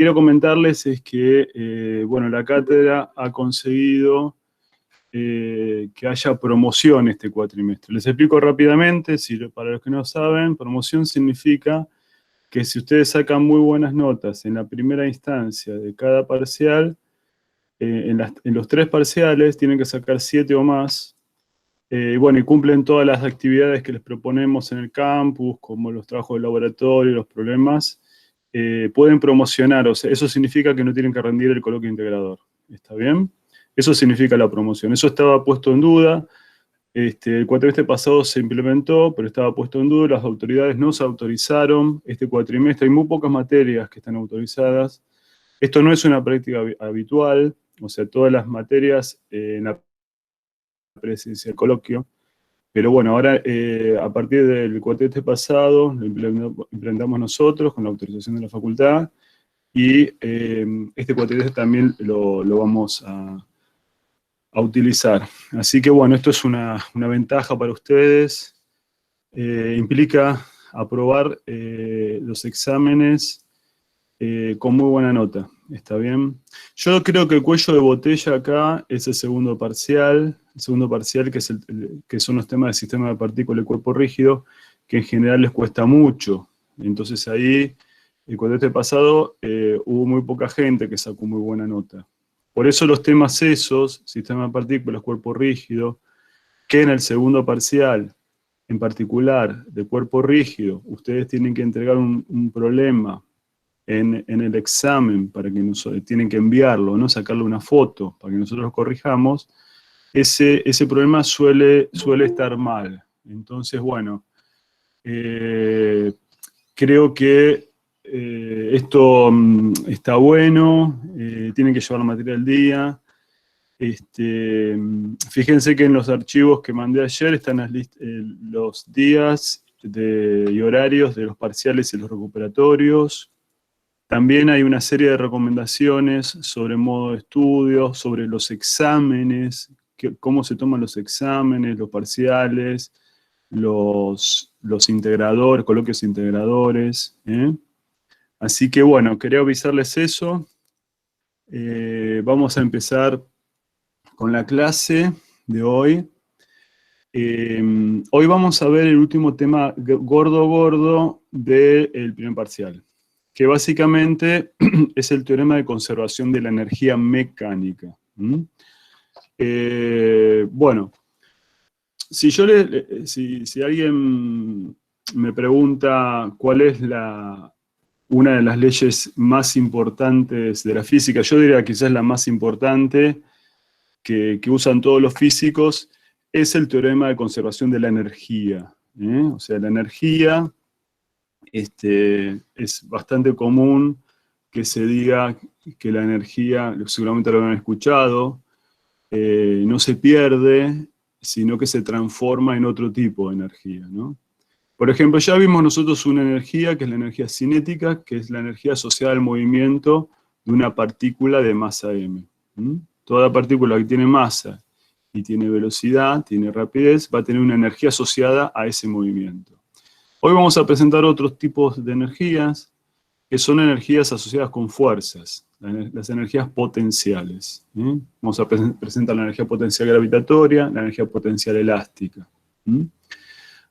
quiero comentarles es que, bueno, la cátedra ha conseguido que haya promoción este cuatrimestre. Les explico rápidamente, para los que no saben, promoción significa que si ustedes sacan muy buenas notas en la primera instancia de cada parcial, en los 3 parciales tienen que sacar 7 o más, bueno, y cumplen todas las actividades que les proponemos en el campus, como los trabajos de laboratorio, los problemas, pueden promocionar, o sea, eso significa que no tienen que rendir el coloquio integrador, ¿está bien? Eso significa la promoción, eso estaba puesto en duda, el cuatrimestre pasado se implementó, pero estaba puesto en duda, las autoridades no se autorizaron este cuatrimestre, hay muy pocas materias que están autorizadas, esto no es una práctica habitual, o sea, todas las materias en la presencia del coloquio, pero bueno, ahora a partir del cuatrimestre pasado lo implementamos nosotros con la autorización de la facultad y este cuatrimestre también lo vamos a utilizar. Así que bueno, esto es una ventaja para ustedes, implica aprobar los exámenes con muy buena nota, ¿está bien? Yo creo que el cuello de botella acá es el segundo parcial que, que son los temas del sistema de partículas y cuerpo rígido, que en general les cuesta mucho. Entonces ahí, el cuatrimestre pasado, hubo muy poca gente que sacó muy buena nota. Por eso los temas esos, sistema de partículas, cuerpo rígido, que en el segundo parcial, en particular de cuerpo rígido, ustedes tienen que entregar un problema en el examen, para que tienen que enviarlo, ¿no? Sacarle una foto para que nosotros lo corrijamos, ese problema suele estar mal. Entonces, bueno, creo que esto está bueno, tienen que llevar la materia al día. Fíjense que en los archivos que mandé ayer están los días y horarios de los parciales y los recuperatorios. También hay una serie de recomendaciones sobre modo de estudio, sobre los exámenes, cómo se toman los exámenes, los parciales, los integradores, coloquios integradores. Así que bueno, quería avisarles eso. Vamos a empezar con la clase de hoy. Hoy vamos a ver el último tema gordo del primer parcial, que básicamente es el teorema de conservación de la energía mecánica. Bueno, si alguien me pregunta cuál es una de las leyes más importantes de la física, yo diría quizás la más importante que usan todos los físicos, es el teorema de conservación de la energía. O sea, la energía, es bastante común que se diga que la energía, seguramente lo han escuchado, no se pierde, sino que se transforma en otro tipo de energía, ¿no? Por ejemplo, ya vimos nosotros una energía que es la energía cinética, que es la energía asociada al movimiento de una partícula de masa m. Toda partícula que tiene masa y tiene velocidad, tiene rapidez, va a tener una energía asociada a ese movimiento. Hoy vamos a presentar otros tipos de energías, que son energías asociadas con fuerzas, las energías potenciales. Vamos a presentar la energía potencial gravitatoria, la energía potencial elástica.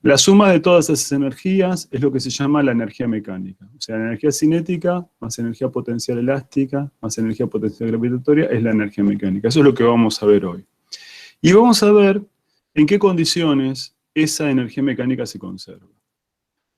La suma de todas esas energías es lo que se llama la energía mecánica. O sea, la energía cinética más energía potencial elástica más energía potencial gravitatoria es la energía mecánica. Eso es lo que vamos a ver hoy. Y vamos a ver en qué condiciones esa energía mecánica se conserva.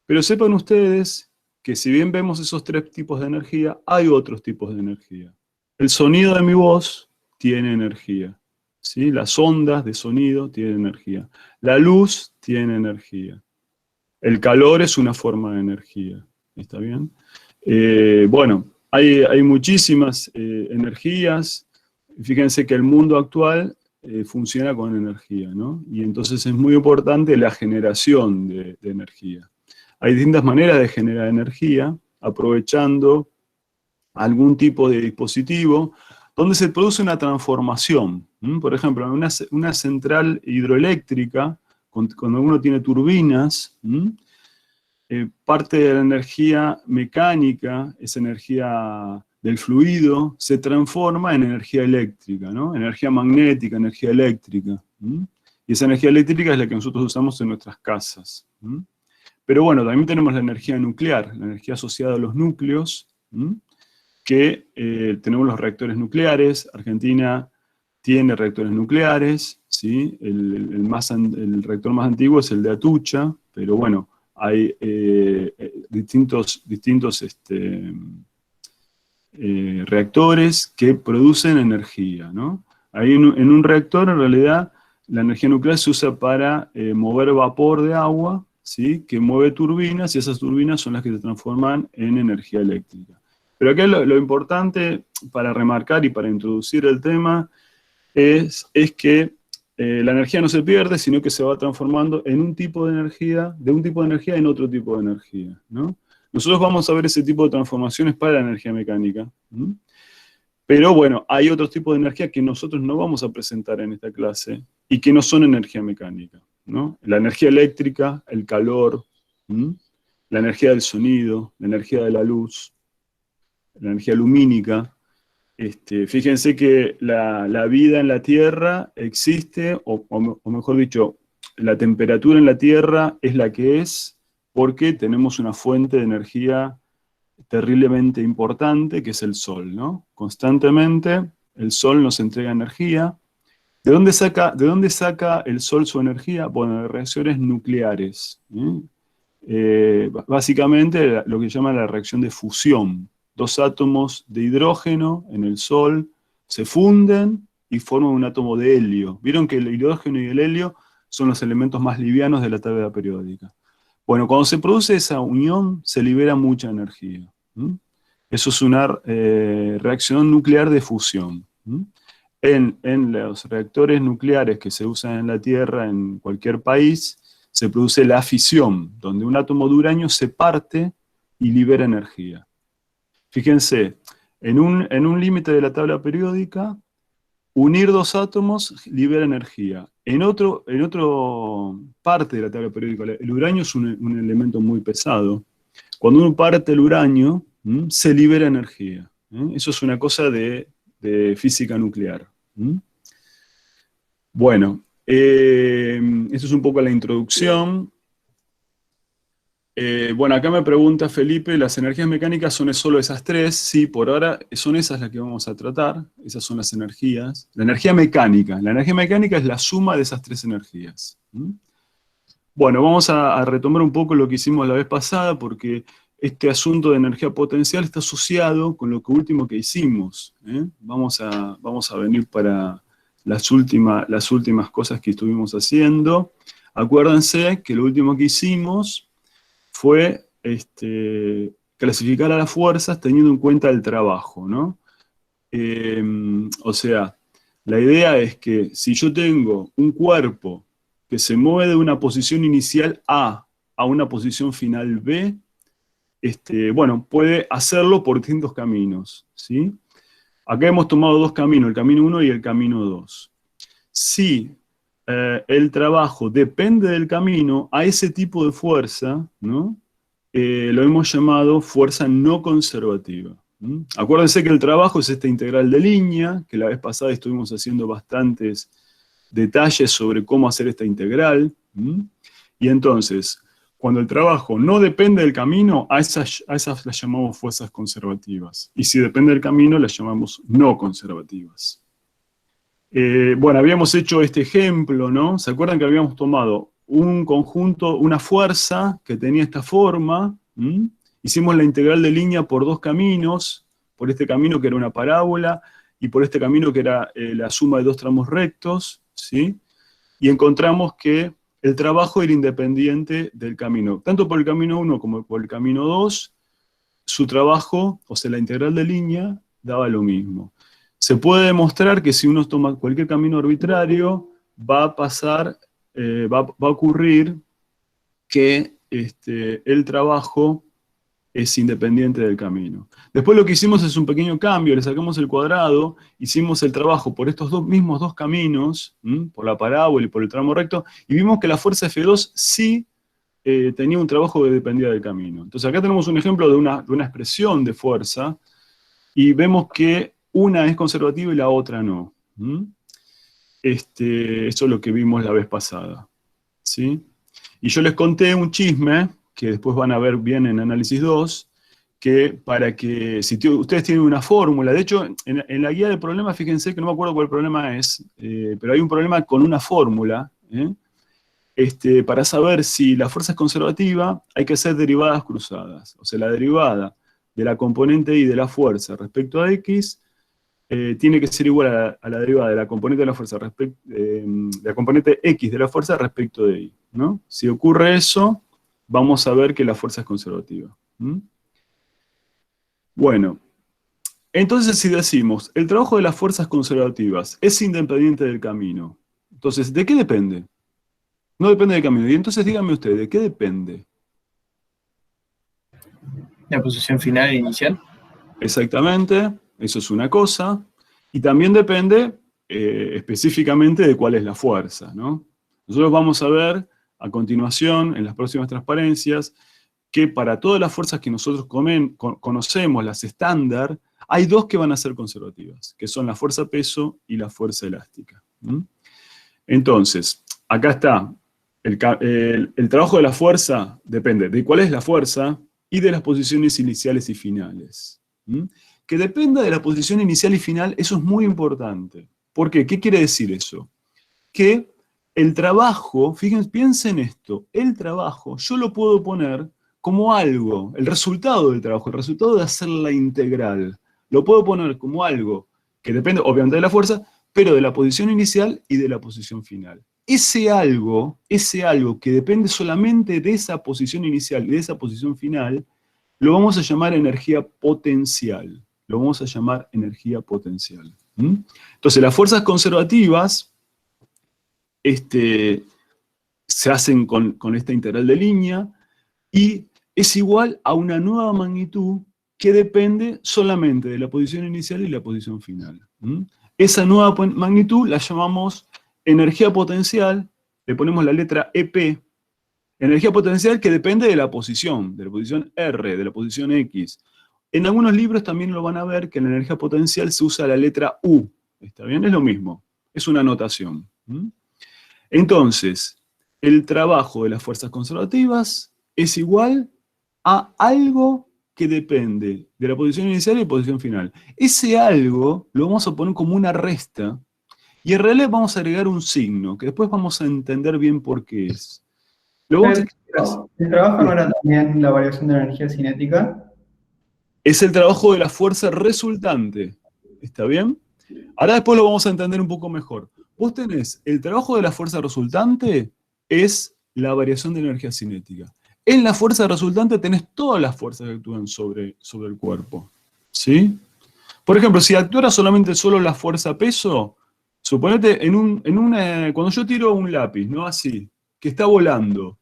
Pero sepan ustedes que si bien vemos esos 3 tipos de energía, hay otros tipos de energía. El sonido de mi voz tiene energía, ¿sí? Las ondas de sonido tienen energía. La luz tiene energía. El calor es una forma de energía, ¿está bien? Bueno, hay muchísimas energías. Fíjense que el mundo actual funciona con energía, ¿no? Y entonces es muy importante la generación de energía. Hay distintas maneras de generar energía, aprovechando algún tipo de dispositivo, donde se produce una transformación. Por ejemplo, en una central hidroeléctrica, cuando uno tiene turbinas, parte de la energía mecánica, esa energía del fluido se transforma en energía eléctrica, ¿no? Energía magnética, energía eléctrica. Y esa energía eléctrica es la que nosotros usamos en nuestras casas. Pero bueno, también tenemos la energía nuclear, la energía asociada a los núcleos, que tenemos los reactores nucleares. Argentina tiene reactores nucleares, ¿sí? El reactor más antiguo es el de Atucha, pero bueno, hay distintos reactores que producen energía, ¿no? Ahí en un reactor, en realidad, la energía nuclear se usa para mover vapor de agua, ¿sí? Que mueve turbinas, y esas turbinas son las que se transforman en energía eléctrica. Pero acá lo importante para remarcar y para introducir el tema es que la energía no se pierde, sino que se va transformando en un tipo de energía, de un tipo de energía en otro tipo de energía, ¿no? Nosotros vamos a ver ese tipo de transformaciones para la energía mecánica. Pero bueno, hay otros tipos de energía que nosotros no vamos a presentar en esta clase y que no son energía mecánica, ¿no? La energía eléctrica, el calor, la energía del sonido, la energía de la luz, la energía lumínica. Fíjense que la vida en la Tierra existe, o mejor dicho, la temperatura en la Tierra es la que es porque tenemos una fuente de energía terriblemente importante, que es el Sol, ¿no? Constantemente el Sol nos entrega energía. ¿De dónde saca el Sol su energía? Bueno, de reacciones nucleares. Básicamente lo que se llama la reacción de fusión. Dos átomos de hidrógeno en el Sol se funden y forman un átomo de helio. Vieron que el hidrógeno y el helio son los elementos más livianos de la tabla periódica. Bueno, cuando se produce esa unión, se libera mucha energía. Eso es una reacción nuclear de fusión. En los reactores nucleares que se usan en la Tierra, en cualquier país, se produce la fisión, donde un átomo de uranio se parte y libera energía. Fíjense, en un límite de la tabla periódica, unir dos átomos libera energía. En otro parte de la tabla periódica, el uranio es un elemento muy pesado. Cuando uno parte el uranio, se libera energía. Eso es una cosa de física nuclear. Bueno, esto es un poco la introducción. Bueno, acá me pregunta Felipe, ¿las energías mecánicas son solo esas tres? Sí, por ahora son esas las que vamos a tratar, esas son las energías. La energía mecánica es la suma de esas tres energías. Bueno, vamos a retomar un poco lo que hicimos la vez pasada, porque este asunto de energía potencial está asociado con lo último que hicimos. Vamos a venir para las últimas cosas que estuvimos haciendo. Acuérdense que lo último que hicimos fue clasificar a las fuerzas teniendo en cuenta el trabajo, ¿no? O sea, la idea es que si yo tengo un cuerpo que se mueve de una posición inicial A a una posición final B, bueno, puede hacerlo por distintos caminos, ¿sí? Acá hemos tomado dos caminos, el camino 1 y el camino 2. Si el trabajo depende del camino, a ese tipo de fuerza, ¿no? Lo hemos llamado fuerza no conservativa. Acuérdense que el trabajo es esta integral de línea, que la vez pasada estuvimos haciendo bastantes detalles sobre cómo hacer esta integral. Y entonces, cuando el trabajo no depende del camino, a esas las llamamos fuerzas conservativas. Y si depende del camino, las llamamos no conservativas. Bueno, habíamos hecho este ejemplo, ¿no? ¿Se acuerdan que habíamos tomado un conjunto, una fuerza que tenía esta forma? Hicimos la integral de línea por dos caminos, por este camino que era una parábola, y por este camino que era la suma de dos tramos rectos, ¿sí? Y encontramos que el trabajo era independiente del camino. Tanto por el camino 1 como por el camino 2, su trabajo, o sea, la integral de línea, daba lo mismo. Se puede demostrar que si uno toma cualquier camino arbitrario, va a ocurrir que el trabajo es independiente del camino. Después lo que hicimos es un pequeño cambio, le sacamos el cuadrado, hicimos el trabajo por estos mismos dos caminos, por la parábola y por el tramo recto, y vimos que la fuerza F2 sí tenía un trabajo que dependía del camino. Entonces acá tenemos un ejemplo de una expresión de fuerza, y vemos que una es conservativa y la otra no. ¿Mm? Eso es lo que vimos la vez pasada, ¿sí? Y yo les conté un chisme, que después van a ver bien en Análisis 2, que para que, si ustedes tienen una fórmula, de hecho, en la guía de problemas, fíjense que no me acuerdo cuál problema es, pero hay un problema con una fórmula, para saber si la fuerza es conservativa, hay que hacer derivadas cruzadas. O sea, la derivada de la componente y de la fuerza respecto a X tiene que ser igual a la derivada de la componente de la fuerza de la componente X de la fuerza respecto de Y, ¿no? Si ocurre eso, vamos a ver que la fuerza es conservativa. ¿Mm? Bueno, entonces si decimos, el trabajo de las fuerzas conservativas es independiente del camino, entonces, ¿de qué depende? No depende del camino. Y entonces díganme ustedes, ¿de qué depende? La posición final e inicial. Exactamente, eso es una cosa. Y también depende específicamente de cuál es la fuerza, ¿no? Nosotros vamos a ver a continuación, en las próximas transparencias, que para todas las fuerzas que nosotros conocemos, las estándar, hay dos que van a ser conservativas, que son la fuerza peso y la fuerza elástica. ¿Mm? Entonces, acá está, el trabajo de la fuerza depende de cuál es la fuerza y de las posiciones iniciales y finales. ¿Mm? Que dependa de la posición inicial y final, eso es muy importante. ¿Por qué? ¿Qué quiere decir eso? Que el trabajo, fíjense, piensen esto, el trabajo yo lo puedo poner como algo, el resultado del trabajo, el resultado de hacer la integral, lo puedo poner como algo que depende obviamente de la fuerza, pero de la posición inicial y de la posición final. Ese algo que depende solamente de esa posición inicial y de esa posición final, lo vamos a llamar energía potencial. Lo vamos a llamar energía potencial. ¿Mm? Entonces, las fuerzas conservativas se hacen con esta integral de línea y es igual a una nueva magnitud que depende solamente de la posición inicial y la posición final. ¿Mm? Esa nueva magnitud la llamamos energía potencial, le ponemos la letra EP, energía potencial que depende de la posición R, de la posición X. En algunos libros también lo van a ver que en la energía potencial se usa la letra U. ¿Está bien? Es lo mismo, es una notación. ¿Mm? Entonces, el trabajo de las fuerzas conservativas es igual a algo que depende de la posición inicial y la posición final. Ese algo lo vamos a poner como una resta y en realidad vamos a agregar un signo, que después vamos a entender bien por qué es. Lo vamos a Pero escribir así. el trabajo no era también la variación de la energía cinética. Es el trabajo de la fuerza resultante. ¿Está bien? Ahora después lo vamos a entender un poco mejor. Vos tenés, el trabajo de la fuerza resultante es la variación de energía cinética. En la fuerza resultante tenés todas las fuerzas que actúan sobre el cuerpo. ¿Sí? Por ejemplo, si actuara solamente solo la fuerza peso, suponete cuando yo tiro un lápiz, ¿no? Así, que está volando,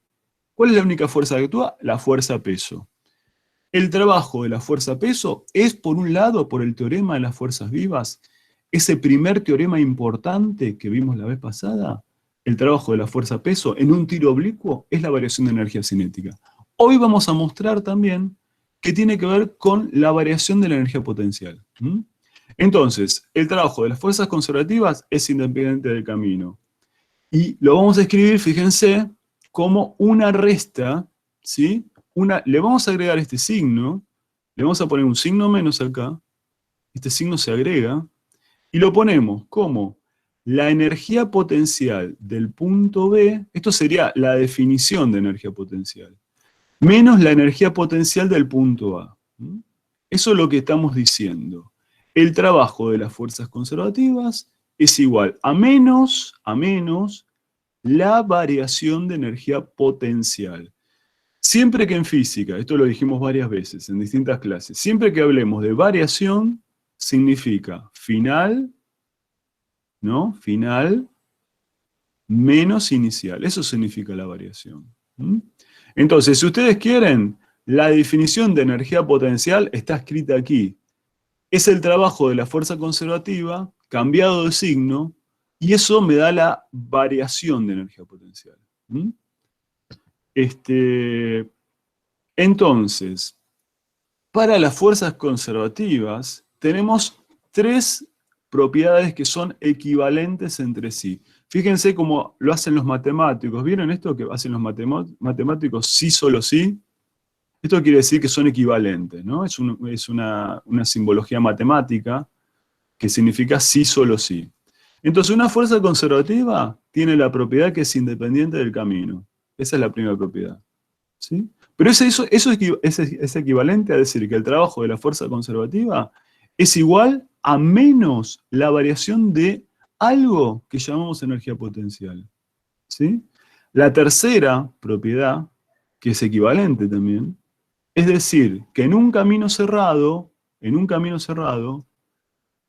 ¿cuál es la única fuerza que actúa? La fuerza peso. El trabajo de la fuerza peso es, por un lado, por el teorema de las fuerzas vivas, ese primer teorema importante que vimos la vez pasada, el trabajo de la fuerza peso en un tiro oblicuo es la variación de energía cinética. Hoy vamos a mostrar también que tiene que ver con la variación de la energía potencial. ¿Mm? Entonces, el trabajo de las fuerzas conservativas es independiente del camino. Y lo vamos a escribir, fíjense, como una resta, ¿sí? Le vamos a agregar este signo, le vamos a poner un signo menos acá, este signo se agrega, y lo ponemos como la energía potencial del punto B, esto sería la definición de energía potencial, menos la energía potencial del punto A. ¿Mm? Eso es lo que estamos diciendo. El trabajo de las fuerzas conservativas es igual a menos la variación de energía potencial. Siempre que en física, esto lo dijimos varias veces en distintas clases, siempre que hablemos de variación, significa final, ¿no? Final menos inicial. Eso significa la variación. ¿Mm? Entonces, si ustedes quieren, la definición de energía potencial está escrita aquí. Es el trabajo de la fuerza conservativa, cambiado de signo, y eso me da la variación de energía potencial. ¿Mm? Entonces, para las fuerzas conservativas, tenemos tres propiedades que son equivalentes entre sí. Fíjense cómo lo hacen los matemáticos. ¿Vieron esto que hacen los matemáticos? Sí, solo sí. Esto quiere decir que son equivalentes, ¿no? Es una simbología matemática que significa sí, solo sí. Entonces, una fuerza conservativa tiene la propiedad que es independiente del camino. Esa es la primera propiedad, ¿sí? Pero eso es equivalente a decir que el trabajo de la fuerza conservativa es igual a menos la variación de algo que llamamos energía potencial, ¿sí? La tercera propiedad, que es equivalente también, es decir, que en un camino cerrado,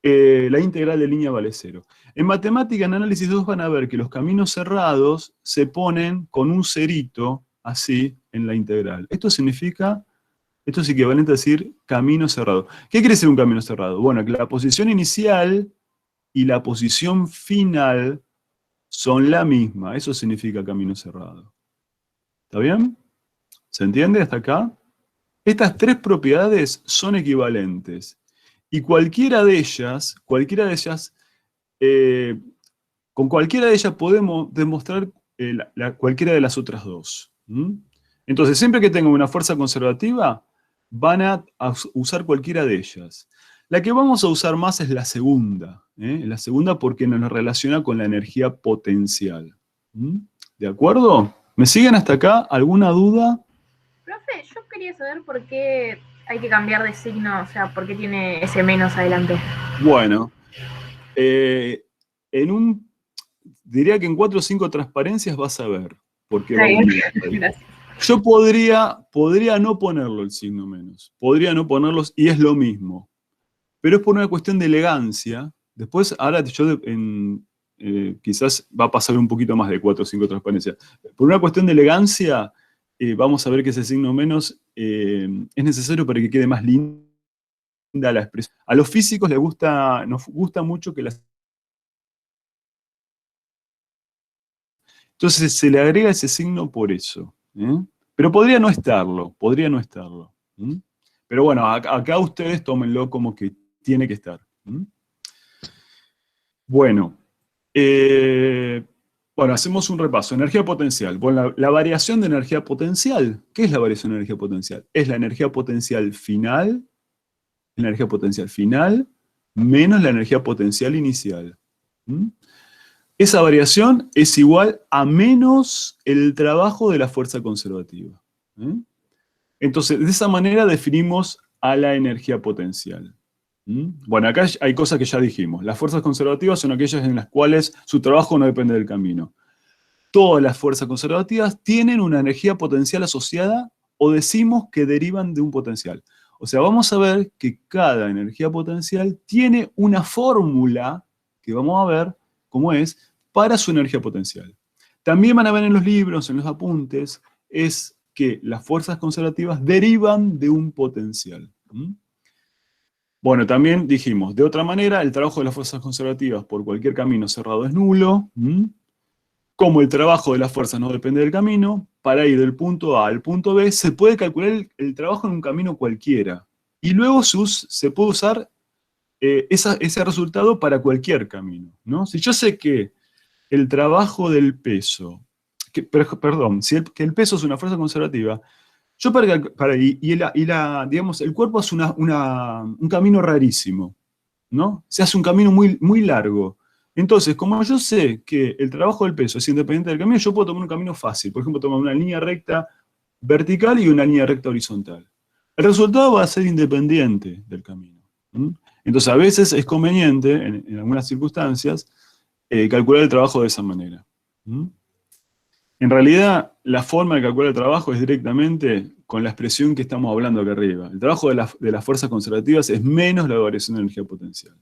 la integral de línea vale 0. En matemática, en análisis 2 van a ver que los caminos cerrados se ponen con un cerito, así, en la integral. Esto es equivalente a decir camino cerrado. ¿Qué quiere decir un camino cerrado? Bueno, que la posición inicial y la posición final son la misma. Eso significa camino cerrado. ¿Está bien? ¿Se entiende hasta acá? Estas tres propiedades son equivalentes. Y cualquiera de ellas, con cualquiera de ellas podemos demostrar cualquiera de las otras dos. Entonces, siempre que tengan una fuerza conservativa, van a usar cualquiera de ellas. La que vamos a usar más es la segunda. La segunda porque nos relaciona con la energía potencial. ¿De acuerdo? ¿Me siguen hasta acá? ¿Alguna duda? Profe, yo quería saber por qué hay que cambiar de signo, o sea, por qué tiene ese menos adelante. Bueno, diría que en 4 o 5 transparencias vas a ver por qué vamos a ir. Gracias. Yo podría no ponerlo el signo menos, podría no ponerlos y es lo mismo, pero es por una cuestión de elegancia. Después, ahora quizás va a pasar un poquito más de 4 o 5 transparencias. Por una cuestión de elegancia, vamos a ver que ese signo menos es necesario para que quede más linda la expresión. A los físicos nos gusta mucho que las... Entonces se le agrega ese signo por eso. Pero podría no estarlo. Pero bueno, acá ustedes tómenlo como que tiene que estar. Bueno, hacemos un repaso. Energía potencial. Bueno, la variación de energía potencial. ¿Qué es la variación de energía potencial? Es la energía potencial final menos la energía potencial inicial. Esa variación es igual a menos el trabajo de la fuerza conservativa. Entonces, de esa manera definimos a la energía potencial. Bueno, acá hay cosas que ya dijimos. Las fuerzas conservativas son aquellas en las cuales su trabajo no depende del camino. Todas las fuerzas conservativas tienen una energía potencial asociada o decimos que derivan de un potencial. O sea, vamos a ver que cada energía potencial tiene una fórmula que vamos a ver cómo es para su energía potencial. También van a ver en los libros, en los apuntes, es que las fuerzas conservativas derivan de un potencial. Bueno, también dijimos, de otra manera, el trabajo de las fuerzas conservativas por cualquier camino cerrado es nulo. Como el trabajo de las fuerzas no depende del camino, para ir del punto A al punto B, se puede calcular el trabajo en un camino cualquiera. Y luego se puede usar ese resultado para cualquier camino, ¿no? Si yo sé que el trabajo del peso, que el peso es una fuerza conservativa, yo digamos, el cuerpo es un camino rarísimo, ¿no? Se hace un camino muy, muy largo. Entonces, como yo sé que el trabajo del peso es independiente del camino, yo puedo tomar un camino fácil. Por ejemplo, tomar una línea recta vertical y una línea recta horizontal. El resultado va a ser independiente del camino. Entonces, a veces es conveniente, en algunas circunstancias, calcular el trabajo de esa manera. En realidad, la forma de calcular el trabajo es directamente con la expresión que estamos hablando acá arriba. El trabajo de las fuerzas conservativas es menos la variación de energía potencial.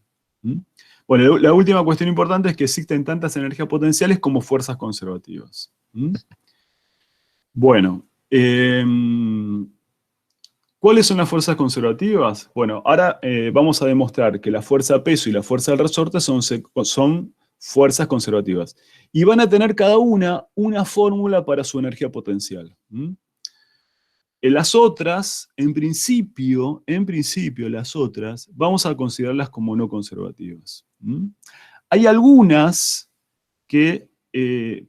Bueno, la última cuestión importante es que existen tantas energías potenciales como fuerzas conservativas. Bueno, ¿cuáles son las fuerzas conservativas? Bueno, ahora vamos a demostrar que la fuerza peso y la fuerza del resorte son fuerzas conservativas. Y van a tener cada una fórmula para su energía potencial. Las otras, en principio, las otras, vamos a considerarlas como no conservativas. Hay algunas que,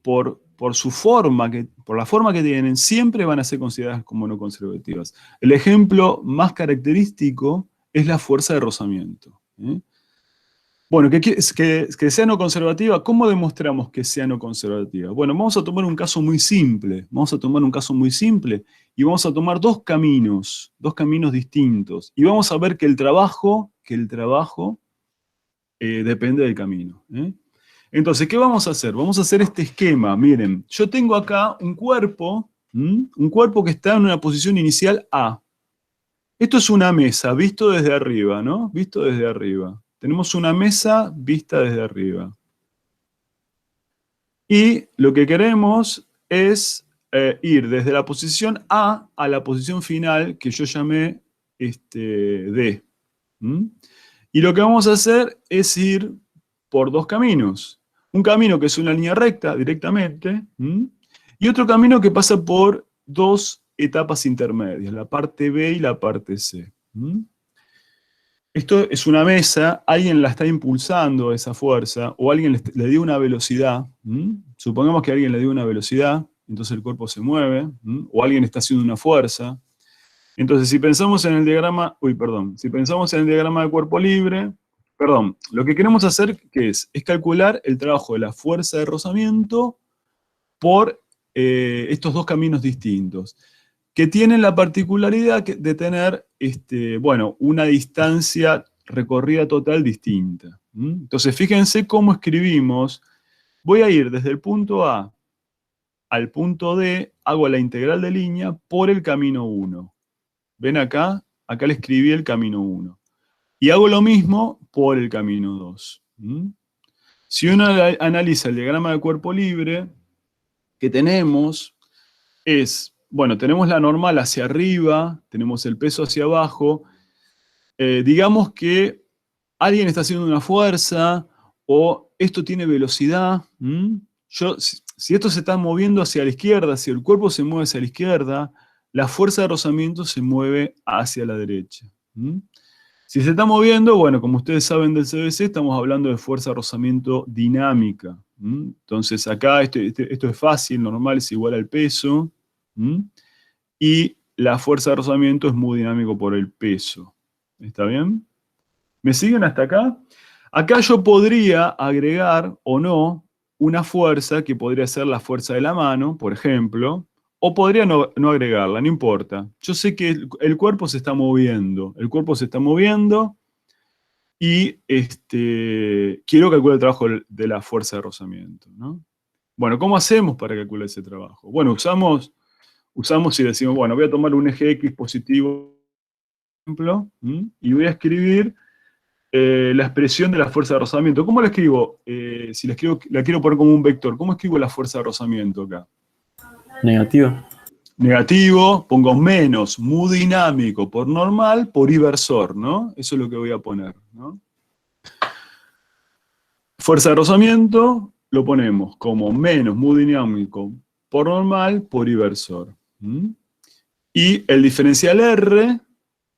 por su forma, por la forma que tienen, siempre van a ser consideradas como no conservativas. El ejemplo más característico es la fuerza de rozamiento. Bueno, que sea no conservativa, ¿cómo demostramos que sea no conservativa? Bueno, vamos a tomar un caso muy simple. Y vamos a tomar dos caminos distintos. Y vamos a ver que el trabajo depende del camino. Entonces, ¿qué vamos a hacer? Vamos a hacer este esquema. Miren, yo tengo acá un cuerpo que está en una posición inicial A. Esto es una mesa, visto desde arriba, ¿no? Visto desde arriba. Tenemos una mesa vista desde arriba. Y lo que queremos es ir desde la posición A a la posición final que yo llamé D. Y lo que vamos a hacer es ir por dos caminos. Un camino que es una línea recta directamente, y otro camino que pasa por dos etapas intermedias, la parte B y la parte C. Esto es una mesa, alguien la está impulsando esa fuerza, o alguien le dio una velocidad. Supongamos que alguien le dio una velocidad, entonces el cuerpo se mueve, o alguien está haciendo una fuerza. Entonces, si pensamos en el diagrama, si pensamos en el diagrama de cuerpo libre, lo que queremos hacer, ¿qué es? Es calcular el trabajo de la fuerza de rozamiento por estos dos caminos distintos, que tienen la particularidad de tener, una distancia recorrida total distinta. Entonces, fíjense cómo escribimos. Voy a ir desde el punto A al punto D, hago la integral de línea por el camino 1. ¿Ven acá? Acá le escribí el camino 1. Y hago lo mismo por el camino 2. Si uno analiza el diagrama de cuerpo libre, que tenemos es, tenemos la normal hacia arriba, tenemos el peso hacia abajo. Digamos que alguien está haciendo una fuerza, o esto tiene velocidad. Si esto se está moviendo hacia la izquierda, si el cuerpo se mueve hacia la izquierda, la fuerza de rozamiento se mueve hacia la derecha. Si se está moviendo, como ustedes saben del CBC, estamos hablando de fuerza de rozamiento dinámica. Entonces acá esto es fácil, normal es igual al peso. Y la fuerza de rozamiento es muy dinámico por el peso. ¿Está bien? ¿Me siguen hasta acá? Acá yo podría agregar o no una fuerza que podría ser la fuerza de la mano, por ejemplo, o podría no agregarla, no importa. Yo sé que el cuerpo se está moviendo. El cuerpo se está moviendo y quiero calcular el trabajo de la fuerza de rozamiento, ¿no? Bueno, ¿cómo hacemos para calcular ese trabajo? Bueno, usamos y decimos, voy a tomar un eje X positivo, por ejemplo, y voy a escribir la expresión de la fuerza de rozamiento. ¿Cómo la escribo? Si la quiero poner como un vector, ¿cómo escribo la fuerza de rozamiento acá? Negativo. Negativo, pongo menos mu dinámico por normal por inversor, ¿no? Eso es lo que voy a poner, ¿no? Fuerza de rozamiento lo ponemos como menos mu dinámico por normal por inversor. Y el diferencial R,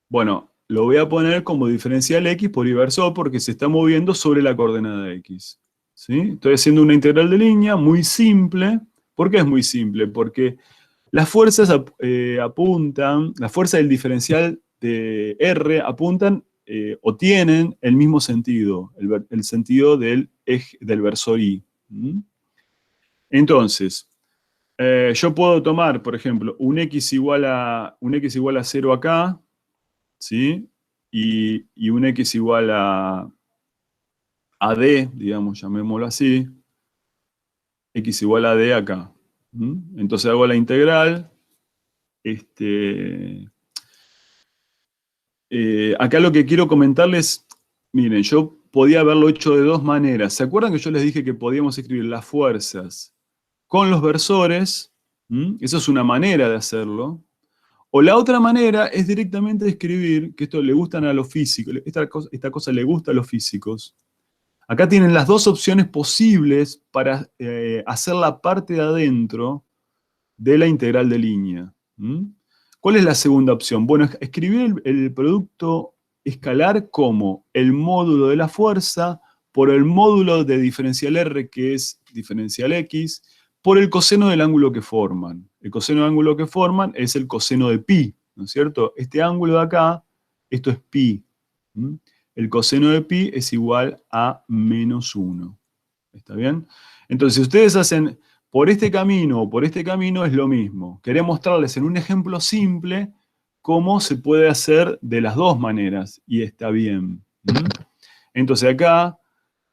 lo voy a poner como diferencial X por inversor porque se está moviendo sobre la coordenada X. ¿Sí? Estoy haciendo una integral de línea muy simple. ¿Por qué es muy simple? Porque las fuerzas apuntan, la fuerza del diferencial de R apuntan o tienen el mismo sentido, el sentido del versor Y. Entonces, yo puedo tomar, por ejemplo, un x igual a 0 acá, ¿sí? Y un x igual a D, digamos, llamémoslo así, x igual a D acá. Entonces hago la integral. Acá lo que quiero comentarles, miren, yo podía haberlo hecho de dos maneras. ¿Se acuerdan que yo les dije que podíamos escribir las fuerzas con los versores? Eso es una manera de hacerlo. O la otra manera es directamente escribir, que esto le gustan a los físicos, esta cosa le gusta a los físicos. Acá tienen las dos opciones posibles para hacer la parte de adentro de la integral de línea. ¿Cuál es la segunda opción? Bueno, escribir el producto escalar como el módulo de la fuerza por el módulo de diferencial R, que es diferencial X, por el coseno del ángulo que forman. El coseno del ángulo que forman es el coseno de pi, ¿no es cierto? Este ángulo de acá, esto es pi. ¿Mm? El coseno de pi es igual a -1. ¿Está bien? Entonces, si ustedes hacen por este camino o por este camino, es lo mismo. Quería mostrarles en un ejemplo simple cómo se puede hacer de las dos maneras, y está bien. ¿Mm? Entonces acá,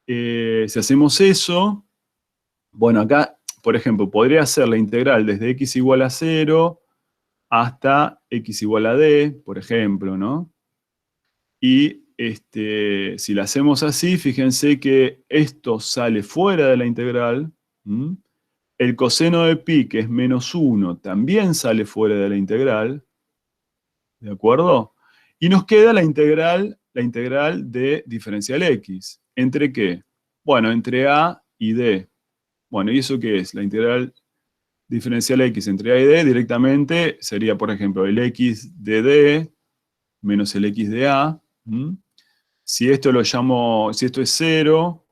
si hacemos eso, bueno, acá, por ejemplo, podría ser la integral desde x igual a 0 hasta x igual a d, por ejemplo, ¿no? Y si la hacemos así, fíjense que esto sale fuera de la integral. ¿Mm? El coseno de pi, que es -1, también sale fuera de la integral. ¿De acuerdo? Y nos queda la integral de diferencial x. ¿Entre qué? Bueno, entre a y d. Bueno, ¿y eso qué es? La integral diferencial x entre a y d directamente sería, por ejemplo, el x de d menos el x de a. ¿Mm? Si esto lo llamo, si esto es 0,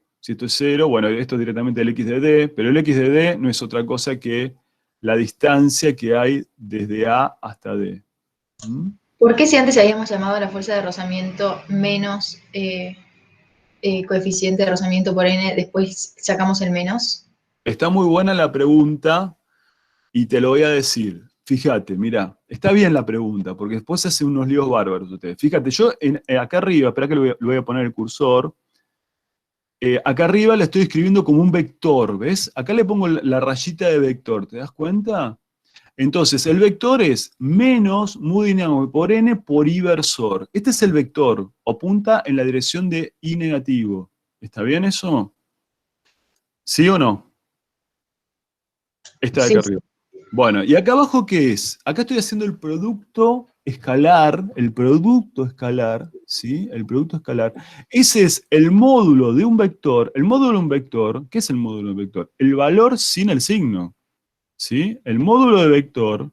bueno, esto es directamente el x de d, pero el x de d no es otra cosa que la distancia que hay desde a hasta d. ¿Mm? ¿Por qué si antes habíamos llamado a la fuerza de rozamiento menos coeficiente de rozamiento por n, después sacamos el menos? Está muy buena la pregunta y te lo voy a decir. Fíjate, mira, está bien la pregunta, porque después se hacen unos líos bárbaros ustedes. Fíjate, yo acá arriba, espera que lo voy a poner el cursor, acá arriba le estoy escribiendo como un vector, ¿ves? Acá le pongo la rayita de vector, ¿te das cuenta? Entonces, el vector es menos mu dinámico por n por i versor. Este es el vector, apunta en la dirección de i negativo. ¿Está bien eso? ¿Sí o no? Está de acá arriba. Bueno, ¿y acá abajo qué es? Acá estoy haciendo el producto escalar, ¿sí? El producto escalar. Ese es el módulo de un vector. El módulo de un vector, ¿qué es el módulo de un vector? El valor sin el signo, ¿sí? El módulo de vector,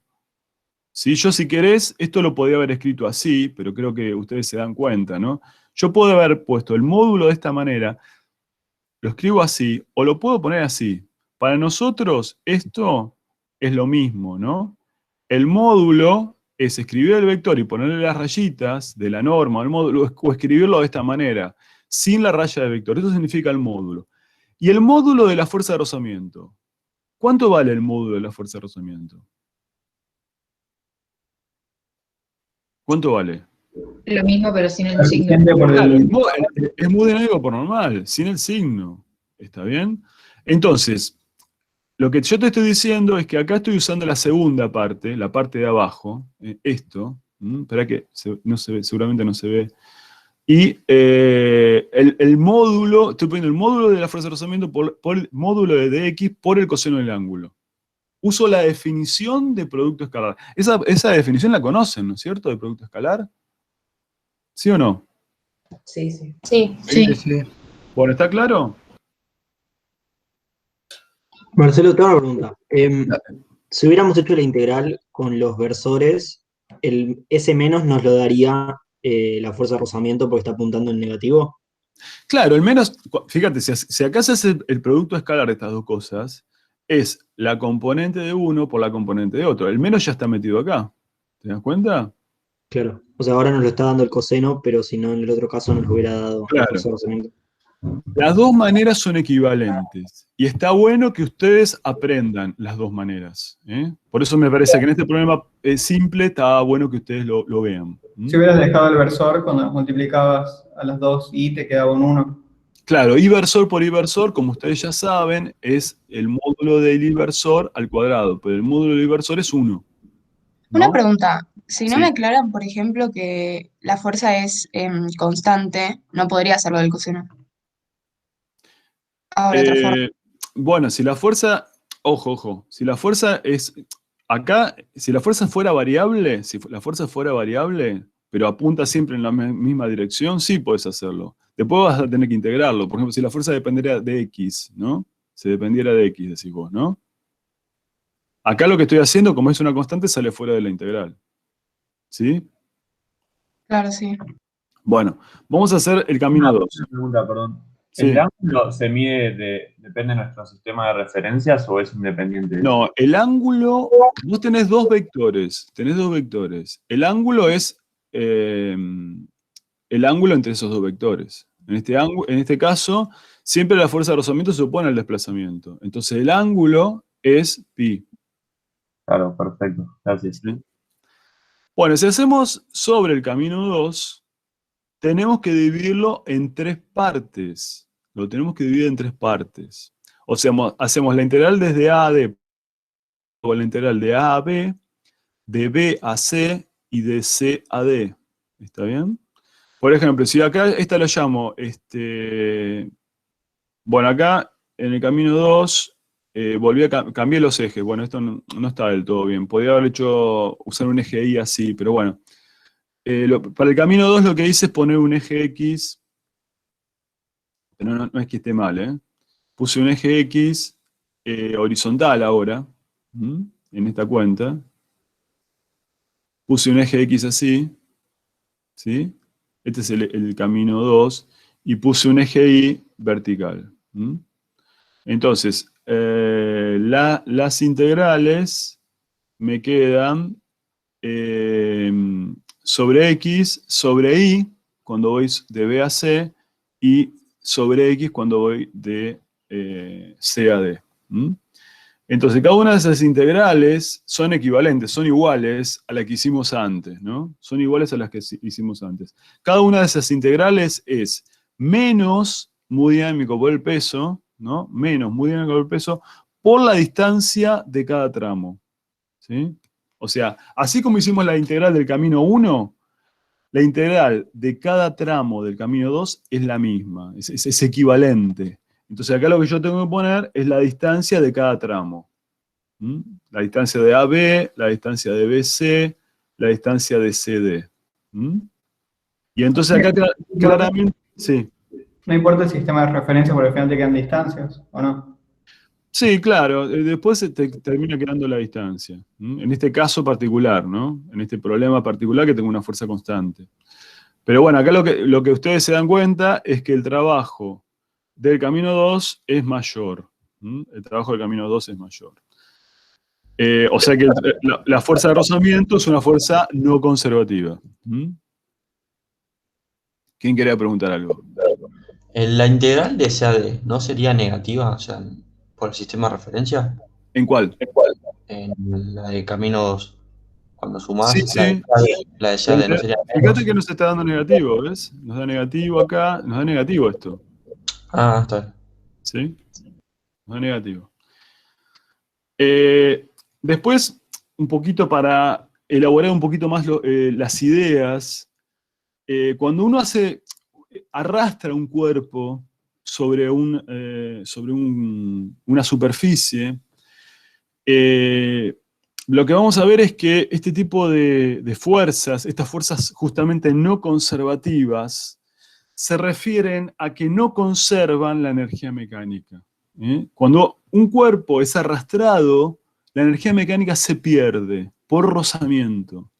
¿sí? Yo si querés, esto lo podía haber escrito así, pero creo que ustedes se dan cuenta, ¿no? Yo puedo haber puesto el módulo de esta manera, lo escribo así, o lo puedo poner así. Para nosotros esto es lo mismo, ¿no? El módulo es escribir el vector y ponerle las rayitas de la norma al módulo, o escribirlo de esta manera, sin la raya de vector. Eso significa el módulo. Y el módulo de la fuerza de rozamiento. ¿Cuánto vale el módulo de la fuerza de rozamiento? ¿Cuánto vale? Lo mismo, pero sin el signo. Coeficiente por Claro, el- es muy dinámico por normal, sin el signo. ¿Está bien? Entonces, lo que yo te estoy diciendo es que acá estoy usando la segunda parte, la parte de abajo, esto. Espera que no se ve, seguramente no se ve. Y el módulo, estoy poniendo el módulo de la fuerza de rozamiento por el módulo de dx por el coseno del ángulo. Uso la definición de producto escalar. Esa definición la conocen, ¿no es cierto? De producto escalar. ¿Sí o no? Sí, sí. Sí. Sí, sí. Bueno, ¿está claro? Marcelo, te hago una pregunta. Si hubiéramos hecho la integral con los versores, ese menos nos lo daría la fuerza de rozamiento porque está apuntando en negativo. Claro, al menos, fíjate, si acá se hace el producto escalar de estas dos cosas, es la componente de uno por la componente de otro. El menos ya está metido acá. ¿Te das cuenta? Claro. O sea, ahora nos lo está dando el coseno, pero si no, en el otro caso nos lo hubiera dado la Claro. fuerza de rozamiento. Las dos maneras son equivalentes. Y está bueno que ustedes aprendan las dos maneras. Por eso me parece que en este problema simple está bueno que ustedes lo vean. Si hubieras dejado el versor, cuando multiplicabas a las dos y te quedaba un 1. Claro, inversor por inversor, como ustedes ya saben, es el módulo del inversor al cuadrado, pero el módulo del inversor es 1. Una ¿No? pregunta, si no Sí. me aclaran, por ejemplo, que la fuerza es constante, no podría hacerlo del coseno. Ahora, otra forma. Bueno, si la fuerza, ojo, si la fuerza es, acá, si la fuerza fuera variable, pero apunta siempre en la misma dirección, sí puedes hacerlo. Después vas a tener que integrarlo. Por ejemplo, si la fuerza dependiera de X, ¿no? Si dependiera de X, decís vos, ¿no? Acá lo que estoy haciendo, como es una constante, sale fuera de la integral. ¿Sí? Claro, sí. Bueno, vamos a hacer el camino 2. Una pregunta, perdón. Sí. ¿El ángulo se mide, depende de nuestro sistema de referencias o es independiente? No, el ángulo, vos tenés dos vectores. El ángulo es el ángulo entre esos dos vectores. En este caso, siempre la fuerza de rozamiento se opone al desplazamiento. Entonces el ángulo es pi. Claro, perfecto. Gracias. ¿Sí? Bueno, si hacemos sobre el camino 2, tenemos que dividirlo en 3 partes. Lo tenemos que dividir en 3 partes. O sea, hacemos la integral desde A a D, o la integral de A a B, de B a C y de C a D. ¿Está bien? Por ejemplo, si acá esta lo llamo, bueno, acá en el camino 2 cambié los ejes. Bueno, esto no está del todo bien. Podría haber usar un eje Y así, pero bueno. Para el camino 2 lo que hice es poner un eje X, pero no es que esté mal, ¿eh? Puse un eje X horizontal ahora, en esta cuenta. Puse un eje X así, ¿sí? Este es el camino 2, y puse un eje Y vertical. Entonces, las integrales me quedan sobre X, sobre Y, cuando voy de B a C, y sobre X cuando voy de C a D. Entonces, cada una de esas integrales son equivalentes, son iguales a las que hicimos antes, ¿no? Son iguales a las que hicimos antes. Cada una de esas integrales es menos mu dinámico por el peso, ¿no? Menos mu dinámico por el peso por la distancia de cada tramo, ¿sí? O sea, así como hicimos la integral del camino 1, la integral de cada tramo del camino 2 es la misma, es equivalente. Entonces acá lo que yo tengo que poner es la distancia de cada tramo. La distancia de AB, la distancia de BC, la distancia de CD. Y entonces acá claramente, sí. No importa el sistema de referencia, porque al final te quedan distancias, ¿o no? Sí, claro, después se termina quedando la distancia. En este caso particular, ¿no? En este problema particular que tengo una fuerza constante. Pero bueno, acá lo que ustedes se dan cuenta es que el trabajo del camino 2 es mayor. El trabajo del camino 2 es mayor. O sea que la fuerza de rozamiento es una fuerza no conservativa. ¿Quién quería preguntar algo? La integral de CAD no sería negativa, o sea, por el sistema de referencia. ¿En cuál? En la de caminos, cuando Sí, sumás, sí. la de CAD no sería Fíjate menos. que nos está dando negativo, ¿ves? Nos da negativo acá, nos da negativo esto. Ah, está bien. ¿Sí? Nos da negativo. Después, un poquito para elaborar un poquito más las ideas, cuando uno arrastra un cuerpo sobre una superficie, lo que vamos a ver es que este tipo de fuerzas, estas fuerzas justamente no conservativas, se refieren a que no conservan la energía mecánica. Cuando un cuerpo es arrastrado, la energía mecánica se pierde por rozamiento.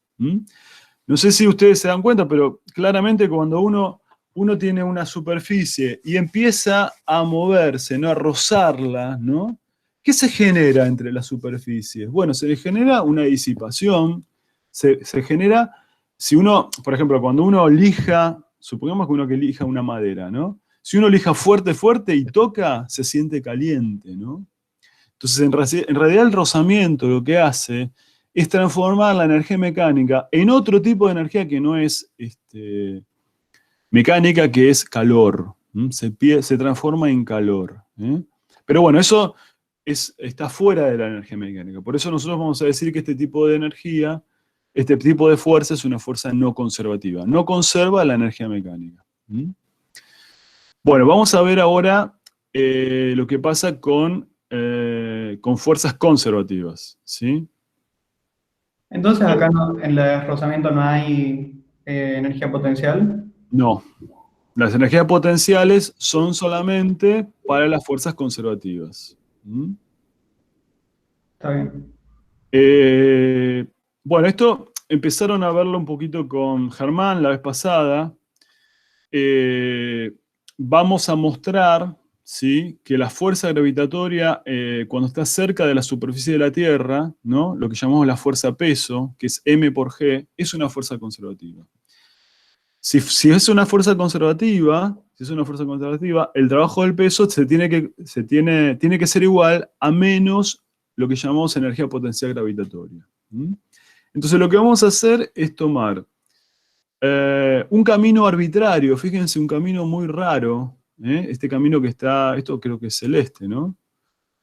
No sé si ustedes se dan cuenta, pero claramente cuando uno tiene una superficie y empieza a moverse, ¿no? A rozarla, ¿no? ¿Qué se genera entre las superficies? Bueno, se le genera una disipación, se genera, si uno, por ejemplo, cuando uno lija, supongamos que uno que lija una madera, ¿no? Si uno lija fuerte, fuerte y toca, se siente caliente, ¿no? Entonces, en realidad el rozamiento lo que hace es transformar la energía mecánica en otro tipo de energía que no es mecánica, que es calor. Se transforma en calor. Pero bueno, eso está fuera de la energía mecánica. Por eso nosotros vamos a decir que este tipo de energía, este tipo de fuerza es una fuerza no conservativa. No conserva la energía mecánica. Bueno, vamos a ver ahora lo que pasa con fuerzas conservativas, ¿sí? Entonces acá en el rozamiento no hay energía potencial. No. Las energías potenciales son solamente para las fuerzas conservativas. Está bien. Bueno, esto empezaron a verlo un poquito con Germán la vez pasada. Vamos a mostrar, ¿sí?, que la fuerza gravitatoria, cuando está cerca de la superficie de la Tierra, ¿no?, lo que llamamos la fuerza peso, que es M por G, es una fuerza conservativa. Si es una fuerza conservativa, el trabajo del peso tiene que ser igual a menos lo que llamamos energía potencial gravitatoria. ¿Mm? Entonces lo que vamos a hacer es tomar un camino arbitrario, fíjense, un camino muy raro, este camino que está, esto creo que es celeste, ¿no?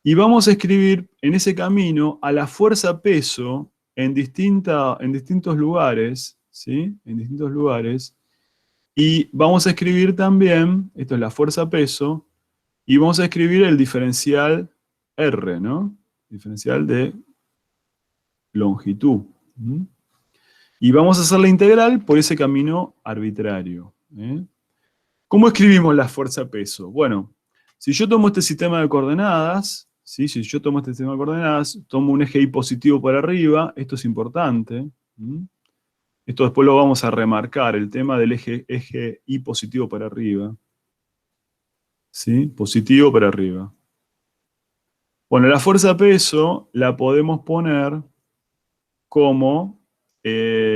Y vamos a escribir en ese camino a la fuerza peso en distintos lugares, ¿sí? En distintos lugares. Y vamos a escribir también, esto es la fuerza peso, y vamos a escribir el diferencial R, ¿no? Diferencial de longitud. ¿Mm? Y vamos a hacer la integral por ese camino arbitrario. ¿Cómo escribimos la fuerza peso? Bueno, si yo tomo este sistema de coordenadas, ¿sí? Si yo tomo este sistema de coordenadas, tomo un eje Y positivo para arriba, esto es importante. Esto después lo vamos a remarcar, el tema del eje Y positivo para arriba. ¿Sí? Positivo para arriba. Bueno, la fuerza peso la podemos poner como,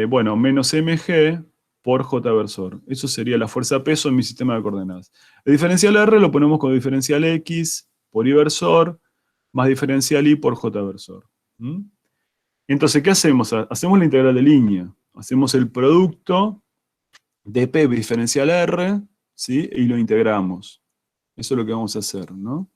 bueno, menos mg por J versor. Eso sería la fuerza peso en mi sistema de coordenadas. El diferencial R lo ponemos como diferencial X por Y versor, más diferencial Y por J versor. Entonces, ¿qué hacemos? Hacemos la integral de línea. Hacemos el producto de P diferencial R, ¿sí? Y lo integramos. Eso es lo que vamos a hacer, ¿no?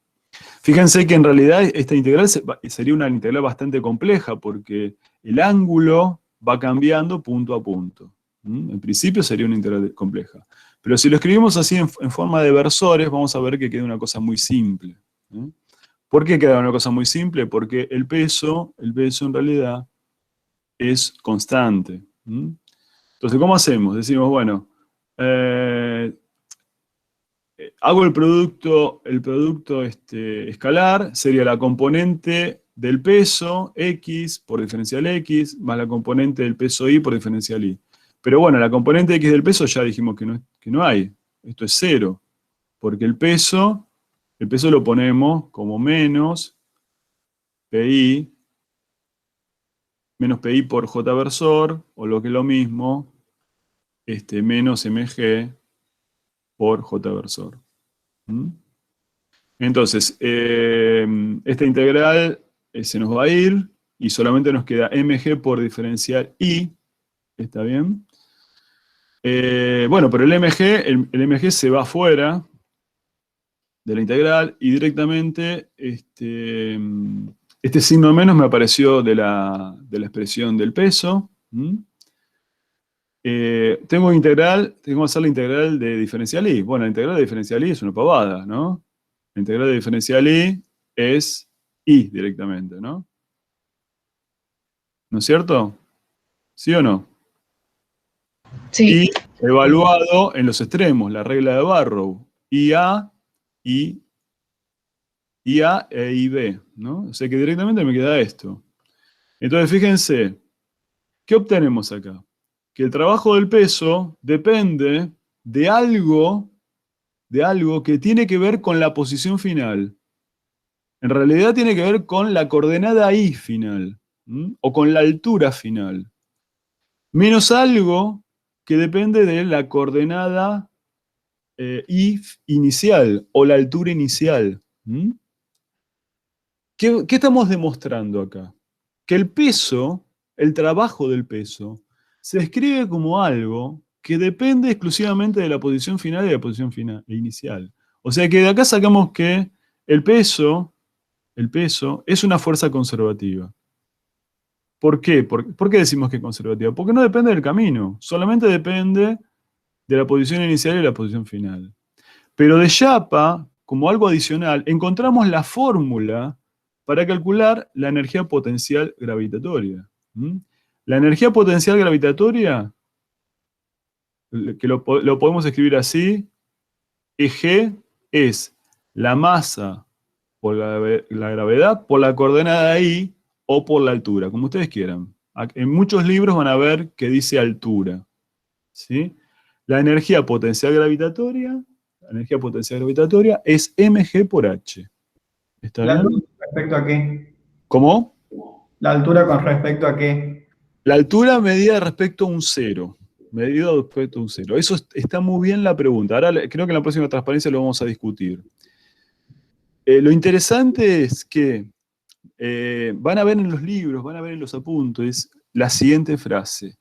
Fíjense que en realidad esta integral sería una integral bastante compleja porque el ángulo va cambiando punto a punto. En principio sería una integral compleja. Pero si lo escribimos así en forma de versores, vamos a ver que queda una cosa muy simple. ¿Por qué queda una cosa muy simple? Porque el peso en realidad es constante. Entonces, ¿cómo hacemos? Decimos, bueno, hago el producto escalar, sería la componente del peso X por diferencial X, más la componente del peso Y por diferencial Y. Pero bueno, la componente X del peso ya dijimos que no hay. Esto es 0. Porque el peso lo ponemos como menos PI por J versor, o lo que es lo mismo, menos mg por J versor. Entonces, esta integral se nos va a ir, y solamente nos queda mg por diferencial y, ¿está bien? Bueno, pero el mg se va afuera de la integral, y directamente este signo menos me apareció de la expresión del peso. Tengo que hacer la integral de diferencial y. Bueno, la integral de diferencial y es una pavada, ¿no? La integral de diferencial y es y directamente, ¿no? ¿No es cierto? ¿Sí o no? Sí. Y evaluado en los extremos, la regla de Barrow, IA e IB, ¿no? O sea que directamente me queda esto. Entonces, fíjense, ¿qué obtenemos acá? Que el trabajo del peso depende de algo que tiene que ver con la posición final. En realidad tiene que ver con la coordenada I final, o con la altura final. Menos algo que depende de la coordenada I inicial, o la altura inicial. ¿Qué estamos demostrando acá? Que el peso, el trabajo del peso, se escribe como algo que depende exclusivamente de la posición final y de la posición inicial. O sea que de acá sacamos que el peso es una fuerza conservativa. ¿Por qué? ¿Por qué decimos que es conservativa? Porque no depende del camino, solamente depende de la posición inicial y la posición final. Pero de chapa, como algo adicional, encontramos la fórmula para calcular la energía potencial gravitatoria. La energía potencial gravitatoria, que lo podemos escribir así, EG es la masa por la gravedad, por la coordenada I o por la altura, como ustedes quieran. En muchos libros van a ver que dice altura, ¿sí? La energía potencial gravitatoria es mg por h. ¿Está ¿La bien? altura con respecto a qué? ¿Cómo? ¿La altura con respecto a qué? La altura medida respecto a un cero. Medida respecto a un cero. Eso está muy bien la pregunta. Ahora creo que en la próxima transparencia lo vamos a discutir. Lo interesante es que van a ver en los libros, van a ver en los apuntes, la siguiente frase.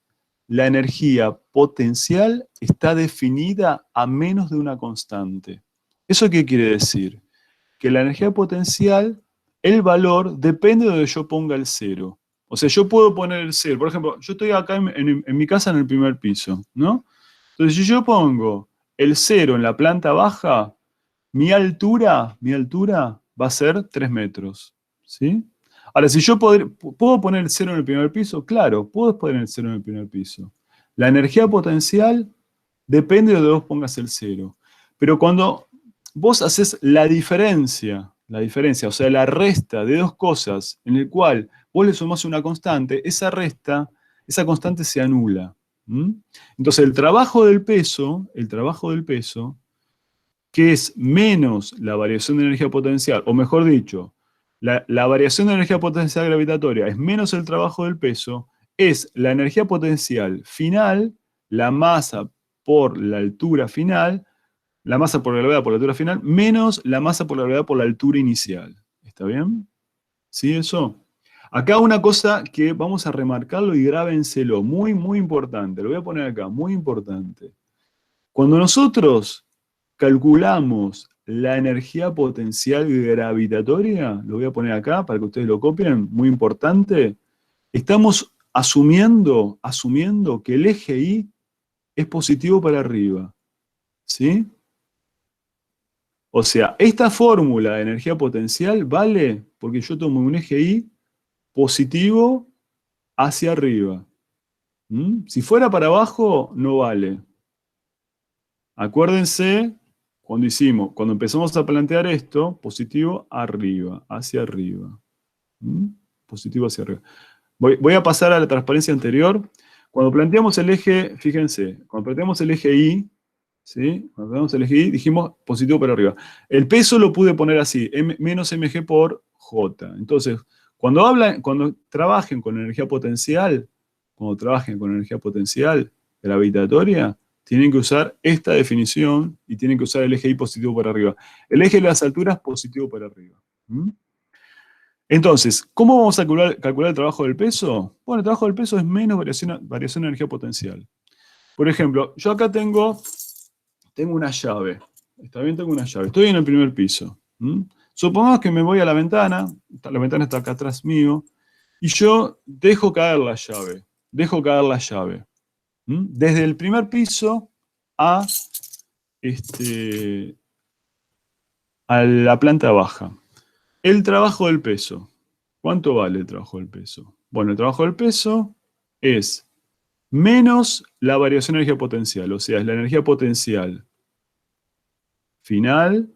La energía potencial está definida a menos de una constante. ¿Eso qué quiere decir? Que la energía potencial, el valor, depende de donde yo ponga el cero. O sea, yo puedo poner el cero. Por ejemplo, yo estoy acá en mi casa en el primer piso, ¿no? Entonces, si yo pongo el cero en la planta baja, mi altura va a ser 3 metros, ¿sí? Ahora, si yo puedo poner el cero en el primer piso, claro, puedo poner el cero en el primer piso. La energía potencial depende de donde vos pongas el cero. Pero cuando vos haces la diferencia, o sea, la resta de dos cosas en el cual vos le sumás una constante, esa constante se anula. Entonces, el trabajo del peso, que es menos la variación de energía potencial, o mejor dicho, la variación de energía potencial gravitatoria es menos el trabajo del peso, es la energía potencial final, la masa por la altura final, la masa por la gravedad por la altura final, menos la masa por la gravedad por la altura inicial. ¿Está bien? ¿Sí eso? Acá una cosa que vamos a remarcarlo y grábenselo, muy, muy importante, lo voy a poner acá, muy importante. Cuando nosotros calculamos la energía potencial gravitatoria, lo voy a poner acá para que ustedes lo copien, muy importante, estamos asumiendo que el eje Y es positivo para arriba, ¿sí? O sea, esta fórmula de energía potencial vale porque yo tomo un eje Y positivo hacia arriba. Si fuera para abajo, no vale. Acuérdense cuando empezamos a plantear esto, positivo arriba, hacia arriba. Positivo hacia arriba. Voy a pasar a la transparencia anterior. Cuando planteamos el eje, fíjense, cuando planteamos el eje Y, ¿sí? Cuando planteamos el eje Y, dijimos positivo para arriba. El peso lo pude poner así, menos mg por j. Entonces, cuando trabajen con energía potencial, gravitatoria, tienen que usar esta definición y tienen que usar el eje Y positivo para arriba. El eje de las alturas positivo para arriba. Entonces, ¿cómo vamos a calcular el trabajo del peso? Bueno, el trabajo del peso es menos variación de energía potencial. Por ejemplo, yo acá tengo una llave. ¿Está bien? Tengo una llave. Estoy en el primer piso. Supongamos que me voy a la ventana está acá atrás mío, y yo dejo caer la llave. Desde el primer piso a la planta baja. El trabajo del peso. ¿Cuánto vale el trabajo del peso? Bueno, el trabajo del peso es menos la variación de energía potencial, o sea, es la energía potencial final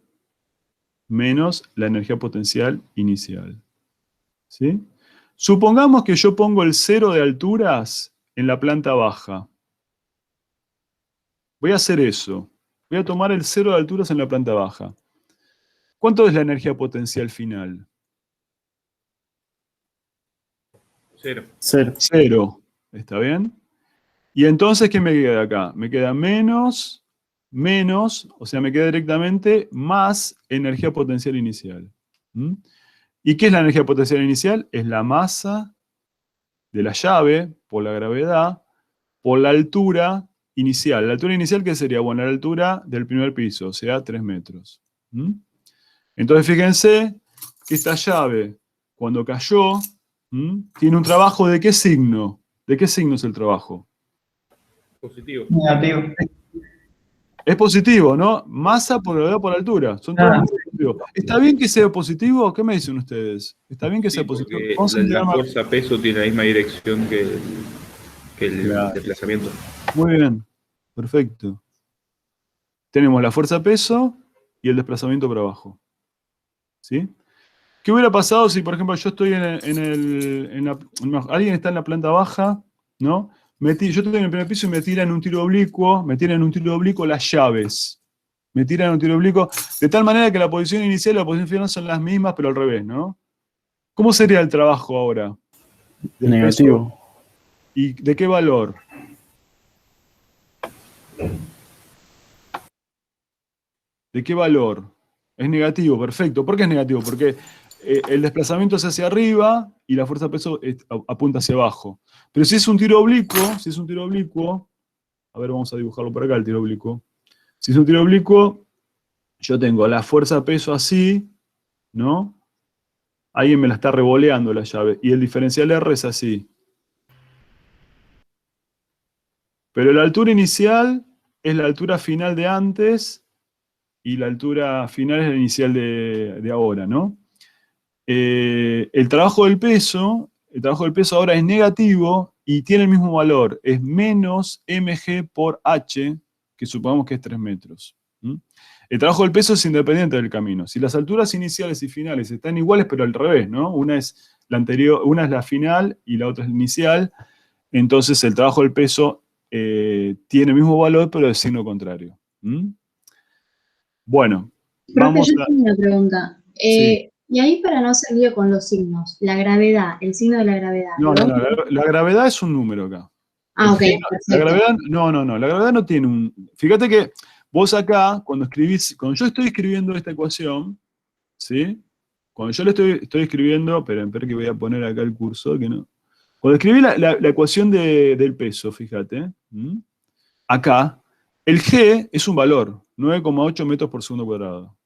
menos la energía potencial inicial. ¿Sí? Supongamos que yo pongo el cero de alturas en la planta baja. Voy a hacer eso. Voy a tomar el cero de alturas en la planta baja. ¿Cuánto es la energía potencial final? Cero. Cero. ¿Está bien? Y entonces, ¿qué me queda acá? Me queda menos, o sea, me queda directamente más energía potencial inicial. ¿Y qué es la energía potencial inicial? Es la masa de la llave por la gravedad por la altura inicial. ¿La altura inicial qué sería? Bueno, la altura del primer piso, o sea, 3 metros. Entonces, fíjense que esta llave, cuando cayó, tiene un trabajo ¿de qué signo? ¿De qué signo es el trabajo? Positivo. Negativo. Es positivo, ¿no? Masa por gravedad por altura. Son todos positivos. ¿Está bien que sea positivo? ¿Qué me dicen ustedes? ¿Está bien que sea positivo? Vamos a La entender más. fuerza peso tiene la misma dirección que el Claro. desplazamiento. Muy bien. Perfecto. Tenemos la fuerza peso y el desplazamiento por abajo. ¿Sí? ¿Qué hubiera pasado si, por ejemplo, yo estoy alguien está en la planta baja, ¿no? Yo estoy en el primer piso y me tiran un tiro oblicuo, las llaves. Me tiran un tiro oblicuo, de tal manera que la posición inicial y la posición final son las mismas, pero al revés, ¿no? ¿Cómo sería el trabajo ahora? Del Negativo. peso. ¿Y de qué valor? ¿De qué valor? Es negativo, perfecto. ¿Por qué es negativo? Porque el desplazamiento es hacia arriba y la fuerza de peso apunta hacia abajo. Pero si es un tiro oblicuo, a ver, vamos a dibujarlo por acá, el tiro oblicuo. Si es un tiro oblicuo, yo tengo la fuerza de peso así, ¿no? Alguien me la está revoleando la llave, y el diferencial R es así. Pero la altura inicial es la altura final de antes, y la altura final es la inicial de ahora, ¿no? El trabajo del peso ahora es negativo y tiene el mismo valor, es menos mg por h, que supongamos que es 3 metros. ¿Mm? El trabajo del peso es independiente del camino. Si las alturas iniciales y finales están iguales, pero al revés, ¿no? Una es la final y la otra es la inicial, entonces el trabajo del peso tiene el mismo valor, pero de signo contrario. ¿Mm? Bueno, Profe, vamos yo a... tengo una pregunta. Sí. Y ahí para no hacer lío con los signos, la gravedad, el signo de la gravedad. No, ¿lo no, vamos no, la gravedad es un número acá. Ah, ok, La perfecto. gravedad, no, la gravedad no tiene un... Fíjate que vos acá, cuando yo estoy escribiendo esta ecuación, ¿sí? Cuando yo le estoy escribiendo, esperen que voy a poner acá el cursor, que no. Cuando escribí la ecuación del peso, fíjate, acá, el G es un valor, 9,8 metros por segundo cuadrado.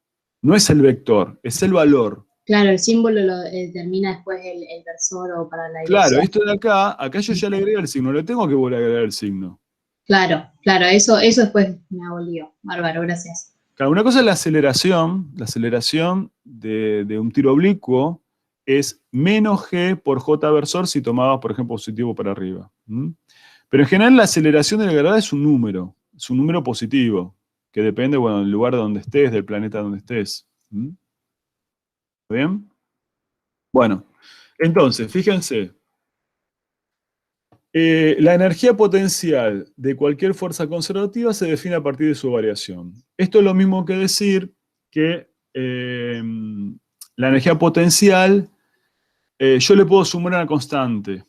No es el vector, es el valor. Claro, el símbolo lo determina después el versor o para la Claro, dirección. esto de acá yo ya le agregué el signo, le tengo que volver a agregar el signo. Claro, eso después me hago lío. Bárbaro, gracias. Claro, una cosa es la aceleración de un tiro oblicuo es menos G por J versor si tomabas, por ejemplo, positivo para arriba. Pero en general la aceleración de la gravedad es un número positivo, que depende, bueno, del lugar donde estés, del planeta donde estés. ¿Está bien? Bueno, entonces, fíjense, la energía potencial de cualquier fuerza conservativa se define a partir de su variación. Esto es lo mismo que decir que la energía potencial, yo le puedo sumar una constante.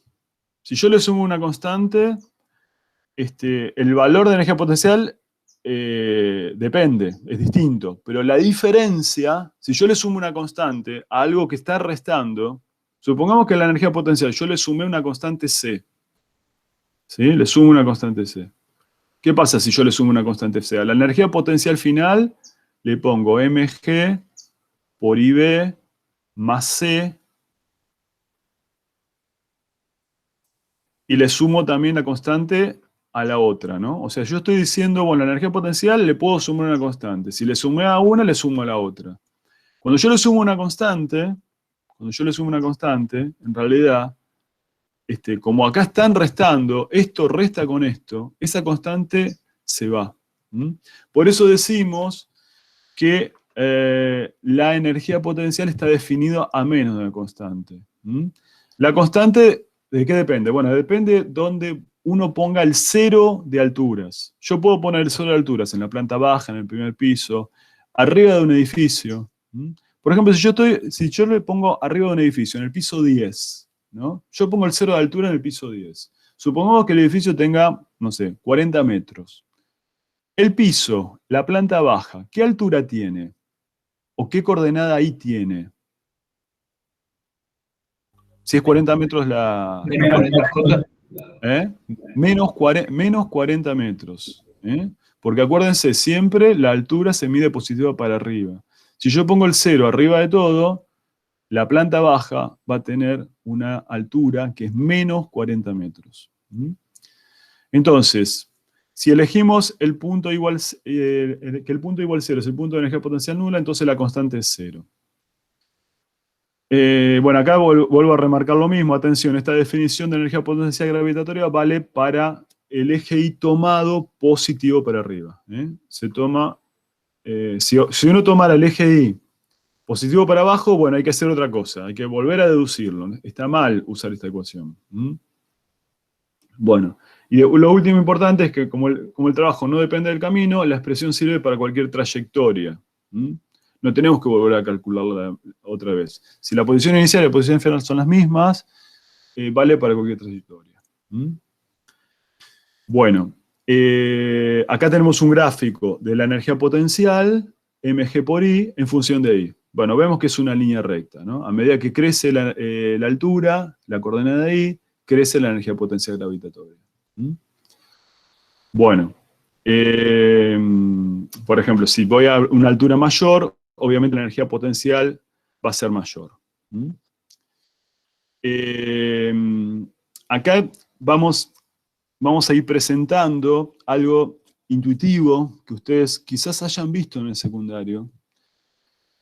Si yo le sumo una constante, el valor de energía potencial depende, es distinto. Pero la diferencia, si yo le sumo una constante a algo que está restando, supongamos que la energía potencial yo le sumé una constante C. ¿Sí? Le sumo una constante C. ¿Qué pasa si yo le sumo una constante C? A la energía potencial final le pongo mg por IB más C y le sumo también la constante a la otra, ¿no? O sea, yo estoy diciendo, bueno, la energía potencial le puedo sumar una constante. Si le sumé a una, le sumo a la otra. Cuando yo le sumo una constante, en realidad, como acá están restando, esto resta con esto, esa constante se va. Por eso decimos que la energía potencial está definida a menos de la constante. La constante, ¿de qué depende? Bueno, depende donde uno ponga el cero de alturas. Yo puedo poner el cero de alturas en la planta baja, en el primer piso, arriba de un edificio. Por ejemplo, si yo le pongo arriba de un edificio, en el piso 10, ¿no? Yo pongo el cero de altura en el piso 10. Supongamos que el edificio tenga, no sé, 40 metros. El piso, la planta baja, ¿qué altura tiene? ¿O qué coordenada ahí tiene? Si es 40 metros la... Menos 40 metros. Porque acuérdense, siempre la altura se mide positiva para arriba. Si yo pongo el cero arriba de todo, la planta baja va a tener una altura que es menos 40 metros. Entonces, si elegimos el punto igual, que el punto igual 0 es el punto de energía potencial nula, entonces la constante es 0. Bueno, acá vuelvo a remarcar lo mismo. Atención, esta definición de energía potencial gravitatoria vale para el eje Y tomado positivo para arriba. Se toma, si uno tomara el eje Y Positivo para abajo, bueno, hay que hacer otra cosa, hay que volver a deducirlo. Está mal usar esta ecuación. Bueno, y lo último importante es que como el trabajo no depende del camino, la expresión sirve para cualquier trayectoria. No tenemos que volver a calcularla otra vez. Si la posición inicial y la posición final son las mismas, vale para cualquier trayectoria. Bueno, acá tenemos un gráfico de la energía potencial, mg por i, en función de i. Bueno, vemos que es una línea recta, ¿no? A medida que crece la altura, la coordenada de i, crece la energía potencial gravitatoria. Bueno, por ejemplo, si voy a una altura mayor, obviamente la energía potencial va a ser mayor. Acá vamos a ir presentando algo intuitivo que ustedes quizás hayan visto en el secundario,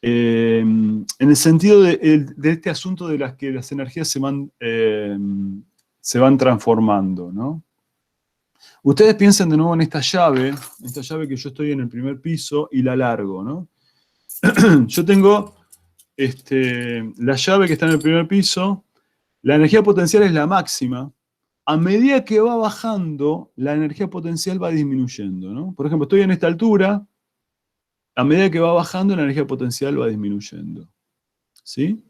en el sentido de este asunto de que las energías se van transformando, ¿no? Ustedes piensen de nuevo en esta llave que yo estoy en el primer piso y la largo, ¿no? Yo tengo la llave que está en el primer piso, la energía potencial es la máxima. A medida que va bajando, la energía potencial va disminuyendo, ¿no? Por ejemplo, estoy en esta altura, a medida que va bajando, la energía potencial va disminuyendo. ¿Sí?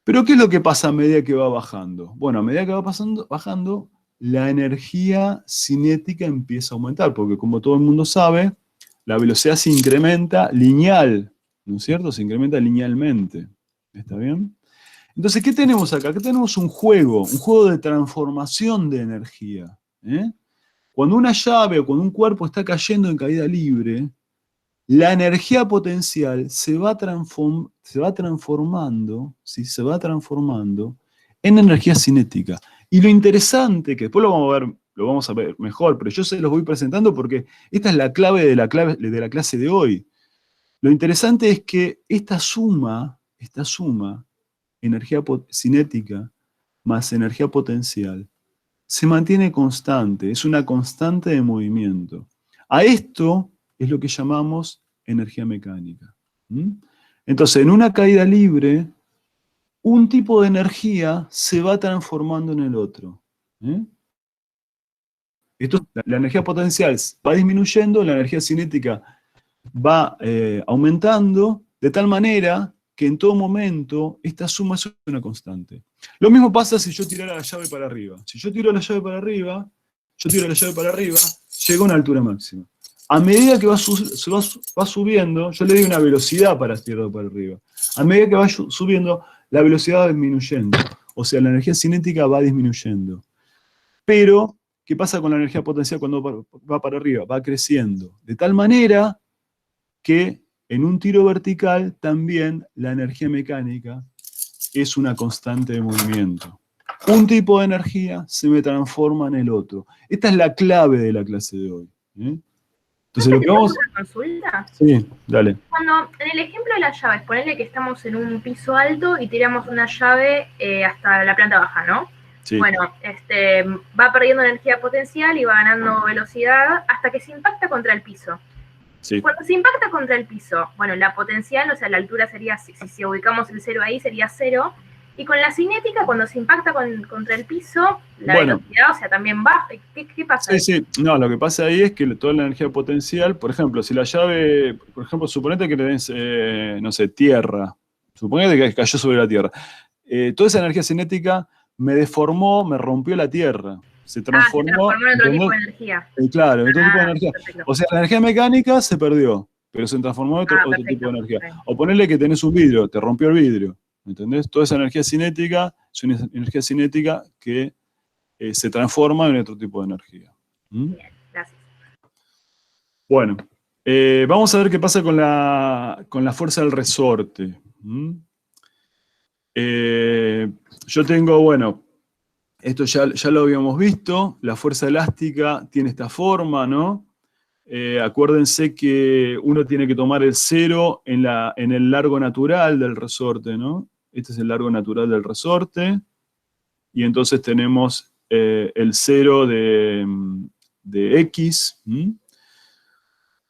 Pero ¿qué es lo que pasa a medida que va bajando? Bueno, a medida que va bajando, la energía cinética empieza a aumentar, porque como todo el mundo sabe, la velocidad se incrementa lineal, ¿no es cierto? Se incrementa linealmente. ¿Está bien? Entonces, ¿qué tenemos acá? Acá tenemos un juego de transformación de energía. Cuando una llave o cuando un cuerpo está cayendo en caída libre, la energía potencial se va transformando, ¿sí? Se va transformando en energía cinética. Y lo interesante, que después lo vamos a ver mejor, pero yo se los voy presentando porque esta es la clave de la clase de hoy. Lo interesante es que esta suma, energía cinética más energía potencial, se mantiene constante, es una constante de movimiento. A esto es lo que llamamos energía mecánica. Entonces, en una caída libre, un tipo de energía se va transformando en el otro. La energía potencial va disminuyendo, la energía cinética va aumentando, de tal manera que en todo momento esta suma es una constante. Lo mismo pasa si yo tirara la llave para arriba. Si yo tiro la llave para arriba, llego a una altura máxima. A medida que va subiendo, yo le doy una velocidad para tirarlo para arriba. A medida que va subiendo, la velocidad va disminuyendo. O sea, la energía cinética va disminuyendo. Pero, ¿qué pasa con la energía potencial cuando va para arriba? Va creciendo. De tal manera que en un tiro vertical también la energía mecánica es una constante de movimiento. Un tipo de energía se me transforma en el otro. Esta es la clave de la clase de hoy. Entonces lo que vamos... ¿Una consulta? Sí, dale. Cuando, en el ejemplo de las llaves, ponele que estamos en un piso alto y tiramos una llave hasta la planta baja, ¿no? Sí. Bueno, va perdiendo energía potencial y va ganando velocidad hasta que se impacta contra el piso. Sí. Cuando se impacta contra el piso, bueno, la potencial, o sea, la altura sería, si ubicamos el 0 ahí, sería 0. Y con la cinética, cuando se impacta contra el piso, la velocidad, o sea, también baja. ¿Qué pasa? Sí. No, lo que pasa ahí es que toda la energía potencial, por ejemplo, si la llave, por ejemplo, suponete que tenés, no sé, tierra. Suponete que cayó sobre la tierra. Toda esa energía cinética me deformó, me rompió la tierra. Se transformó en otro tipo de energía. Claro, en otro tipo de energía. Perfecto. O sea, la energía mecánica se perdió, pero se transformó en otro tipo de energía. O ponerle que tenés un vidrio, te rompió el vidrio. ¿Entendés? Toda esa energía cinética es una energía cinética que se transforma en otro tipo de energía. Bien, gracias. Bueno, vamos a ver qué pasa con la fuerza del resorte. Yo tengo, bueno, esto ya lo habíamos visto, la fuerza elástica tiene esta forma, ¿no? Acuérdense que uno tiene que tomar el 0 en el largo natural del resorte, ¿no? Este es el largo natural del resorte, y entonces tenemos el 0 de X.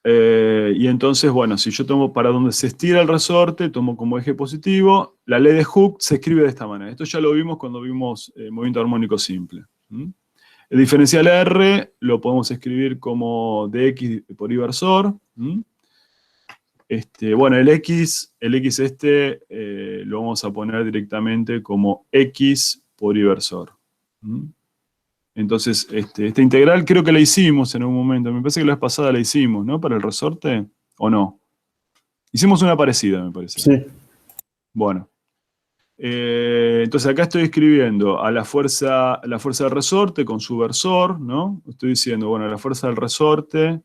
Y entonces, bueno, si yo tomo para donde se estira el resorte, tomo como eje positivo, la ley de Hooke se escribe de esta manera. Esto ya lo vimos cuando vimos movimiento armónico simple. El diferencial R lo podemos escribir como dx por inversor. Bueno, el X lo vamos a poner directamente como X por inversor. Entonces, esta integral creo que la hicimos en un momento. Me parece que la vez pasada la hicimos, ¿no? Para el resorte, ¿o no? Hicimos una parecida, me parece. Sí. Bueno. Entonces acá estoy escribiendo a la fuerza del resorte con su versor, ¿no? Estoy diciendo, bueno, la fuerza del resorte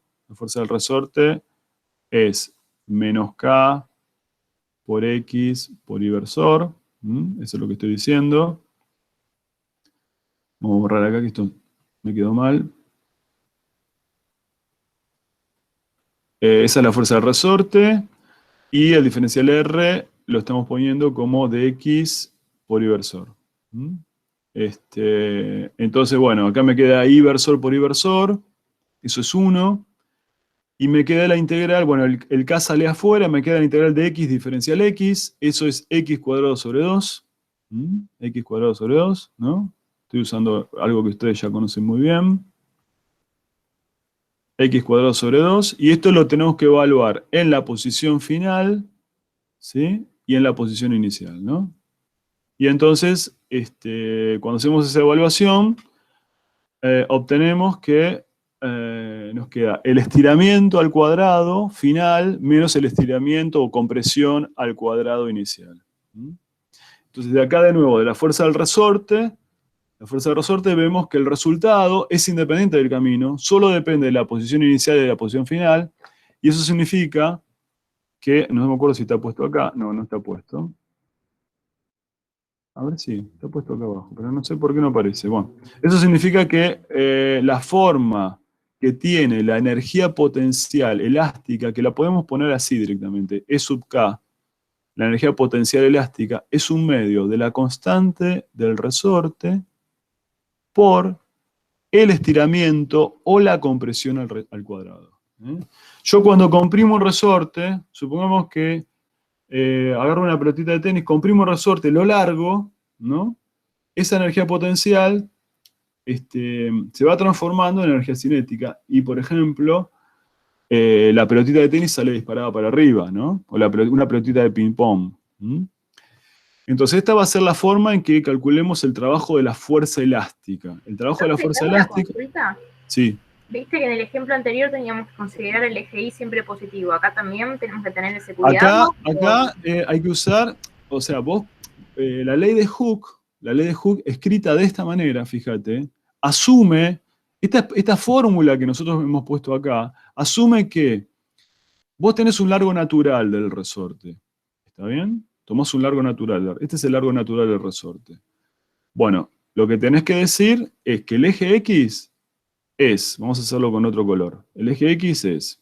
es menos K por X por inversor. Eso es lo que estoy diciendo. Vamos a borrar acá que esto me quedó mal. Esa es la fuerza del resorte. Y el diferencial R lo estamos poniendo como dx por inversor. Entonces, bueno, acá me queda inversor por inversor. Eso es 1. Y me queda la integral, bueno, el K sale afuera, me queda la integral de x diferencial x. Eso es x cuadrado sobre 2. X cuadrado sobre 2, ¿no? Estoy usando algo que ustedes ya conocen muy bien. X cuadrado sobre 2. Y esto lo tenemos que evaluar en la posición final, ¿sí? Y en la posición inicial, ¿no? Y entonces, cuando hacemos esa evaluación, obtenemos que nos queda el estiramiento al cuadrado final menos el estiramiento o compresión al cuadrado inicial. Entonces, de acá de nuevo, de la fuerza del resorte, vemos que el resultado es independiente del camino, solo depende de la posición inicial y de la posición final, y eso significa que, no me acuerdo si está puesto acá, no está puesto. A ver si, está puesto acá abajo, pero no sé por qué no aparece. Bueno, eso significa que la forma que tiene la energía potencial elástica, que la podemos poner así directamente, E sub K, la energía potencial elástica, es un medio de la constante del resorte por el estiramiento o la compresión al cuadrado. Yo cuando comprimo un resorte, supongamos que agarro una pelotita de tenis, comprimo un resorte, lo largo, ¿no? Esa energía potencial se va transformando en energía cinética y, por ejemplo, la pelotita de tenis sale disparada para arriba, ¿no? O una pelotita de ping-pong. Entonces esta va a ser la forma en que calculemos el trabajo de la fuerza elástica. El trabajo de la fuerza elástica... Consulta? Sí. Viste que en el ejemplo anterior teníamos que considerar el eje Y siempre positivo. Acá también tenemos que tener ese cuidado. Acá hay que usar, o sea, vos, la ley de Hooke escrita de esta manera, fíjate, asume, esta fórmula que nosotros hemos puesto acá, asume que vos tenés un largo natural del resorte. ¿Está bien? Tomás un largo natural. Este es el largo natural del resorte. Bueno, lo que tenés que decir es que el eje X es, vamos a hacerlo con otro color, el eje X es,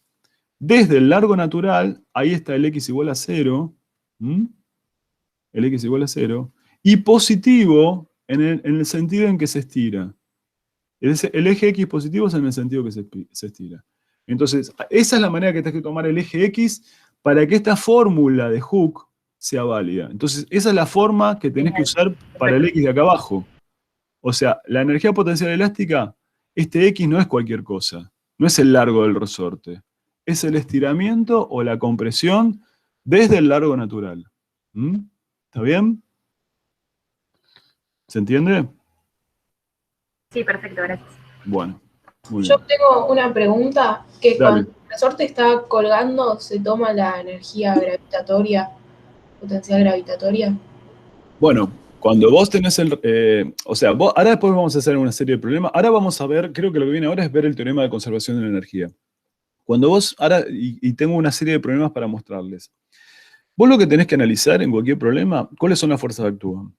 desde el largo natural, ahí está el X igual a 0, el X igual a 0, y positivo en el sentido en que se estira. El eje X positivo es en el sentido que se estira. Entonces, esa es la manera que tenés que tomar el eje X para que esta fórmula de Hooke sea válida. Entonces, esa es la forma que tenés que usar para el X de acá abajo. O sea, la energía potencial elástica, este X no es cualquier cosa, no es el largo del resorte, es el estiramiento o la compresión desde el largo natural. ¿Está bien? ¿Se entiende? Sí, perfecto, gracias. Bueno, muy Yo bien. tengo una pregunta, que Dale. cuando el resorte está colgando, ¿se toma la energía gravitatoria, potencial gravitatoria? Bueno, cuando vos tenés o sea, ahora después vamos a hacer una serie de problemas. Ahora vamos a ver, creo que lo que viene ahora es ver el teorema de conservación de la energía. Cuando vos, ahora, y tengo una serie de problemas para mostrarles. Vos lo que tenés que analizar en cualquier problema, ¿cuáles son las fuerzas que actúan?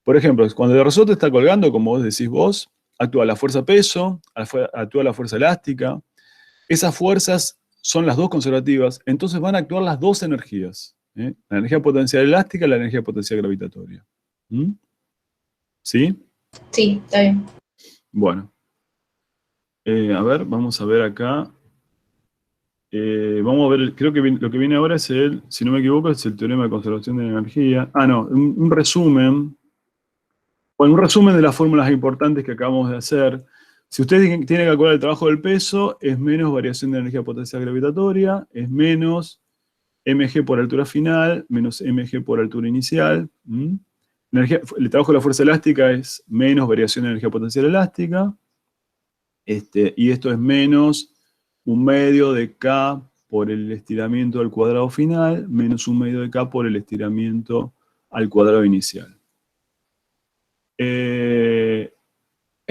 Por ejemplo, cuando el resorte está colgando, como vos decís vos, actúa la fuerza peso, actúa la fuerza elástica. Esas fuerzas son las dos conservativas, entonces van a actuar las dos energías. La energía potencial elástica y la energía potencial gravitatoria. ¿Sí? Sí, está bien. Bueno. A ver, vamos a ver acá. vamos a ver, creo que lo que viene ahora es si no me equivoco, es el teorema de conservación de la energía. Ah, no, un resumen. Bueno, un resumen de las fórmulas importantes que acabamos de hacer. Si usted tiene que calcular el trabajo del peso, es menos variación de energía potencial gravitatoria, es menos mg por altura final, menos mg por altura inicial. El trabajo de la fuerza elástica es menos variación de energía potencial elástica. Y esto es menos 1/2 de K por el estiramiento al cuadrado final, menos 1/2 de K por el estiramiento al cuadrado inicial.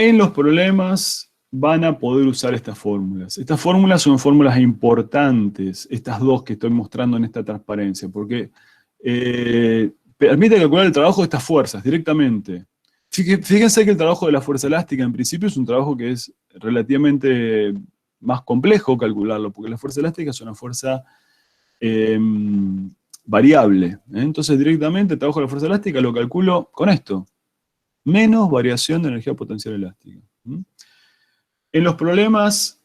En los problemas van a poder usar estas fórmulas. Estas fórmulas son fórmulas importantes, estas dos que estoy mostrando en esta transparencia, porque permite calcular el trabajo de estas fuerzas directamente. Fíjense que el trabajo de la fuerza elástica en principio es un trabajo que es relativamente más complejo calcularlo, porque la fuerza elástica es una fuerza variable. Entonces directamente el trabajo de la fuerza elástica lo calculo con esto. Menos variación de energía potencial elástica. En los problemas,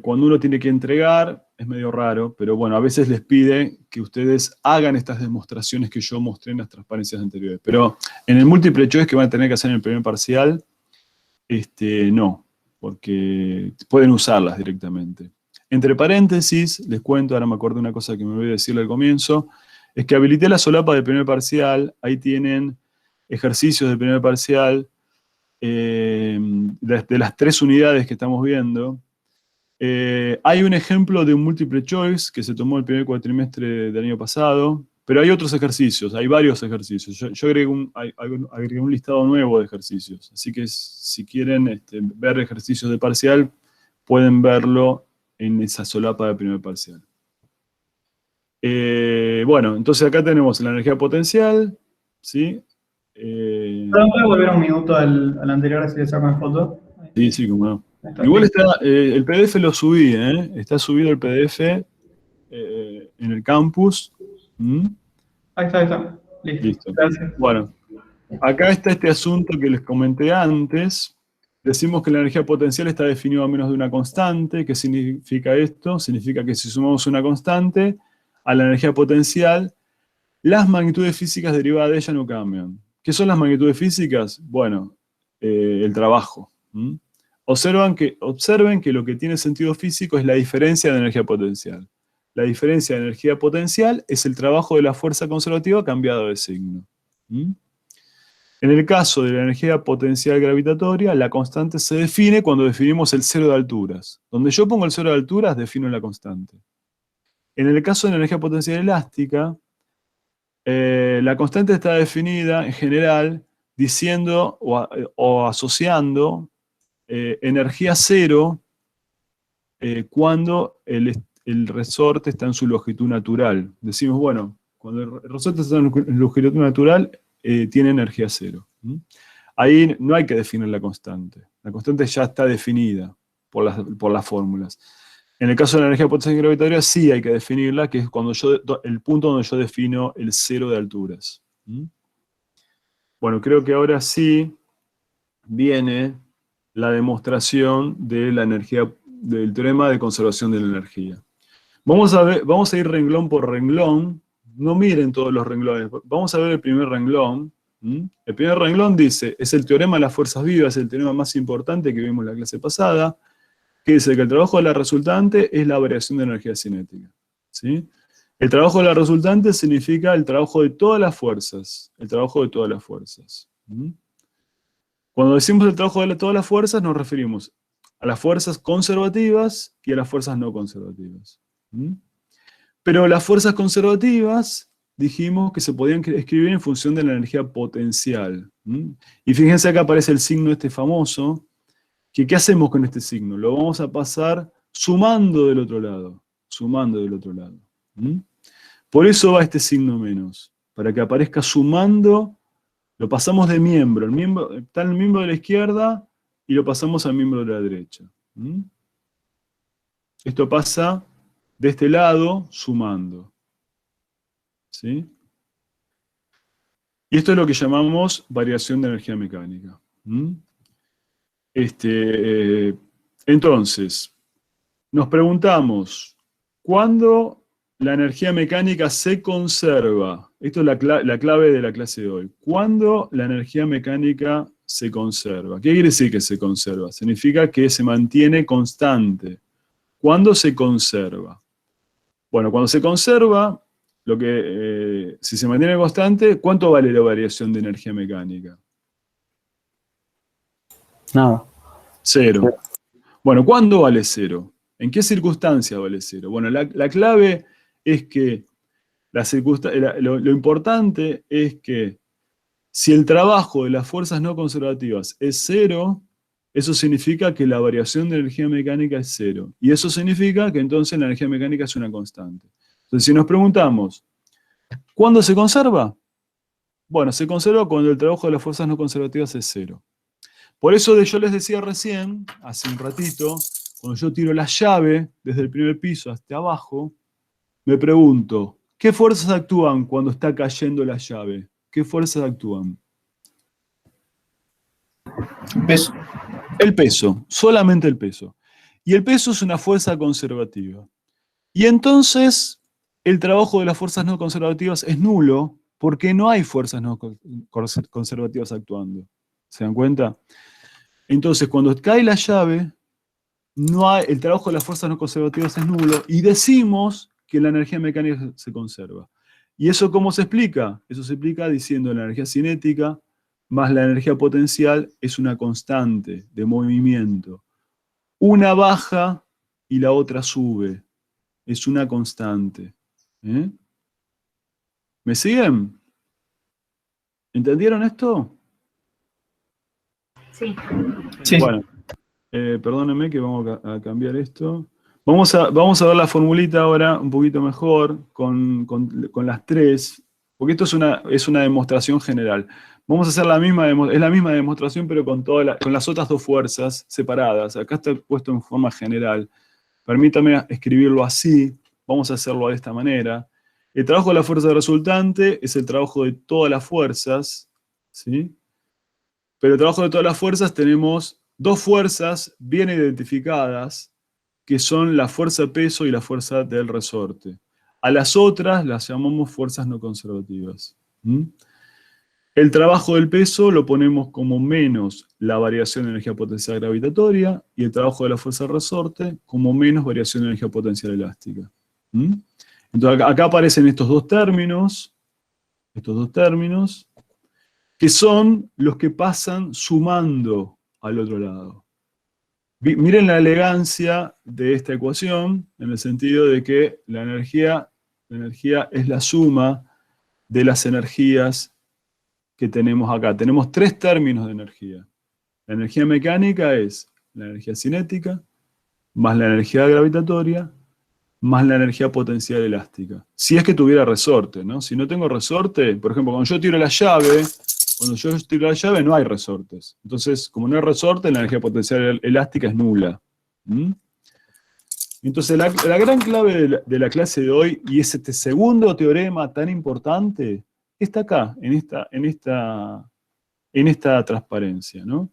cuando uno tiene que entregar, es medio raro, pero bueno, a veces les pide que ustedes hagan estas demostraciones que yo mostré en las transparencias anteriores. Pero en el múltiple choice que van a tener que hacer en el primer parcial, no, porque pueden usarlas directamente. Entre paréntesis, les cuento, ahora me acuerdo de una cosa que me olvidé decirle al comienzo, es que habilité la solapa del primer parcial, ahí tienen ejercicios del primer parcial, de las 3 unidades que estamos viendo. Hay un ejemplo de un múltiple choice que se tomó el primer cuatrimestre del año pasado, pero hay otros ejercicios, hay varios ejercicios. Yo agregué un listado nuevo de ejercicios, así que si quieren ver ejercicios de parcial, pueden verlo en esa solapa del primer parcial. Bueno, entonces acá tenemos la energía potencial, ¿sí? ¿Puede volver un minuto al anterior así le saco una foto? Sí, como no. Igual está, el PDF lo subí, está subido el PDF en el campus. Ahí está. Listo. Gracias. Bueno, acá está este asunto que les comenté antes. Decimos que la energía potencial está definida a menos de una constante. ¿Qué significa esto? Significa que si sumamos una constante a la energía potencial, las magnitudes físicas derivadas de ella no cambian. ¿Qué son las magnitudes físicas? Bueno, el trabajo. Observen que lo que tiene sentido físico es la diferencia de energía potencial. La diferencia de energía potencial es el trabajo de la fuerza conservativa cambiado de signo. En el caso de la energía potencial gravitatoria, la constante se define cuando definimos el cero de alturas. Donde yo pongo el cero de alturas, defino la constante. En el caso de la energía potencial elástica, la constante está definida en general diciendo o asociando energía cero cuando el resorte está en su longitud natural. Decimos, bueno, cuando el resorte está en longitud natural, tiene energía cero. Ahí no hay que definir la constante. La constante ya está definida por las fórmulas. En el caso de la energía potencial gravitatoria sí hay que definirla, que es cuando el punto donde yo defino el cero de alturas. Bueno, creo que ahora sí viene la demostración de la energía, del teorema de conservación de la energía. Vamos a ir renglón por renglón. No miren todos los renglones. Vamos a ver el primer renglón. El primer renglón dice, es el teorema de las fuerzas vivas, el teorema más importante que vimos en la clase pasada, que dice que el trabajo de la resultante es la variación de energía cinética. ¿Sí? El trabajo de la resultante significa el trabajo de todas las fuerzas. El trabajo de todas las fuerzas. Cuando decimos el trabajo de todas las fuerzas, nos referimos a las fuerzas conservativas y a las fuerzas no conservativas. Pero las fuerzas conservativas dijimos que se podían escribir en función de la energía potencial. Y fíjense acá aparece el signo este famoso, que ¿qué hacemos con este signo? Lo vamos a pasar sumando del otro lado. Sumando del otro lado. Por eso va este signo menos. Para que aparezca sumando, lo pasamos de miembro. Está en el miembro de la izquierda y lo pasamos al miembro de la derecha. Esto pasa de este lado sumando. ¿Sí? Y esto es lo que llamamos variación de energía mecánica. Entonces, nos preguntamos, cuando la energía mecánica se conserva. Esto es la clave de la clase de hoy. ¿Cuándo la energía mecánica se conserva? ¿Qué quiere decir que se conserva? Significa que se mantiene constante. ¿Cuándo se conserva? Bueno, cuando se conserva, si se mantiene constante, ¿cuánto vale la variación de energía mecánica? Nada. 0. Bueno, ¿cuándo vale 0? ¿En qué circunstancia vale 0? Bueno, la clave es que lo importante es que si el trabajo de las fuerzas no conservativas es 0, eso significa que la variación de energía mecánica es 0. Y eso significa que entonces la energía mecánica es una constante. Entonces, si nos preguntamos, ¿cuándo se conserva? Bueno, se conserva cuando el trabajo de las fuerzas no conservativas es 0. Por eso yo les decía recién, hace un ratito, cuando yo tiro la llave desde el primer piso hasta abajo, me pregunto, ¿qué fuerzas actúan cuando está cayendo la llave? ¿Qué fuerzas actúan? Peso. El peso, solamente el peso. Y el peso es una fuerza conservativa. Y entonces, el trabajo de las fuerzas no conservativas es nulo, porque no hay fuerzas no conservativas actuando. ¿Se dan cuenta? Entonces, cuando cae la llave, el trabajo de las fuerzas no conservativas es nulo, y decimos que la energía mecánica se conserva. ¿Y eso cómo se explica? Eso se explica diciendo que la energía cinética más la energía potencial es una constante de movimiento. Una baja y la otra sube. Es una constante. ¿Eh? ¿Me siguen? ¿Entendieron esto? Sí. Sí. Bueno, perdónenme que vamos a cambiar esto. Vamos a ver la formulita ahora un poquito mejor con las tres, porque esto es una demostración general. Vamos a hacer es la misma demostración, pero con las otras dos fuerzas separadas. Acá está puesto en forma general. Permítame escribirlo así. Vamos a hacerlo de esta manera. El trabajo de la fuerza resultante es el trabajo de todas las fuerzas, ¿sí? Pero el trabajo de todas las fuerzas tenemos dos fuerzas bien identificadas, que son la fuerza peso y la fuerza del resorte. A las otras las llamamos fuerzas no conservativas. ¿Mm? El trabajo del peso lo ponemos como menos la variación de energía potencial gravitatoria, y el trabajo de la fuerza del resorte como menos variación de energía potencial elástica. ¿Mm? Entonces acá aparecen estos dos términos, que son los que pasan sumando al otro lado. Miren la elegancia de esta ecuación, en el sentido de que la energía es la suma de las energías que tenemos acá. Tenemos tres términos de energía. La energía mecánica es la energía cinética, más la energía gravitatoria, más la energía potencial elástica. Si es que tuviera resorte, ¿no? Si no tengo resorte, por ejemplo, cuando yo tiro la llave no hay resortes. Entonces, como no hay resorte, la energía potencial elástica es nula. ¿Mm? Entonces, la gran clave de la clase de hoy, y es este segundo teorema tan importante, está acá, en esta transparencia, ¿no?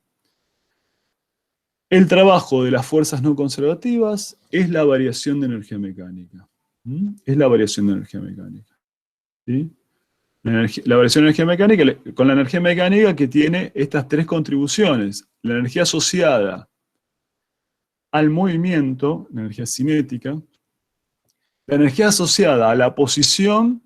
El trabajo de las fuerzas no conservativas es la variación de energía mecánica. ¿Mm? Es la variación de energía mecánica. ¿Sí? La variación de energía mecánica, con la energía mecánica que tiene estas tres contribuciones. La energía asociada al movimiento, la energía cinética. La energía asociada a la posición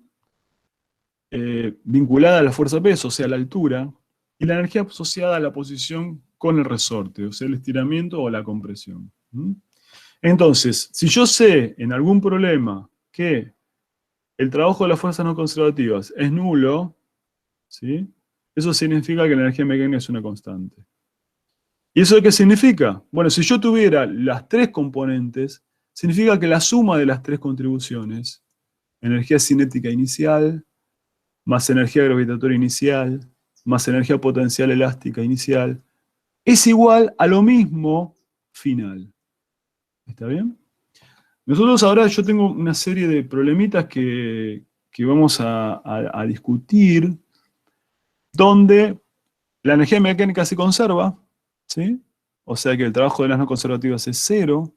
vinculada a la fuerza peso, o sea, a la altura. Y la energía asociada a la posición con el resorte, o sea, el estiramiento o la compresión. ¿Mm? Entonces, si yo sé en algún problema que el trabajo de las fuerzas no conservativas es nulo, ¿sí? Eso significa que la energía mecánica es una constante. ¿Y eso qué significa? Bueno, si yo tuviera las tres componentes, significa que la suma de las tres contribuciones, energía cinética inicial, más energía gravitatoria inicial, más energía potencial elástica inicial, es igual a lo mismo final. ¿Está bien? Nosotros ahora, yo tengo una serie de problemitas que vamos a discutir, donde la energía mecánica se conserva, ¿sí? O sea que el trabajo de las no conservativas es 0,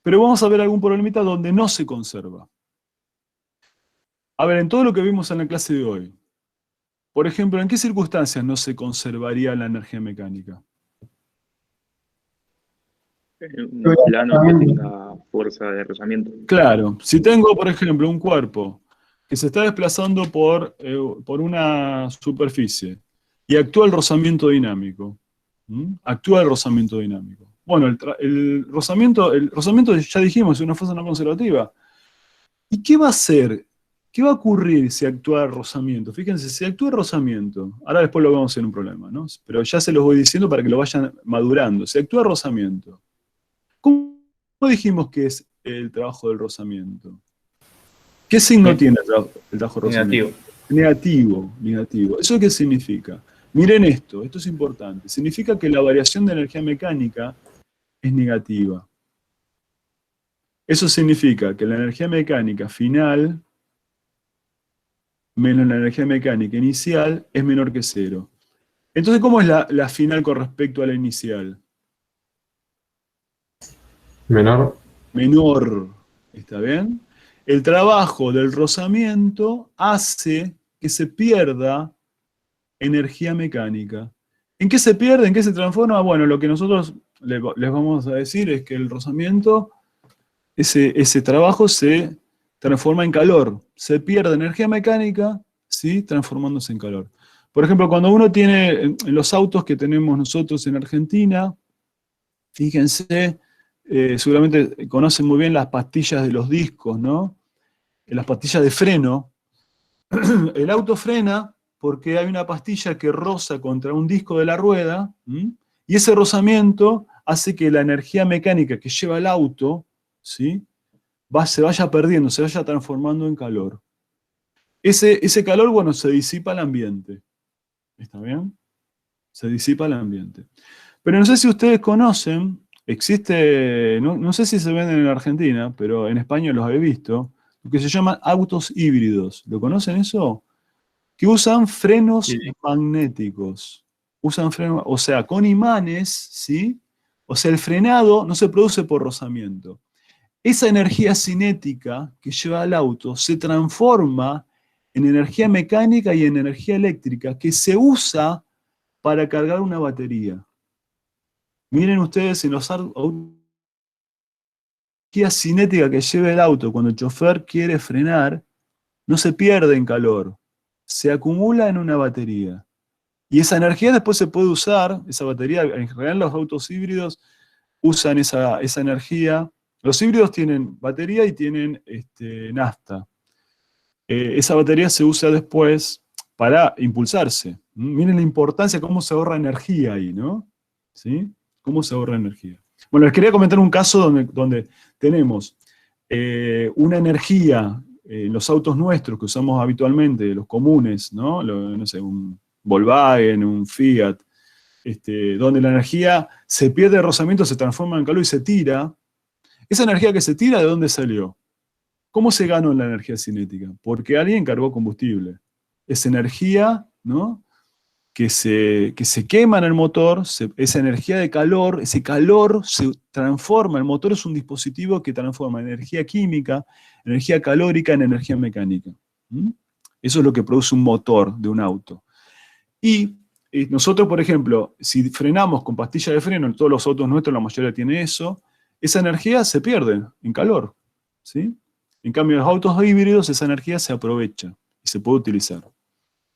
Pero vamos a ver algún problemita donde no se conserva. A ver, en todo lo que vimos en la clase de hoy, por ejemplo, ¿en qué circunstancias no se conservaría la energía mecánica? Un plano que tenga fuerza de rozamiento. Claro, si tengo, por ejemplo, un cuerpo que se está desplazando por una superficie y actúa el rozamiento dinámico, actúa el rozamiento dinámico. Bueno, el rozamiento ya dijimos, es una fuerza no conservativa. ¿Y qué va a hacer? ¿Qué va a ocurrir si actúa el rozamiento? Fíjense, si actúa el rozamiento, ahora después lo vamos a hacer un problema, ¿no? Pero ya se los voy diciendo para que lo vayan madurando. Si actúa el rozamiento, ¿cómo dijimos que es el trabajo del rozamiento? ¿Qué signo tiene el trabajo del rozamiento? Negativo. ¿Eso qué significa? Miren esto es importante. Significa que la variación de energía mecánica es negativa. Eso significa que la energía mecánica final menos la energía mecánica inicial es menor que 0. Entonces, ¿cómo es la final con respecto a la inicial? Menor. Menor, ¿está bien? El trabajo del rozamiento hace que se pierda energía mecánica. ¿En qué se pierde? ¿En qué se transforma? Bueno, lo que nosotros les vamos a decir es que el rozamiento, ese trabajo se transforma en calor. Se pierde energía mecánica, ¿sí? Transformándose en calor. Por ejemplo, cuando uno tiene en los autos que tenemos nosotros en Argentina, fíjense, seguramente conocen muy bien las pastillas de los discos, ¿no? Las pastillas de freno. El auto frena porque hay una pastilla que roza contra un disco de la rueda, y ese rozamiento hace que la energía mecánica que lleva el auto, ¿sí? Se vaya perdiendo, se vaya transformando en calor. Ese calor, bueno, se disipa al ambiente. ¿Está bien? Se disipa al ambiente. Pero no sé si ustedes conocen, existe, no sé si se venden en Argentina, pero en España los he visto, lo que se llaman autos híbridos. ¿Lo conocen eso? Que usan frenos magnéticos. Usan frenos, o sea, con imanes, ¿sí? O sea, el frenado no se produce por rozamiento. Esa energía cinética que lleva al auto se transforma en energía mecánica y en energía eléctrica que se usa para cargar una batería. Miren ustedes en los autos, la energía cinética que lleva el auto cuando el chofer quiere frenar no se pierde en calor, se acumula en una batería. Y esa energía después se puede usar, esa batería, en general los autos híbridos usan esa energía. Los híbridos tienen batería y tienen nafta. Esa batería se usa después para impulsarse. Miren la importancia, cómo se ahorra energía ahí, ¿no? ¿Sí? Cómo se ahorra energía. Bueno, les quería comentar un caso donde tenemos una energía en los autos nuestros que usamos habitualmente, los comunes, ¿no? No sé, un Volkswagen, un Fiat, donde la energía se pierde de rozamiento, se transforma en calor y se tira. Esa energía que se tira, ¿de dónde salió? ¿Cómo se ganó la energía cinética? Porque alguien cargó combustible. Esa energía, ¿no? que se quema en el motor, esa energía de calor, ese calor se transforma. El motor es un dispositivo que transforma energía química, energía calórica en energía mecánica. Eso es lo que produce un motor de un auto. Y nosotros, por ejemplo, si frenamos con pastilla de freno, en todos los autos nuestros la mayoría tiene eso, esa energía se pierde en calor, ¿sí? En cambio, en los autos híbridos esa energía se aprovecha y se puede utilizar.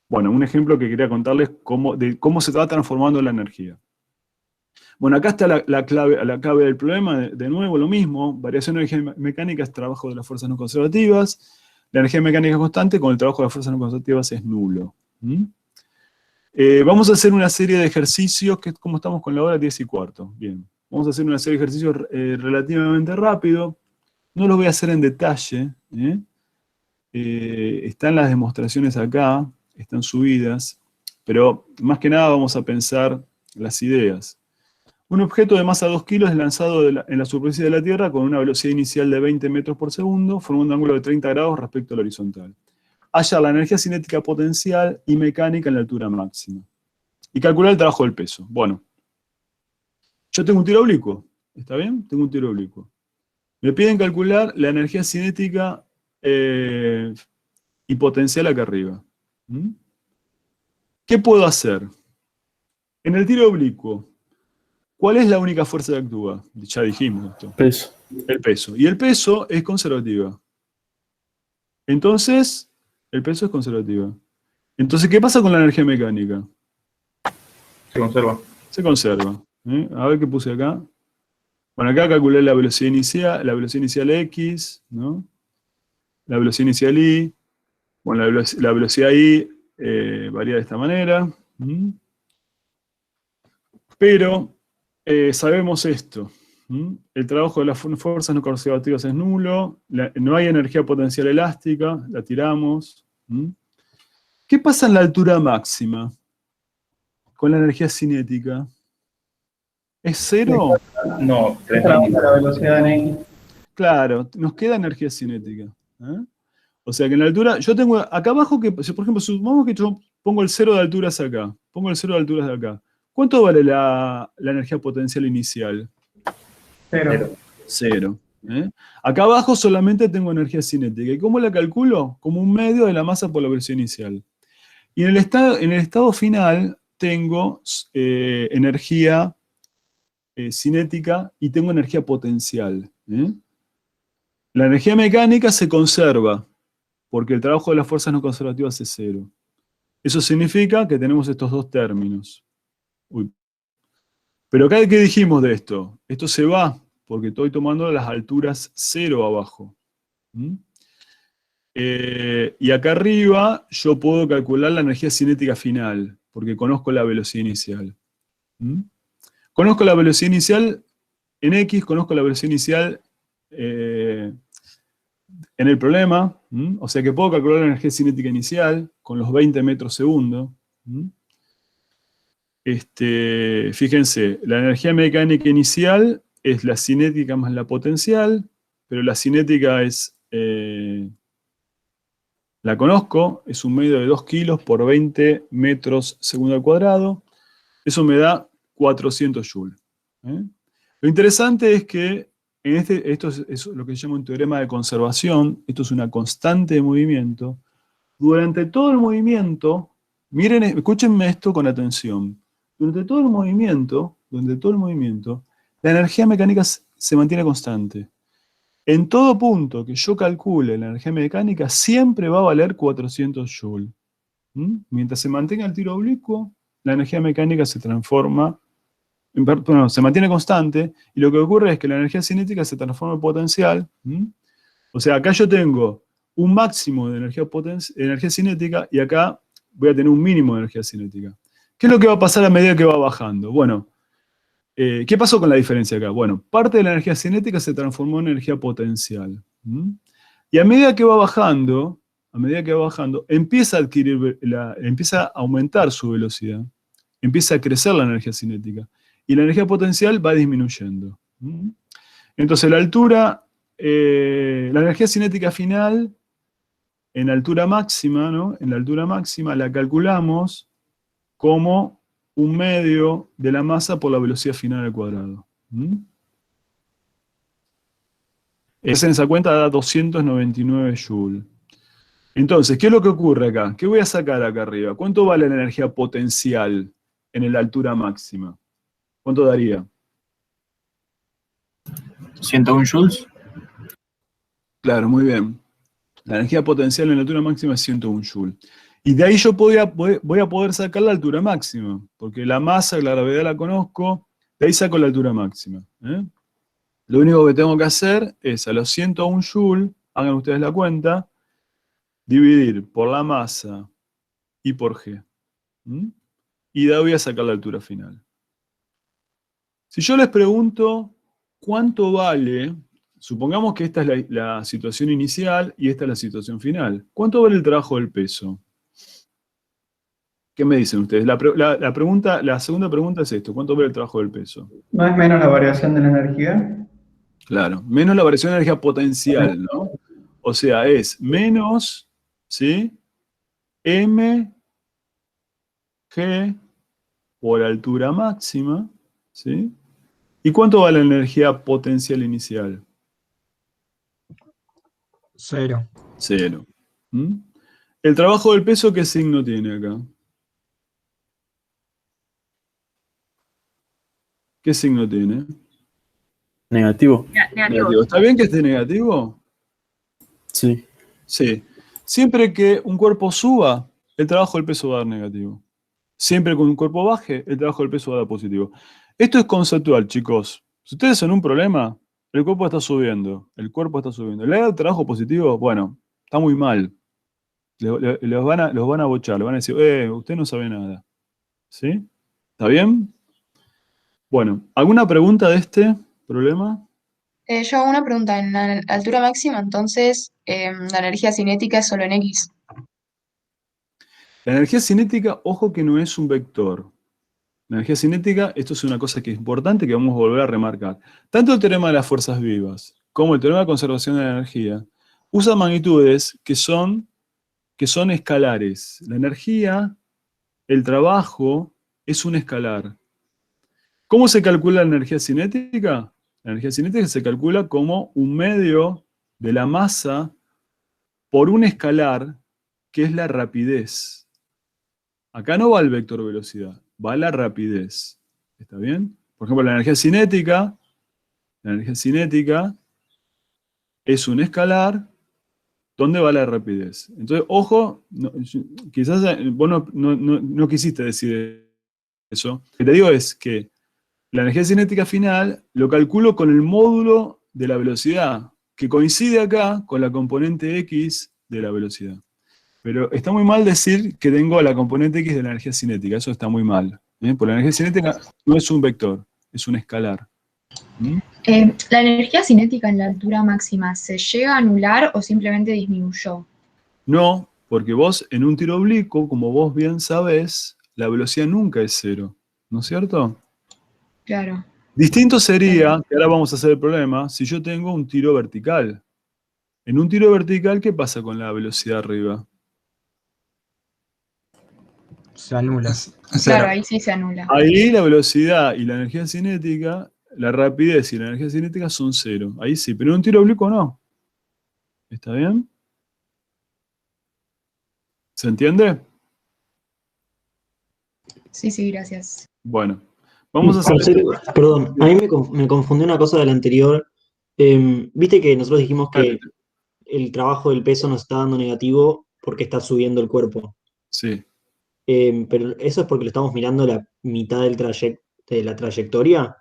Bueno, un ejemplo que quería contarles de cómo se va transformando la energía. Bueno, acá está la clave del problema, de nuevo lo mismo, variación de energía mecánica es trabajo de las fuerzas no conservativas, la energía mecánica constante con el trabajo de las fuerzas no conservativas es nulo. Vamos a hacer una serie de ejercicios, que como estamos con la hora 10:15. Bien, vamos a hacer una serie de ejercicios relativamente rápido, no los voy a hacer en detalle, están las demostraciones acá, están subidas, pero más que nada vamos a pensar las ideas. Un objeto de masa 2 kilos es lanzado en la superficie de la Tierra con una velocidad inicial de 20 metros por segundo, formando un ángulo de 30 grados respecto al horizontal. Hallar la energía cinética potencial y mecánica en la altura máxima. Y calcular el trabajo del peso. Bueno, yo tengo un tiro oblicuo, ¿está bien? Tengo un tiro oblicuo. Me piden calcular la energía cinética y potencial acá arriba. ¿Mm? ¿Qué puedo hacer? En el tiro oblicuo, ¿cuál es la única fuerza que actúa? Ya dijimos esto. Peso. El peso. Y el peso es conservativa. Entonces, el peso es conservativa. Entonces, ¿qué pasa con la energía mecánica? Se conserva. Se conserva. A ver qué puse acá. Bueno, acá calculé la velocidad inicial X, ¿no? La velocidad inicial Y. Bueno, la velocidad Y varía de esta manera. Pero sabemos esto. El trabajo de las fuerzas no conservativas es nulo. No hay energía potencial elástica. La tiramos. ¿Qué pasa en la altura máxima con la energía cinética? ¿Es cero? No, La velocidad en X. Claro, nos queda energía cinética. O sea que en la altura, yo tengo acá abajo, que, por ejemplo, supongamos que yo pongo el cero de alturas acá. Pongo el cero de alturas de acá. ¿Cuánto vale la energía potencial inicial? Cero. Cero. Acá abajo solamente tengo energía cinética. ¿Y cómo la calculo? Como un medio de la masa por la velocidad inicial. Y en el estado final tengo energía cinética y tengo energía potencial. La energía mecánica se conserva, porque el trabajo de las fuerzas no conservativas es cero. Eso significa que tenemos estos dos términos. Pero acá, ¿qué dijimos de esto? Esto se va, porque estoy tomando las alturas cero abajo. Y acá arriba yo puedo calcular la energía cinética final, porque conozco la velocidad inicial. Conozco la velocidad inicial en X, conozco la velocidad inicial en el problema, o sea que puedo calcular la energía cinética inicial con los 20 metros segundo. Fíjense, la energía mecánica inicial es la cinética más la potencial, pero la cinética es, la conozco, es un medio de 2 kilos por 20 metros segundo al cuadrado. Eso me da 400 joules. Lo interesante es que esto es lo que se llama un teorema de conservación. Esto es una constante de movimiento. Durante todo el movimiento, miren, escúchenme esto con atención. Durante todo el movimiento, la energía mecánica se mantiene constante. En todo punto que yo calcule la energía mecánica, siempre va a valer 400 joules. Mientras se mantenga el tiro oblicuo, la energía mecánica se transforma, se mantiene constante, y lo que ocurre es que la energía cinética se transforma en potencial. O sea, acá yo tengo un máximo de energía cinética, y acá voy a tener un mínimo de energía cinética. ¿Qué es lo que va a pasar a medida que va bajando? Bueno, ¿qué pasó con la diferencia acá? Bueno, parte de la energía cinética se transformó en energía potencial. Y a medida que va bajando, empieza a aumentar su velocidad, empieza a crecer la energía cinética, y la energía potencial va disminuyendo. Entonces la energía cinética final, en altura máxima, ¿no? En la altura máxima la calculamos como un medio de la masa por la velocidad final al cuadrado. En esa cuenta da 299 joules. Entonces, ¿qué es lo que ocurre acá? ¿Qué voy a sacar acá arriba? ¿Cuánto vale la energía potencial en la altura máxima? ¿Cuánto daría? 101 joules. Claro, muy bien. La energía potencial en la altura máxima es 101 joules. Y de ahí yo voy a poder sacar la altura máxima, porque la masa, la gravedad la conozco, de ahí saco la altura máxima. Lo único que tengo que hacer es a los 101 joules, hagan ustedes la cuenta, dividir por la masa y por G. Y de ahí voy a sacar la altura final. Si yo les pregunto cuánto vale, supongamos que esta es la situación inicial y esta es la situación final. ¿Cuánto vale el trabajo del peso? ¿Qué me dicen ustedes? La segunda pregunta es esto: ¿cuánto vale el trabajo del peso? ¿No es menos la variación de la energía? Claro, menos la variación de energía potencial, ¿no? O sea, es menos, ¿sí? M G por altura máxima, ¿sí? ¿Y cuánto vale la energía potencial inicial? 0. 0. ¿El trabajo del peso qué signo tiene acá? ¿Qué signo tiene? Negativo. Negativo. ¿Está bien que esté negativo? Sí. Sí. Siempre que un cuerpo suba, el trabajo del peso va a dar negativo. Siempre que un cuerpo baje, el trabajo del peso va a dar positivo. Esto es conceptual, chicos. Si ustedes son un problema, el cuerpo está subiendo. El cuerpo está subiendo. ¿Le da el trabajo positivo? Bueno, está muy mal. Los van a bochar, les van a decir, usted no sabe nada. ¿Sí? ¿Está bien? Bueno, ¿alguna pregunta de este problema? Yo hago una pregunta. En la altura máxima, entonces, la energía cinética es solo en X. La energía cinética, ojo que no es un vector. La energía cinética, esto es una cosa que es importante que vamos a volver a remarcar. Tanto el teorema de las fuerzas vivas como el teorema de conservación de la energía usan magnitudes que son escalares. La energía, el trabajo, es un escalar. ¿Cómo se calcula la energía cinética? La energía cinética se calcula como un medio de la masa por un escalar que es la rapidez. Acá no va el vector velocidad, va la rapidez. ¿Está bien? Por ejemplo, la energía cinética es un escalar donde va la rapidez. Entonces, ojo, quizás vos no quisiste decir eso. Lo que te digo es que la energía cinética final lo calculo con el módulo de la velocidad, que coincide acá con la componente X de la velocidad. Pero está muy mal decir que tengo la componente X de la energía cinética, eso está muy mal. Porque la energía cinética no es un vector, es un escalar. ¿La energía cinética en la altura máxima se llega a anular o simplemente disminuyó? No, porque vos en un tiro oblicuo, como vos bien sabés, la velocidad nunca es 0, ¿no es cierto? Claro. Distinto sería, que ahora vamos a hacer el problema, si yo tengo un tiro vertical. En un tiro vertical, ¿qué pasa con la velocidad arriba? Se anula. Claro, ahí sí se anula. Ahí la velocidad y la energía cinética, la rapidez y la energía cinética son 0. Ahí sí, pero en un tiro oblicuo no. ¿Está bien? ¿Se entiende? Sí, gracias. Bueno, vamos a hacer... Perdón, a mí me confundió una cosa del anterior. Viste que nosotros dijimos que el trabajo del peso nos está dando negativo porque está subiendo el cuerpo. Sí. Pero eso es porque lo estamos mirando la mitad de la trayectoria.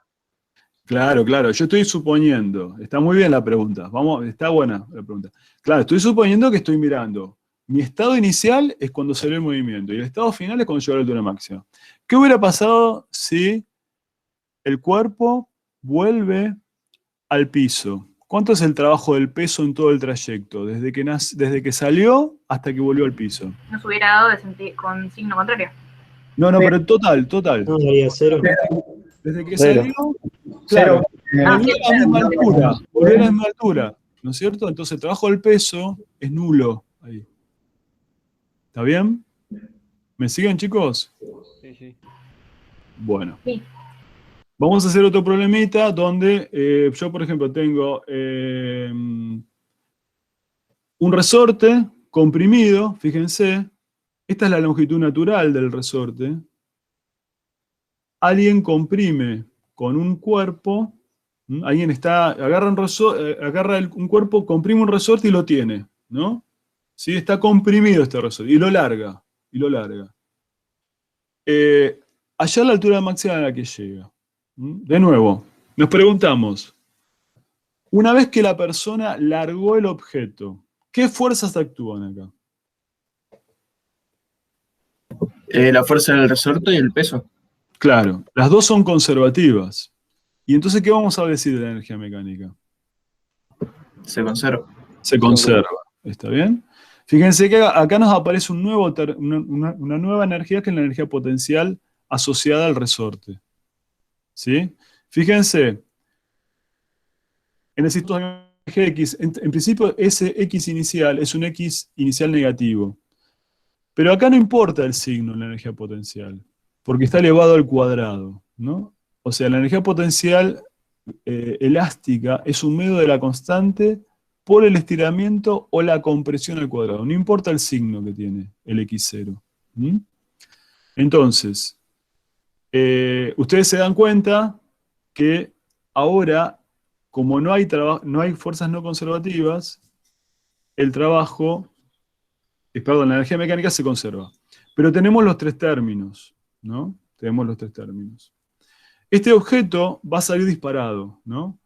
Claro. Yo estoy suponiendo, está muy bien la pregunta, está buena la pregunta. Claro, estoy suponiendo que estoy mirando. Mi estado inicial es cuando salió el movimiento y el estado final es cuando llegó a la altura máxima. ¿Qué hubiera pasado si el cuerpo vuelve al piso? ¿Cuánto es el trabajo del peso en todo el trayecto? Desde que salió hasta que volvió al piso. Nos hubiera dado con signo contrario. No, pero total. No, daría 0. Desde que 0. salió, claro, volvió a la misma Cero. altura, ¿no es cierto? Entonces el trabajo del peso es nulo ahí. ¿Está bien? ¿Me siguen, chicos? Sí. Bueno. Sí. Vamos a hacer otro problemita donde yo, por ejemplo, tengo un resorte comprimido, fíjense, esta es la longitud natural del resorte. Alguien comprime con un cuerpo, alguien agarra un cuerpo, comprime un resorte y lo tiene, ¿no? ¿Sí? Está comprimido este resorte y lo larga. Allá a la altura máxima a la que llega. De nuevo, nos preguntamos, una vez que la persona largó el objeto, ¿qué fuerzas actúan acá? La fuerza del resorte y el peso. Claro, las dos son conservativas. ¿Y entonces qué vamos a decir de la energía mecánica? Se conserva. Se conserva, ¿está bien? Fíjense que acá nos aparece una nueva energía que es la energía potencial asociada al resorte. ¿Sí? Fíjense, en el sistema de energía X, en principio ese X inicial es un X inicial negativo. Pero acá no importa el signo en la energía potencial, porque está elevado al cuadrado, ¿no? O sea, la energía potencial elástica es un medio de la constante por el estiramiento o la compresión al cuadrado. No importa el signo que tiene el x0. ¿Mm? Entonces, ustedes se dan cuenta que ahora, como no hay fuerzas no conservativas, el trabajo, perdón, la energía mecánica se conserva. Pero tenemos los tres términos, ¿no? Tenemos los tres términos. Este objeto va a salir disparado, ¿no?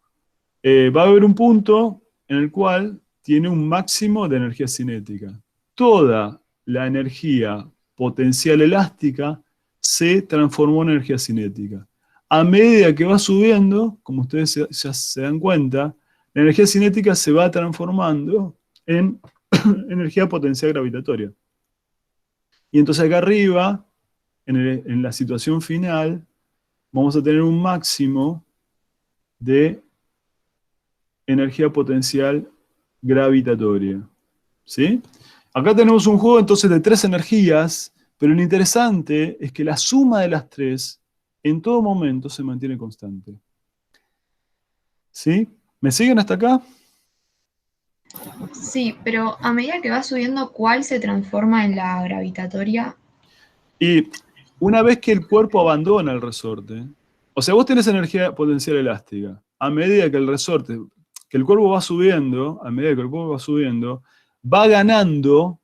Va a haber un punto en el cual tiene un máximo de energía cinética. Toda la energía potencial elástica se transformó en energía cinética. A medida que va subiendo, como ustedes ya se dan cuenta, la energía cinética se va transformando en energía potencial gravitatoria. Y entonces acá arriba, en la situación final, vamos a tener un máximo de energía potencial gravitatoria. ¿Sí? Acá tenemos un juego entonces de tres energías, pero lo interesante es que la suma de las tres en todo momento se mantiene constante. ¿Sí? ¿Me siguen hasta acá? Sí, pero a medida que va subiendo, ¿cuál se transforma en la gravitatoria? Y una vez que el cuerpo abandona el resorte, o sea, vos tenés energía potencial elástica, a medida que el resorte, que el cuerpo va subiendo, a medida que el cuerpo va subiendo, va ganando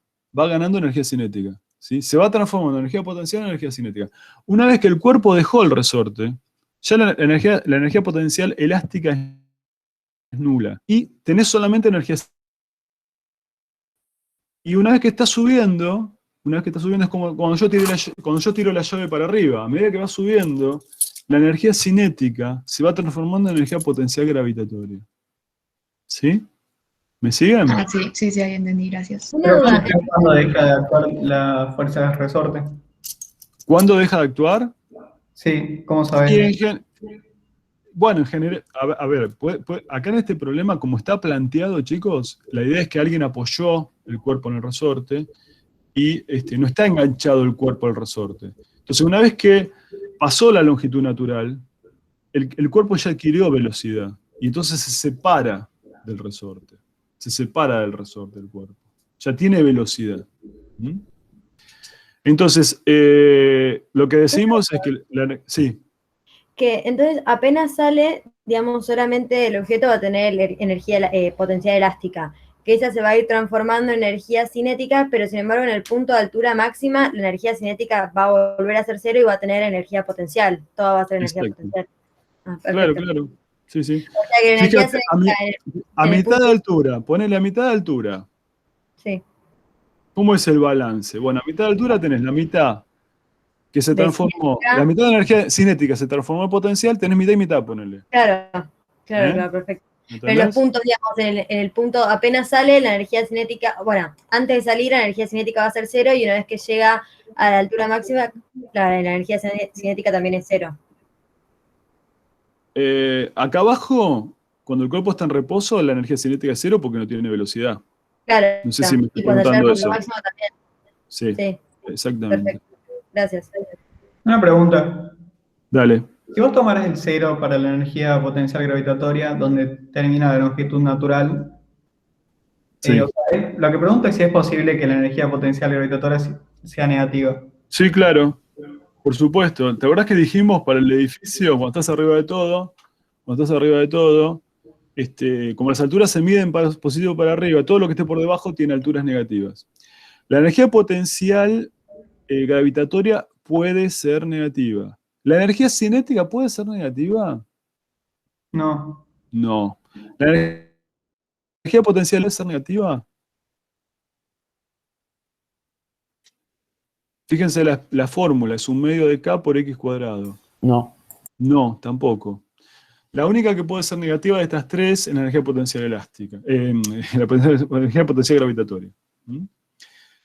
energía cinética. ¿Sí? Se va transformando energía potencial en energía cinética. Una vez que el cuerpo dejó el resorte, ya la energía potencial elástica es nula. Y tenés solamente energía. Y una vez que está subiendo es como cuando yo tiro la llave para arriba. A medida que va subiendo, la energía cinética se va transformando en energía potencial gravitatoria. ¿Sí? ¿Me siguen? Ah, sí, ahí entendí, gracias. Pero ¿cuándo deja de actuar la fuerza de resorte? ¿Cuándo deja de actuar? Sí, ¿cómo sabes? Bueno, en general, a ver, acá en este problema, como está planteado, chicos, la idea es que alguien apoyó el cuerpo en el resorte y no está enganchado el cuerpo al resorte. Entonces, una vez que pasó la longitud natural, el cuerpo ya adquirió velocidad y entonces se separa del resorte. Se separa del resorte el cuerpo. Ya tiene velocidad. ¿Mm? Entonces, lo que decimos es que... sí. Que entonces apenas sale, digamos, solamente el objeto va a tener energía potencial elástica, que esa se va a ir transformando en energía cinética, pero sin embargo en el punto de altura máxima la energía cinética va a volver a ser cero y va a tener energía potencial. Toda va a ser energía potencial. Claro. Sí. O sea que la energía cinética a mitad de altura, ponele a mitad de altura. Sí. ¿Cómo es el balance? Bueno, a mitad de altura tenés la mitad que se transformó, la mitad de energía cinética se transformó en potencial, tenés mitad y mitad, ponele. Claro, perfecto. Pero en los puntos, digamos, en el punto apenas sale la energía cinética, bueno, antes de salir la energía cinética va a ser cero y una vez que llega a la altura máxima, la energía cinética también es cero. Acá abajo, cuando el cuerpo está en reposo, la energía cinética es cero porque no tiene velocidad. Claro. No sé si me estoy y cuando llega preguntando al eso. punto máximo también. Sí, exactamente. Perfecto. Gracias. Una pregunta. Dale. Si vos tomaras el cero para la energía potencial gravitatoria, donde termina la longitud natural, Sí. Lo que pregunto es si es posible que la energía potencial gravitatoria sea negativa. Sí, claro. Por supuesto. ¿Te acuerdas que dijimos para el edificio, cuando estás arriba de todo, como las alturas se miden positivo para arriba, todo lo que esté por debajo tiene alturas negativas? La energía potencial gravitatoria puede ser negativa. ¿La energía cinética puede ser negativa? No. No. ¿La energía potencial puede ser negativa? Fíjense la fórmula, es un medio de K por X cuadrado. No. No, tampoco. La única que puede ser negativa de estas tres es la energía potencial elástica, la energía potencial gravitatoria. ¿Mm?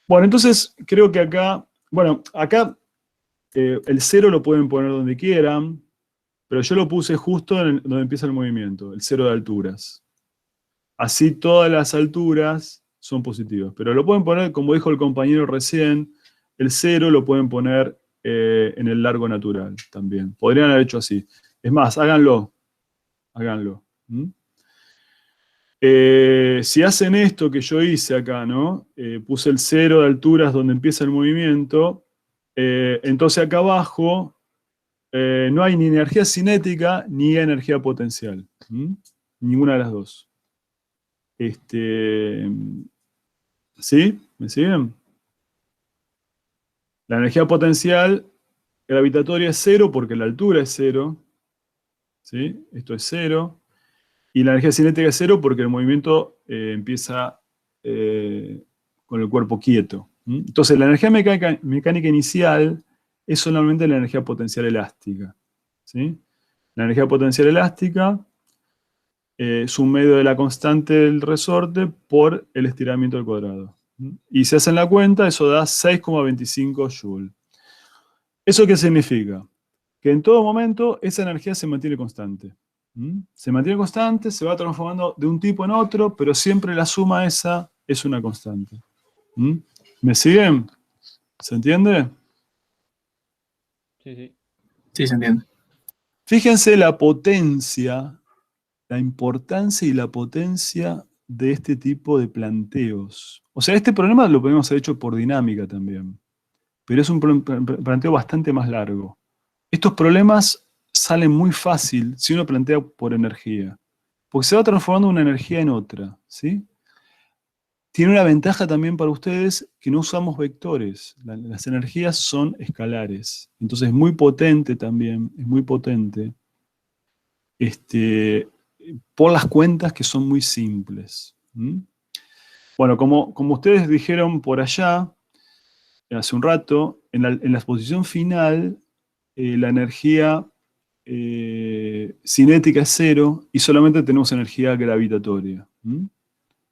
Bueno, entonces creo que acá, el cero lo pueden poner donde quieran, pero yo lo puse justo donde empieza el movimiento, el cero de alturas. Así todas las alturas son positivas, pero lo pueden poner, como dijo el compañero recién, el cero lo pueden poner en el largo natural también. Podrían haber hecho así. Es más, háganlo. ¿Mm? Si hacen esto que yo hice acá, ¿no? Puse el 0 de alturas donde empieza el movimiento, entonces acá abajo no hay ni energía cinética ni energía potencial. Ninguna de las dos. ¿Sí? ¿Me siguen? La energía potencial gravitatoria es 0 porque la altura es 0. ¿Sí? Esto es 0. Y la energía cinética es 0 porque el movimiento empieza con el cuerpo quieto. Entonces, la energía mecánica inicial es solamente la energía potencial elástica. ¿Sí? La energía potencial elástica es un medio de la constante del resorte por el estiramiento al cuadrado. Y si hacen la cuenta, eso da 6,25 Joule. ¿Eso qué significa? Que en todo momento esa energía se mantiene constante. Se mantiene constante, se va transformando de un tipo en otro, pero siempre la suma esa es una constante. ¿Me siguen? ¿Se entiende? Sí, sí. Sí, se entiende. Fíjense la potencia, la importancia y la potencia de este tipo de planteos. O sea, este problema lo podemos haber hecho por dinámica también, pero es un planteo bastante más largo. Estos problemas salen muy fácil si uno plantea por energía, porque se va transformando una energía en otra, ¿sí? Tiene una ventaja también para ustedes que no usamos vectores, las energías son escalares, entonces es muy potente también, es muy potente, por las cuentas que son muy simples. Bueno, como ustedes dijeron por allá, hace un rato, en la exposición final, la energía cinética es 0 y solamente tenemos energía gravitatoria.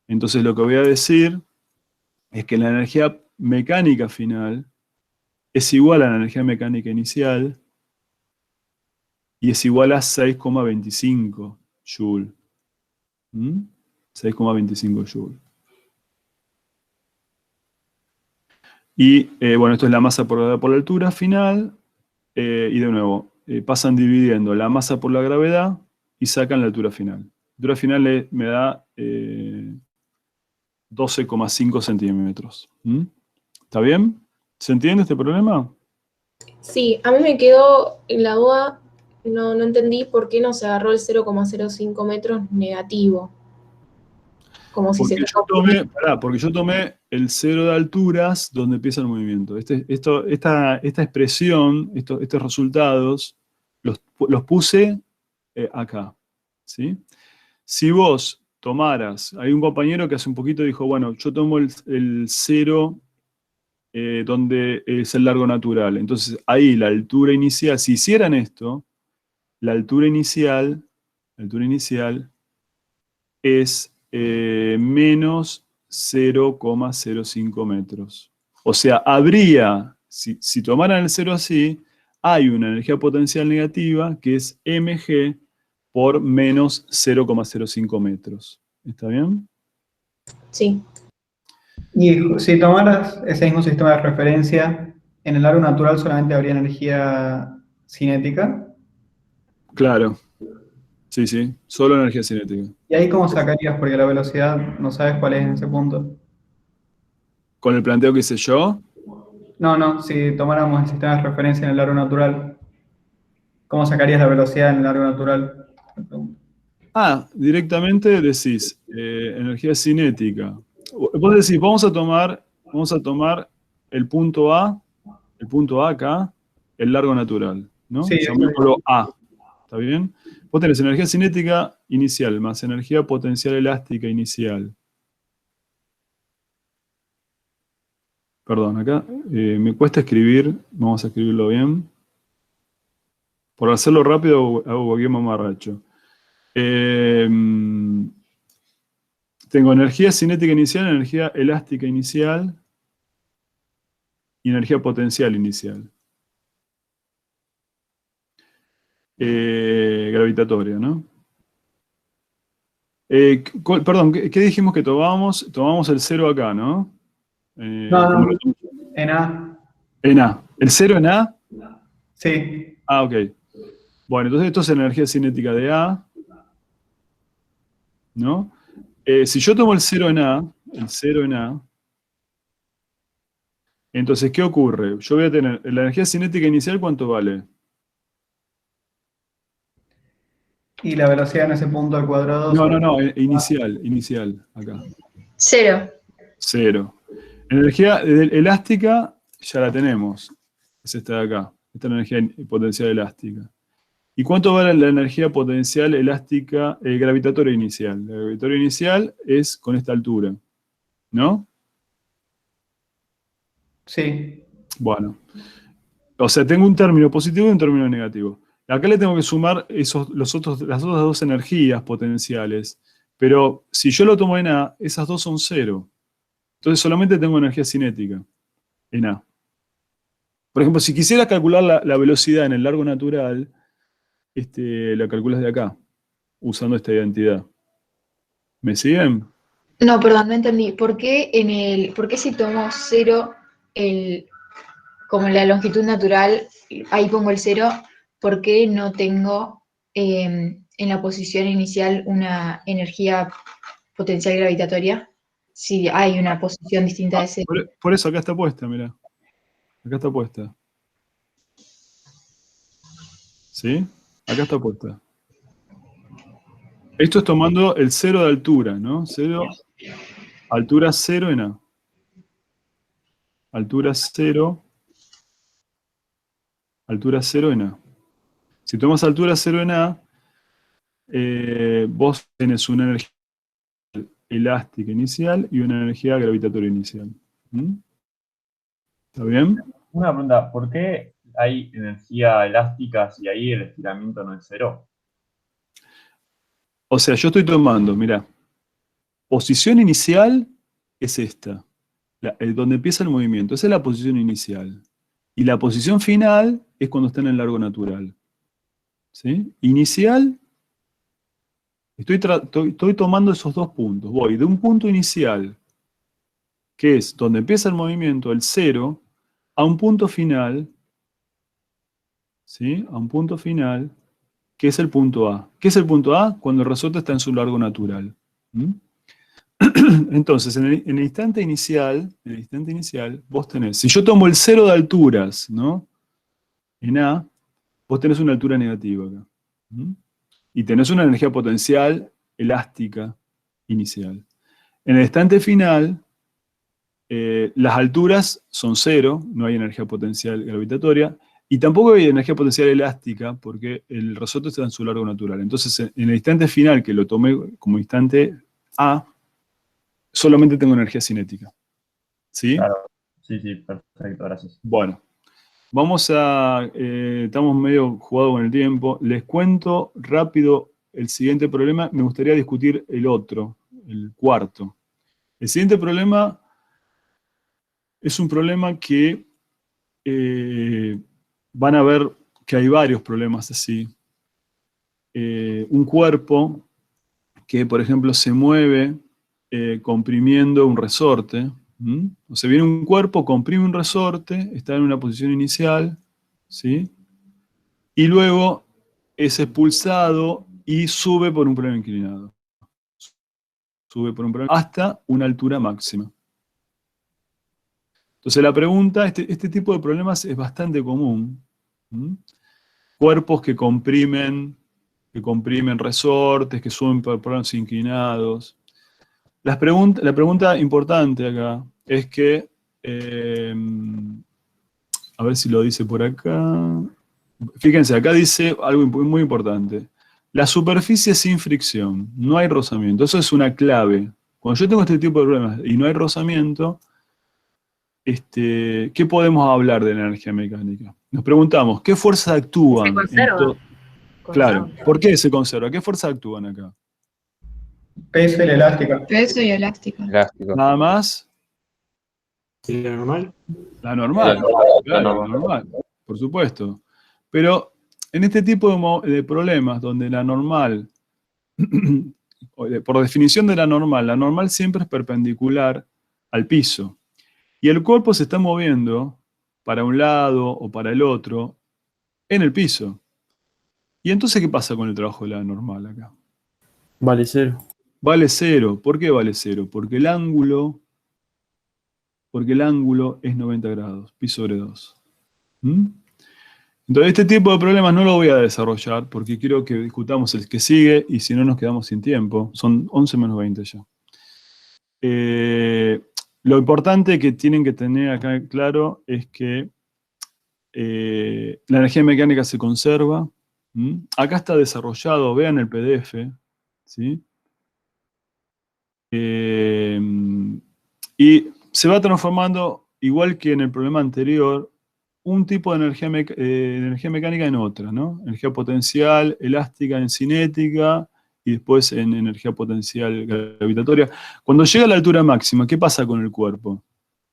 Entonces lo que voy a decir es que la energía mecánica final es igual a la energía mecánica inicial y es igual a 6,25 Joule. 6,25 Joule. Y bueno, esto es la masa por la altura final. Y de nuevo, pasan dividiendo la masa por la gravedad y sacan la altura final. La altura final me da 12,5 centímetros. ¿Está bien? ¿Se entiende este problema? Sí, a mí me quedó en la duda, no entendí por qué no se agarró el 0,05 metros negativo. Como si Porque yo tomé el 0 de alturas donde empieza el movimiento. Esta expresión, estos resultados, los puse acá. ¿Sí? Si vos tomaras, hay un compañero que hace un poquito dijo, bueno, yo tomo el 0 donde es el largo natural. Entonces ahí la altura inicial, si hicieran esto, la altura inicial es menos 0,05 metros. O sea, habría, si tomaran el 0 así, hay una energía potencial negativa que es mg por menos 0,05 metros. ¿Está bien? Sí. Y si tomaras ese mismo sistema de referencia, en el largo natural solamente habría energía cinética. Claro. Sí, solo energía cinética. ¿Y ahí cómo sacarías? Porque la velocidad no sabes cuál es en ese punto. ¿Con el planteo que hice yo? No, si tomáramos el sistema de referencia en el largo natural, ¿cómo sacarías la velocidad en el largo natural? Directamente decís energía cinética. Vos decís, vamos a tomar el punto A acá, el largo natural, ¿no? Sí, llamémoslo A. ¿Está bien? Vos tenés energía cinética inicial más energía potencial elástica inicial. Perdón, acá me cuesta escribir, vamos a escribirlo bien. Por hacerlo rápido hago cualquier mamarracho. Tengo energía cinética inicial, energía elástica inicial y energía potencial inicial. Gravitatoria, ¿no? Perdón, ¿qué dijimos que tomamos? Tomamos el 0 acá, ¿no? No, en A. En A. ¿El 0 en A? Sí. Ok. Bueno, entonces esto es energía cinética de A, ¿no? Si yo tomo el 0 en A, entonces, ¿qué ocurre? Yo voy a tener la energía cinética inicial, ¿cuánto vale? Y la velocidad en ese punto al cuadrado. No, inicial, acá. 0. 0. Energía elástica ya la tenemos. Es esta de acá. Esta es la energía potencial elástica. ¿Y cuánto vale la energía potencial elástica gravitatoria inicial? La gravitatoria inicial es con esta altura, ¿no? Sí. Bueno. O sea, tengo un término positivo y un término negativo. Acá le tengo que sumar las otras dos energías potenciales. Pero si yo lo tomo en A, esas dos son 0. Entonces solamente tengo energía cinética en A. Por ejemplo, si quisiera calcular la velocidad en el largo natural, la calculas de acá, usando esta identidad. ¿Me siguen? No, perdón, no entendí. ¿Por qué si tomo 0 como la longitud natural, ahí pongo el 0, ¿por qué no tengo en la posición inicial una energía potencial gravitatoria? Si hay una posición distinta de 0. Por eso acá está puesta, mirá. Acá está puesta. ¿Sí? Acá está puesta. Esto es tomando el 0 de altura, ¿no? 0, altura 0 en A. Altura 0 en A. Si tomas altura 0 en A, vos tenés una energía elástica inicial y una energía gravitatoria inicial. ¿Mm? ¿Está bien? Una pregunta, ¿por qué hay energía elástica si ahí el estiramiento no es 0? O sea, yo estoy tomando, mirá, posición inicial es esta, donde empieza el movimiento. Esa es la posición inicial. Y la posición final es cuando está en el largo natural. ¿Sí? Inicial, estoy tomando esos dos puntos. Voy de un punto inicial, que es donde empieza el movimiento, el 0, a un punto final, ¿sí? A un punto final, que es el punto A. ¿Qué es el punto A? Cuando el resorte está en su largo natural. ¿Mm? Entonces, en el instante inicial, vos tenés, si yo tomo el 0 de alturas, ¿no? En A, vos tenés una altura negativa acá. ¿Mm? Y tenés una energía potencial elástica inicial. En el instante final, las alturas son 0, no hay energía potencial gravitatoria, y tampoco hay energía potencial elástica, porque el resorte está en su largo natural. Entonces, en el instante final, que lo tomé como instante A, solamente tengo energía cinética. ¿Sí? Claro. Sí, perfecto, gracias. Bueno, estamos medio jugados con el tiempo. Les cuento rápido el siguiente problema. Me gustaría discutir el otro, el cuarto. El siguiente problema es un problema que van a ver que hay varios problemas así. Un cuerpo que, por ejemplo, se mueve comprimiendo un resorte. O sea, viene un cuerpo, comprime un resorte, está en una posición inicial, ¿sí? Y luego es expulsado y sube por un plano inclinado. Sube por un plano hasta una altura máxima. Entonces la pregunta, este tipo de problemas es bastante común. Cuerpos que comprimen resortes, que suben por planos inclinados. La pregunta importante acá es que, a ver si lo dice por acá. Fíjense, acá dice algo muy importante. La superficie sin fricción, no hay rozamiento. Eso es una clave. Cuando yo tengo este tipo de problemas y no hay rozamiento, ¿qué podemos hablar de la energía mecánica? Nos preguntamos, ¿qué fuerzas actúan? Se conserva. Claro, ¿por qué se conserva? ¿Qué fuerzas actúan acá? Peso y elástica. Peso y elástica. Nada más. ¿Y la normal? La normal, claro, la normal, por supuesto. Pero en este tipo de problemas donde la normal, por definición de la normal siempre es perpendicular al piso. Y el cuerpo se está moviendo para un lado o para el otro en el piso. ¿Y entonces qué pasa con el trabajo de la normal acá? Vale 0. Vale 0. ¿Por qué vale 0? Porque el ángulo es 90 grados, pi sobre 2. Entonces, este tipo de problemas no lo voy a desarrollar porque quiero que discutamos el que sigue y si no nos quedamos sin tiempo. Son 11 menos 20 ya. Lo importante que tienen que tener acá claro es que la energía mecánica se conserva. Acá está desarrollado, vean el PDF, ¿sí? Y se va transformando, igual que en el problema anterior, un tipo de energía mecánica en otra, ¿no? Energía potencial, elástica en cinética, y después en energía potencial gravitatoria. Cuando llega a la altura máxima, ¿qué pasa con el cuerpo?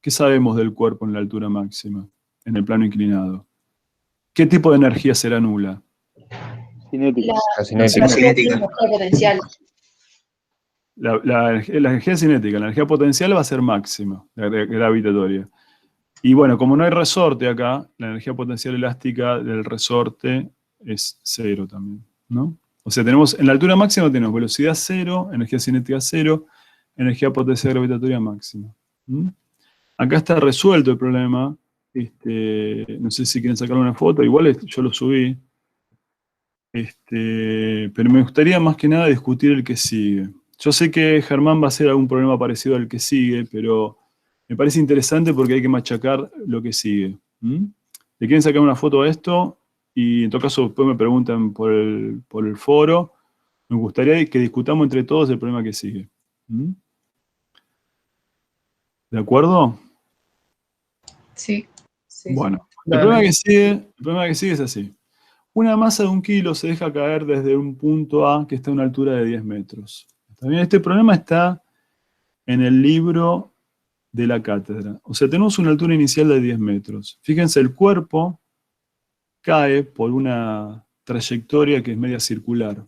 ¿Qué sabemos del cuerpo en la altura máxima, en el plano inclinado? ¿Qué tipo de energía será nula? Cinética. La cinética. Potencial. La energía cinética, la energía potencial va a ser máxima, la gravitatoria. Y bueno, como no hay resorte acá, la energía potencial elástica del resorte es 0 también, ¿no? O sea, tenemos, en la altura máxima tenemos velocidad 0, energía cinética 0, energía potencial gravitatoria máxima. Acá está resuelto el problema. No sé si quieren sacar una foto, igual yo lo subí. Pero me gustaría más que nada discutir el que sigue. Yo sé que Germán va a hacer algún problema parecido al que sigue, pero me parece interesante porque hay que machacar lo que sigue. ¿Le quieren sacar una foto a esto? Y en todo caso después me preguntan por el foro. Me gustaría que discutamos entre todos el problema que sigue. ¿De acuerdo? Sí. Bueno, el problema que sigue es así. Una masa de 1 kilo se deja caer desde un punto A que está a una altura de 10 metros. ¿Está bien? Este problema está en el libro de la cátedra. O sea, tenemos una altura inicial de 10 metros. Fíjense, el cuerpo cae por una trayectoria que es media circular.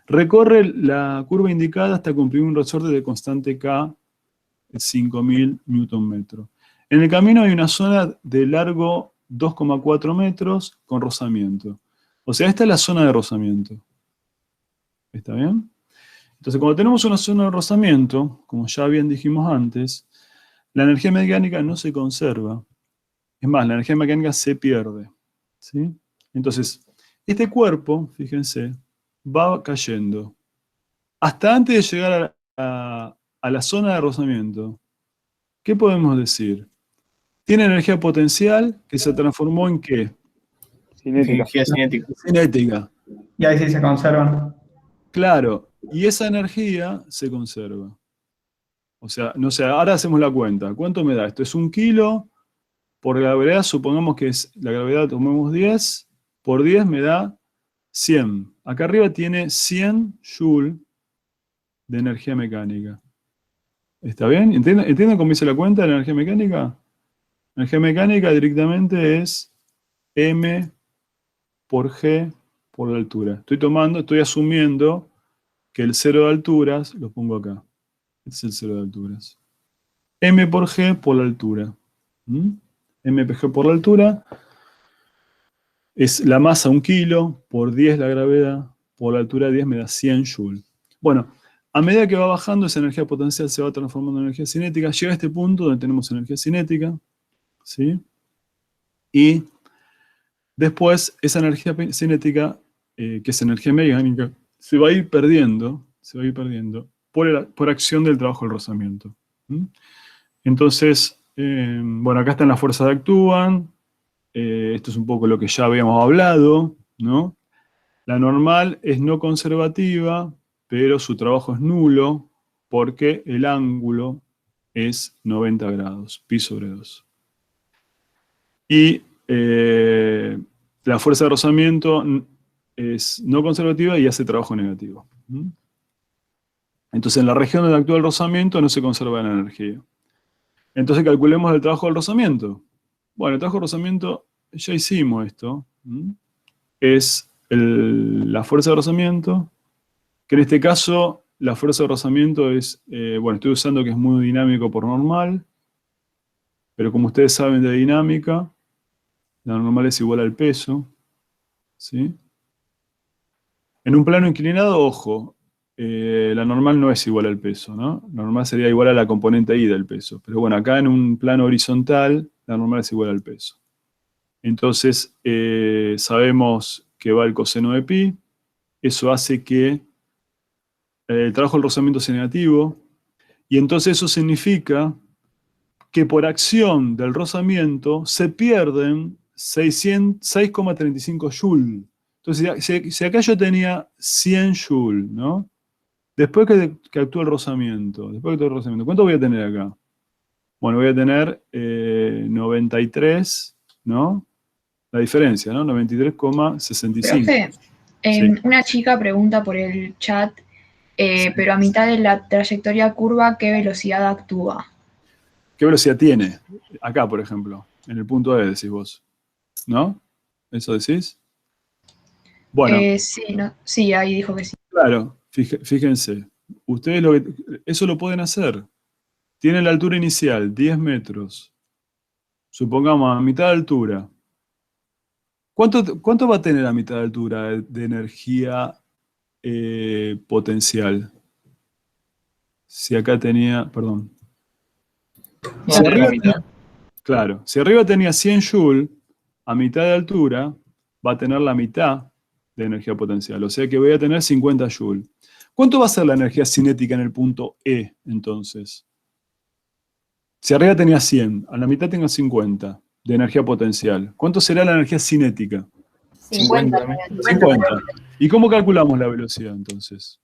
Recorre la curva indicada hasta cumplir un resorte de constante K, 5.000 Nm. En el camino hay una zona de largo 2,4 metros con rozamiento. O sea, esta es la zona de rozamiento. ¿Está bien? Entonces, cuando tenemos una zona de rozamiento, como ya bien dijimos antes, la energía mecánica no se conserva. Es más, la energía mecánica se pierde. ¿Sí? Entonces, este cuerpo, fíjense, va cayendo. Hasta antes de llegar a la zona de rozamiento, ¿qué podemos decir? Tiene energía potencial que se transformó en ¿qué? Energía cinética. Cinética. Y ahí sí se conservan. Claro, y esa energía se conserva. O sea, no sé, ahora hacemos la cuenta. ¿Cuánto me da? Esto es 1 kilo por gravedad, supongamos que es la gravedad, tomemos 10, por 10 me da 100. Acá arriba tiene 100 joule de energía mecánica. ¿Está bien? ¿Entienden cómo hice la cuenta de la energía mecánica? La energía mecánica directamente es M por G por la altura. Estoy asumiendo que el cero de alturas, lo pongo acá. Este es el cero de alturas. M por G por la altura. M por G por la altura es la masa 1 kilo, por 10 la gravedad, por la altura 10 me da 100 joule. Bueno, a medida que va bajando, esa energía potencial se va transformando en energía cinética. Llega a este punto donde tenemos energía cinética. ¿Sí? Y después esa energía cinética, que es energía mecánica, se va a ir perdiendo por acción del trabajo del rozamiento. Entonces, bueno, acá están las fuerzas que actúan. Esto es un poco lo que ya habíamos hablado, ¿no? La normal es no conservativa, pero su trabajo es nulo porque el ángulo es 90 grados, pi sobre 2. Y la fuerza de rozamiento es no conservativa y hace trabajo negativo. Entonces en la región del actual rozamiento no se conserva la energía. Entonces calculemos el trabajo del rozamiento. Bueno, el trabajo del rozamiento, ya hicimos esto. Es la fuerza de rozamiento, que en este caso la fuerza de rozamiento es, bueno, estoy usando que es muy dinámico por normal, pero como ustedes saben de dinámica, la normal es igual al peso, ¿sí? En un plano inclinado, ojo, la normal no es igual al peso, ¿no? La normal sería igual a la componente I del peso. Pero bueno, acá en un plano horizontal, la normal es igual al peso. Entonces, sabemos que va el coseno de pi. Eso hace que el trabajo del rozamiento sea negativo. Y entonces eso significa que por acción del rozamiento se pierden 6,35 joules. Entonces, si acá yo tenía 100 joules, ¿no? Después que actúa el rozamiento, ¿cuánto voy a tener acá? Bueno, voy a tener 93, ¿no? La diferencia, ¿no? 93,65. Profe, Sí. una chica pregunta por el chat, pero a mitad de la trayectoria curva, ¿qué velocidad actúa? ¿Qué velocidad tiene? Acá, por ejemplo, en el punto E, decís vos. ¿No? ¿Eso decís? Bueno, Sí, ahí dijo que sí. claro, fíjense. Ustedes eso lo pueden hacer. Tienen la altura inicial, 10 metros. Supongamos a mitad de altura. ¿Cuánto va a tener a mitad de altura de energía potencial? Si acá tenía, perdón. Si arriba tenía 100 joules, a mitad de altura va a tener la mitad de energía potencial. O sea que voy a tener 50 joules. ¿Cuánto va a ser la energía cinética en el punto E, entonces? Si arriba tenía 100, a la mitad tengo 50 de energía potencial. ¿Cuánto será la energía cinética? 50. 50. ¿Y cómo calculamos la velocidad, entonces?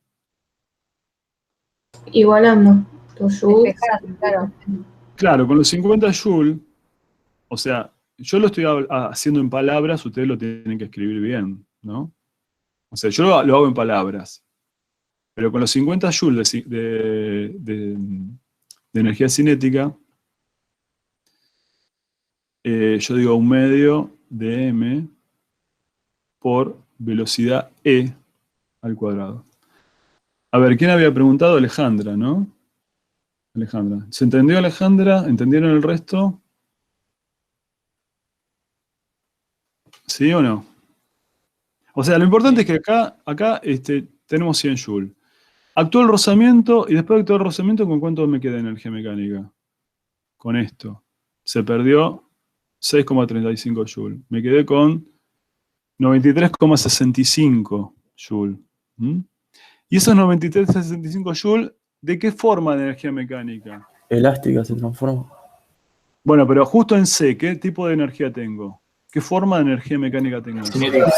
Igualando los joules. Claro. Claro, con los 50 joules, o sea, yo lo estoy haciendo en palabras, ustedes lo tienen que escribir bien, ¿no? O sea, yo lo hago en palabras. Pero con los 50 joules de energía cinética, yo digo 1/2 de m por velocidad e al cuadrado. A ver, ¿quién había preguntado? Alejandra, ¿no? Alejandra. ¿Se entendió, Alejandra? ¿Entendieron el resto? ¿Sí o no? O sea, lo importante es que acá tenemos 100 joules. Actuó el rozamiento, y después de actuar el rozamiento, ¿con cuánto me queda de energía mecánica? Con esto. Se perdió 6,35 joules. Me quedé con 93,65 joules. ¿Y esos 93,65 joules, de qué forma de energía mecánica? Elástica se transforma. Bueno, pero justo en C, ¿qué tipo de energía tengo? ¿Qué forma de energía mecánica tengo? Cinética.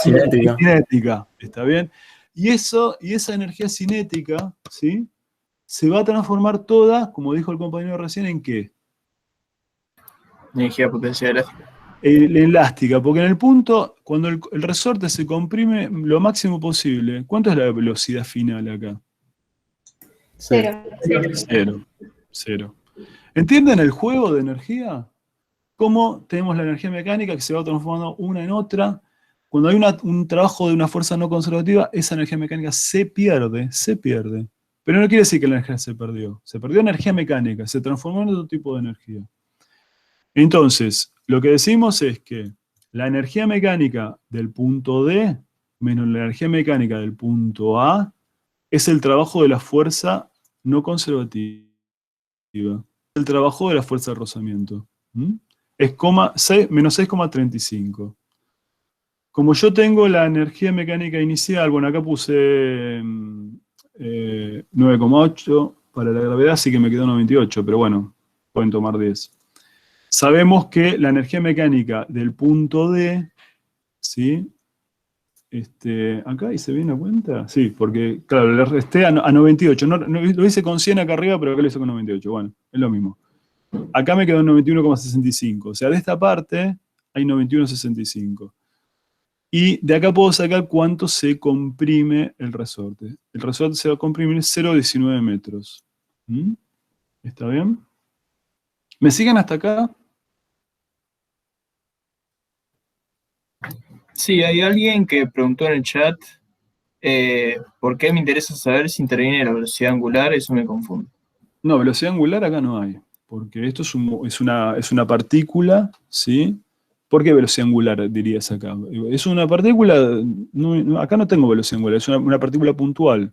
Cinética, ¿está bien? Y esa energía cinética, ¿sí? Se va a transformar toda, como dijo el compañero recién, ¿en qué? Energía potencial elástica. Elástica, porque en el punto, cuando el resorte se comprime lo máximo posible, ¿cuánto es la velocidad final acá? 0. Cero. ¿Entienden el juego de energía? Cómo tenemos la energía mecánica que se va transformando una en otra. Cuando hay un trabajo de una fuerza no conservativa, esa energía mecánica se pierde. Pero no quiere decir que la energía se perdió. Se perdió energía mecánica, se transformó en otro tipo de energía. Entonces, lo que decimos es que la energía mecánica del punto D menos la energía mecánica del punto A es el trabajo de la fuerza no conservativa. El trabajo de la fuerza de rozamiento. Es menos 6,35. Como yo tengo la energía mecánica inicial, bueno, acá puse 9,8 para la gravedad, así que me quedó 98, pero bueno, pueden tomar 10. Sabemos que la energía mecánica del punto D, ¿sí? Acá hice bien la cuenta. Sí, porque, claro, le resté a 98. Lo hice con 100 acá arriba, pero acá lo hice con 98. Bueno, es lo mismo. Acá me quedó 91,65. O sea, de esta parte hay 91,65. Y de acá puedo sacar cuánto se comprime el resorte. El resorte se va a comprimir 0,19 metros. ¿Está bien? ¿Me siguen hasta acá? Sí, hay alguien que preguntó en el chat por qué me interesa saber si interviene la velocidad angular, eso me confunde. No, velocidad angular acá no hay, porque esto es una partícula, ¿sí? ¿Por qué velocidad angular dirías acá? Es una partícula, acá no tengo velocidad angular, es una partícula puntual.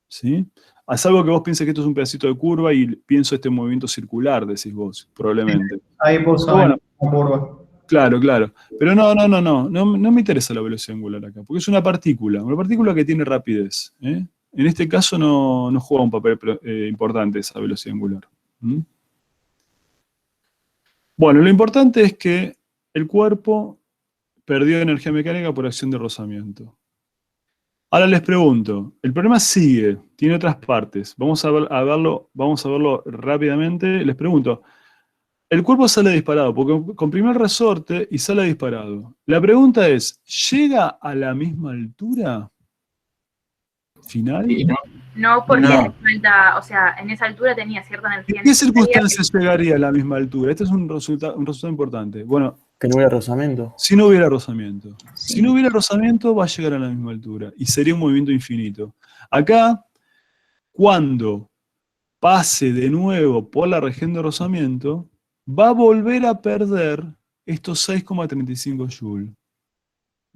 ¿sí? A salvo que vos pienses que esto es un pedacito de curva y pienso este movimiento circular, decís vos, probablemente. Ahí puso Pero bueno, en la curva. claro, claro. Pero no me interesa la velocidad angular acá, porque es una partícula que tiene rapidez, ¿eh? En este caso no juega un papel importante esa velocidad angular. ¿Mm? Bueno, lo importante es que el cuerpo perdió energía mecánica por acción de rozamiento. Ahora les pregunto, el problema sigue, tiene otras partes. Vamos a verlo rápidamente. Les pregunto, el cuerpo sale disparado, porque comprimió el resorte y sale disparado. La pregunta es, ¿llega a la misma altura final? No, porque No. le falta, o sea, en esa altura tenía cierta energía. ¿En qué circunstancias llegaría a la misma altura? Este es un resultado importante. Bueno, Que no hubiera rozamiento. si no hubiera rozamiento. Si no hubiera rozamiento, va a llegar a la misma altura. Y sería un movimiento infinito. Acá, cuando pase de nuevo por la región de rozamiento, va a volver a perder estos 6,35 joules.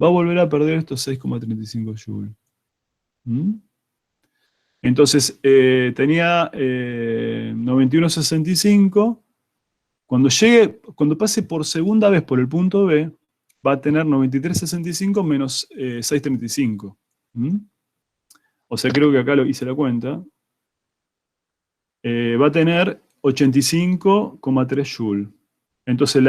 Va a volver a perder estos 6,35 joules. ¿Mm? Entonces, tenía 91,65. Cuando pase por segunda vez por el punto B, va a tener 93,65 menos 6,35. ¿Mm? O sea, creo que acá lo hice la cuenta. Va a tener 85,3 joules. Entonces,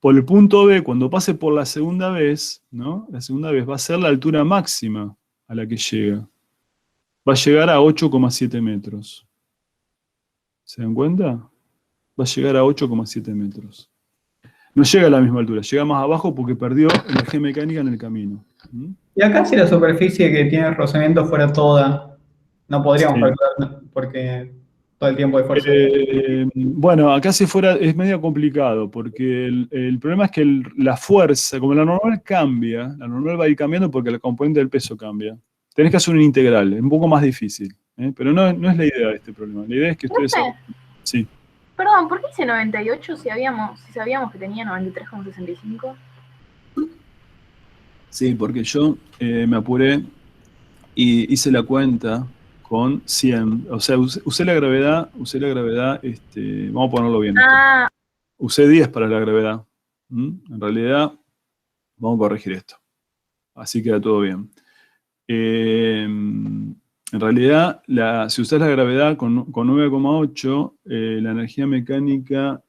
por el punto B, cuando pase por la segunda vez, ¿no? La segunda vez va a ser la altura máxima a la que llega. Va a llegar a 8,7 metros. ¿Se dan cuenta? Va a llegar a 8,7 metros. No llega a la misma altura, llega más abajo porque perdió energía mecánica en el camino. ¿Mm? Y acá si la superficie que tiene rozamiento fuera toda, no podríamos Sí. calcular porque todo el tiempo de fuerza. Bueno, acá si fuera es medio complicado, porque el problema es que la fuerza, como la normal cambia, la normal va a ir cambiando porque el componente del peso cambia. Tenés que hacer un integral, es un poco más difícil, ¿eh? Pero no es la idea de este problema. La idea es que ustedes... Sí. Perdón, ¿por qué hice 98 si sabíamos que tenía 93,65? Sí, porque yo me apuré y hice la cuenta con 100. O sea, usé la gravedad, vamos a ponerlo bien. Ah, Usé 10 para la gravedad. En realidad, vamos a corregir esto. Así queda todo bien. En realidad, si usás la gravedad con 9,8, la energía mecánica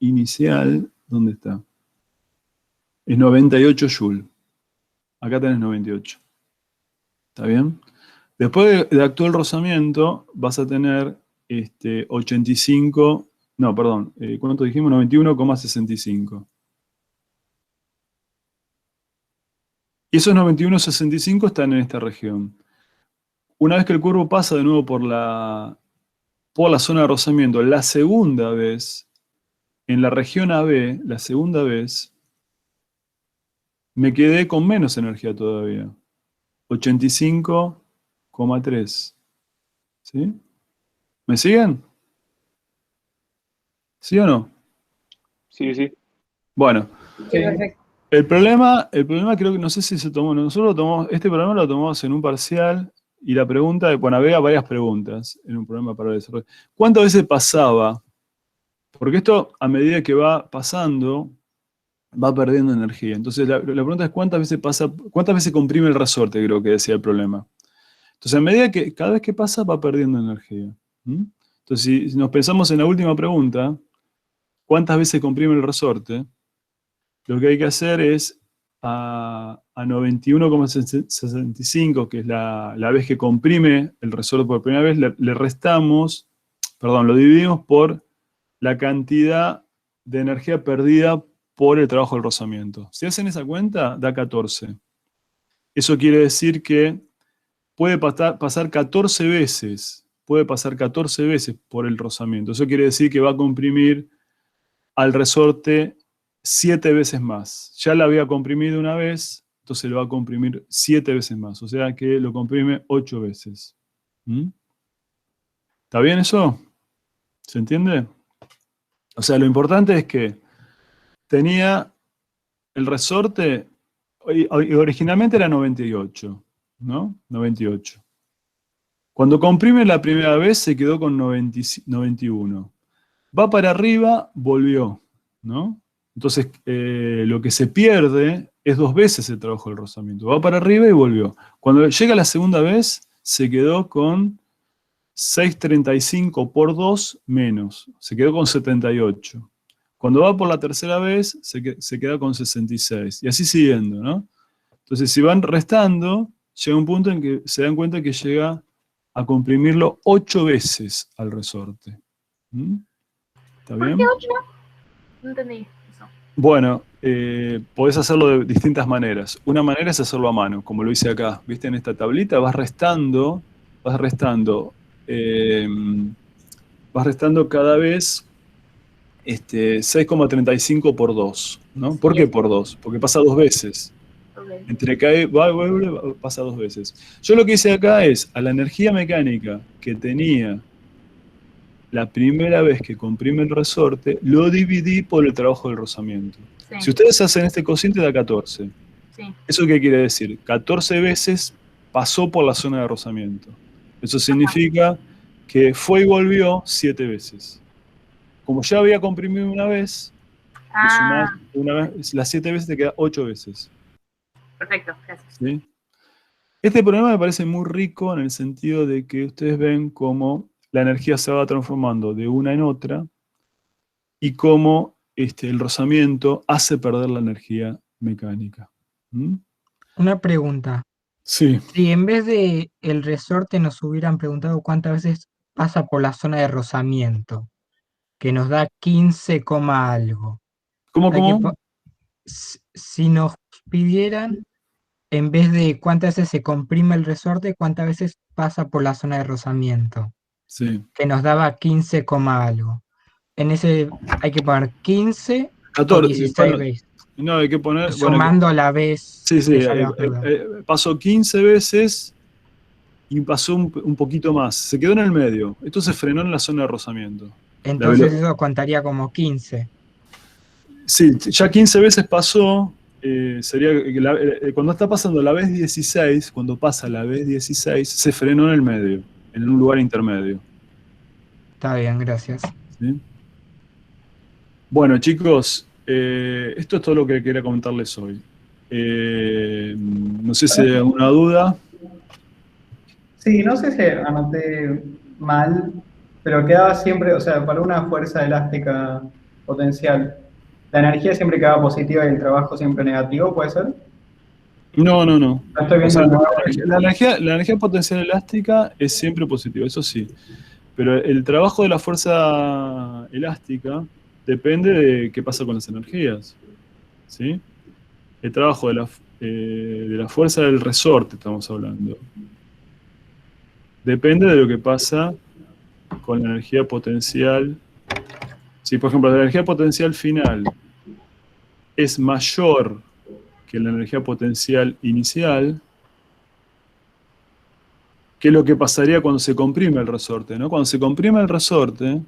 inicial, ¿dónde está? Es 98 joules. Acá tenés 98. ¿Está bien? Después de actuar el rozamiento, vas a tener 85, no, perdón, ¿cuánto dijimos? 91,65. Y esos 91,65 están en esta región. Una vez que el cuerpo pasa de nuevo por la zona de rozamiento, la segunda vez, en la región AB, la segunda vez, me quedé con menos energía todavía. 85,3. ¿Sí? ¿Me siguen? ¿Sí o no? Sí, sí. Bueno. Sí, perfecto. El problema creo que, no sé si se tomó, nosotros lo tomamos, este problema lo tomamos en un parcial, y la pregunta, bueno, había varias preguntas en un programa para el desarrollo. ¿Cuántas veces pasaba? Porque esto, a medida que va pasando, va perdiendo energía. Entonces, la pregunta es ¿cuántas veces comprime el resorte? Creo que decía el problema. Entonces, a medida que, cada vez que pasa, va perdiendo energía. ¿Mm? Entonces, si nos pensamos en la última pregunta, ¿cuántas veces comprime el resorte? Lo que hay que hacer es a 91,65, que es la vez que comprime el resorte por primera vez, le restamos, perdón, lo dividimos por la cantidad de energía perdida por el trabajo del rozamiento. Si hacen esa cuenta, da 14. Eso quiere decir que puede pasar 14 veces, por el rozamiento. Eso quiere decir que va a comprimir al resorte 7 veces más. Ya la había comprimido una vez, entonces lo va a comprimir 7 veces más. O sea que lo comprime 8 veces. ¿Mm? ¿Está bien eso? ¿Se entiende? O sea, lo importante es que tenía el resorte, originalmente era 98. ¿no? 98. Cuando comprime la primera vez se quedó con 91. Va para arriba, volvió, ¿no? Entonces, lo que se pierde es 2 veces el trabajo del rozamiento. Va para arriba y volvió. Cuando llega la segunda vez, se quedó con 635 por 2 menos. Se quedó con 78. Cuando va por la tercera vez, se queda con 66. Y así siguiendo, ¿no? Entonces, si van restando, llega un punto en que se dan cuenta que llega a comprimirlo 8 veces al resorte. ¿Mm? ¿Está bien? ¿Por qué 8? No entendí eso. Bueno, podés hacerlo de distintas maneras. Una manera es hacerlo a mano, como lo hice acá. ¿Viste? En esta tablita vas restando cada vez 6,35 por 2, ¿no? ¿Por qué por 2? Porque pasa 2 veces. Okay. Entre cae, vuelve, pasa 2 veces. Yo lo que hice acá es, a la energía mecánica que tenía la primera vez que comprime el resorte, lo dividí por el trabajo del rozamiento. Sí. Si ustedes hacen este cociente da 14. Sí. ¿Eso qué quiere decir? 14 veces pasó por la zona de rozamiento. Eso significa que fue y volvió 7 veces. Como ya había comprimido una vez, las 7 veces te queda 8 veces. Perfecto, gracias. ¿Sí? Este problema me parece muy rico en el sentido de que ustedes ven cómo la energía se va transformando de una en otra y cómo el rozamiento hace perder la energía mecánica. ¿Mm? Una pregunta. Sí. Si en vez de el resorte nos hubieran preguntado cuántas veces pasa por la zona de rozamiento, que nos da 15, algo. ¿Cómo? Si nos pidieran, en vez de cuántas veces se comprime el resorte, cuántas veces pasa por la zona de rozamiento. Sí. Que nos daba 15, algo. En ese hay que poner 15 14, o 16 veces. No, hay que poner... Sumando a la vez. Sí, que pasó 15 veces y pasó un poquito más. Se quedó en el medio. Esto se frenó en la zona de rozamiento. Entonces eso contaría como 15. Sí, ya 15 veces pasó. Sería cuando está pasando la vez 16, cuando pasa la vez 16, se frenó en el medio, en un lugar intermedio. Está bien, gracias. ¿Sí? Bueno, chicos, esto es todo lo que quería comentarles hoy. No sé si hay alguna duda. Sí, no sé si anoté mal, pero quedaba siempre, o sea, para una fuerza elástica potencial, la energía siempre quedaba positiva y el trabajo siempre negativo, ¿puede ser? No. Estoy viendo La energía potencial elástica es siempre positiva, eso sí. Pero el trabajo de la fuerza elástica depende de qué pasa con las energías. ¿Sí? El trabajo de la fuerza del resorte, estamos hablando, depende de lo que pasa con la energía potencial. Si, por ejemplo, la energía potencial final es mayor que la energía potencial inicial, ¿qué es lo que pasaría cuando se comprime el resorte? ¿No? Cuando se comprime el resorte,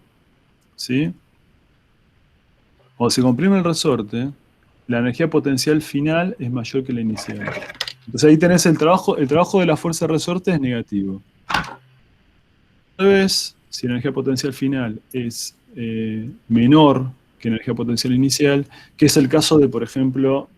¿sí? Cuando se comprime el resorte, la energía potencial final es mayor que la inicial. Entonces ahí tenés el trabajo de la fuerza de resorte es negativo. Entonces, si la energía potencial final es menor que la energía potencial inicial, que es el caso de, por ejemplo,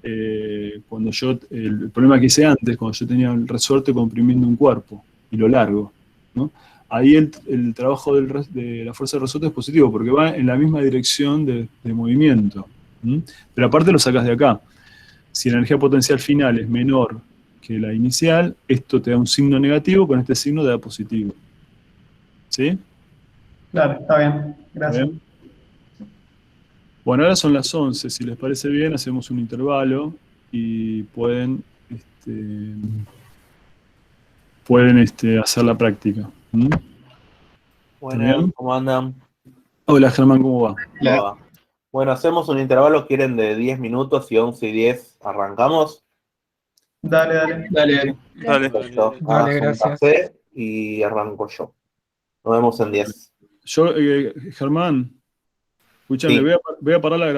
cuando el problema que hice antes, cuando yo tenía el resorte comprimiendo un cuerpo y lo largo, ¿no? Ahí el trabajo de la fuerza de resorte es positivo, porque va en la misma dirección de movimiento. ¿Mm? Pero aparte lo sacás de acá. Si la energía potencial final es menor que la inicial, esto te da un signo negativo, con este signo te da positivo. ¿Sí? Claro, está bien. Gracias. ¿Bien? Bueno, ahora son las 11. Si les parece bien, hacemos un intervalo y pueden hacer la práctica. ¿Mm? Bueno, ¿cómo andan? Hola, Germán, ¿cómo va? Hola. Bueno, hacemos un intervalo, ¿quieren de 10 minutos? Y 11 y 10 arrancamos. Dale. Perfecto. Dale, Haz un gracias. café y arranco yo. Nos vemos en 10. Germán, escúchame, Sí. voy a parar la grabación.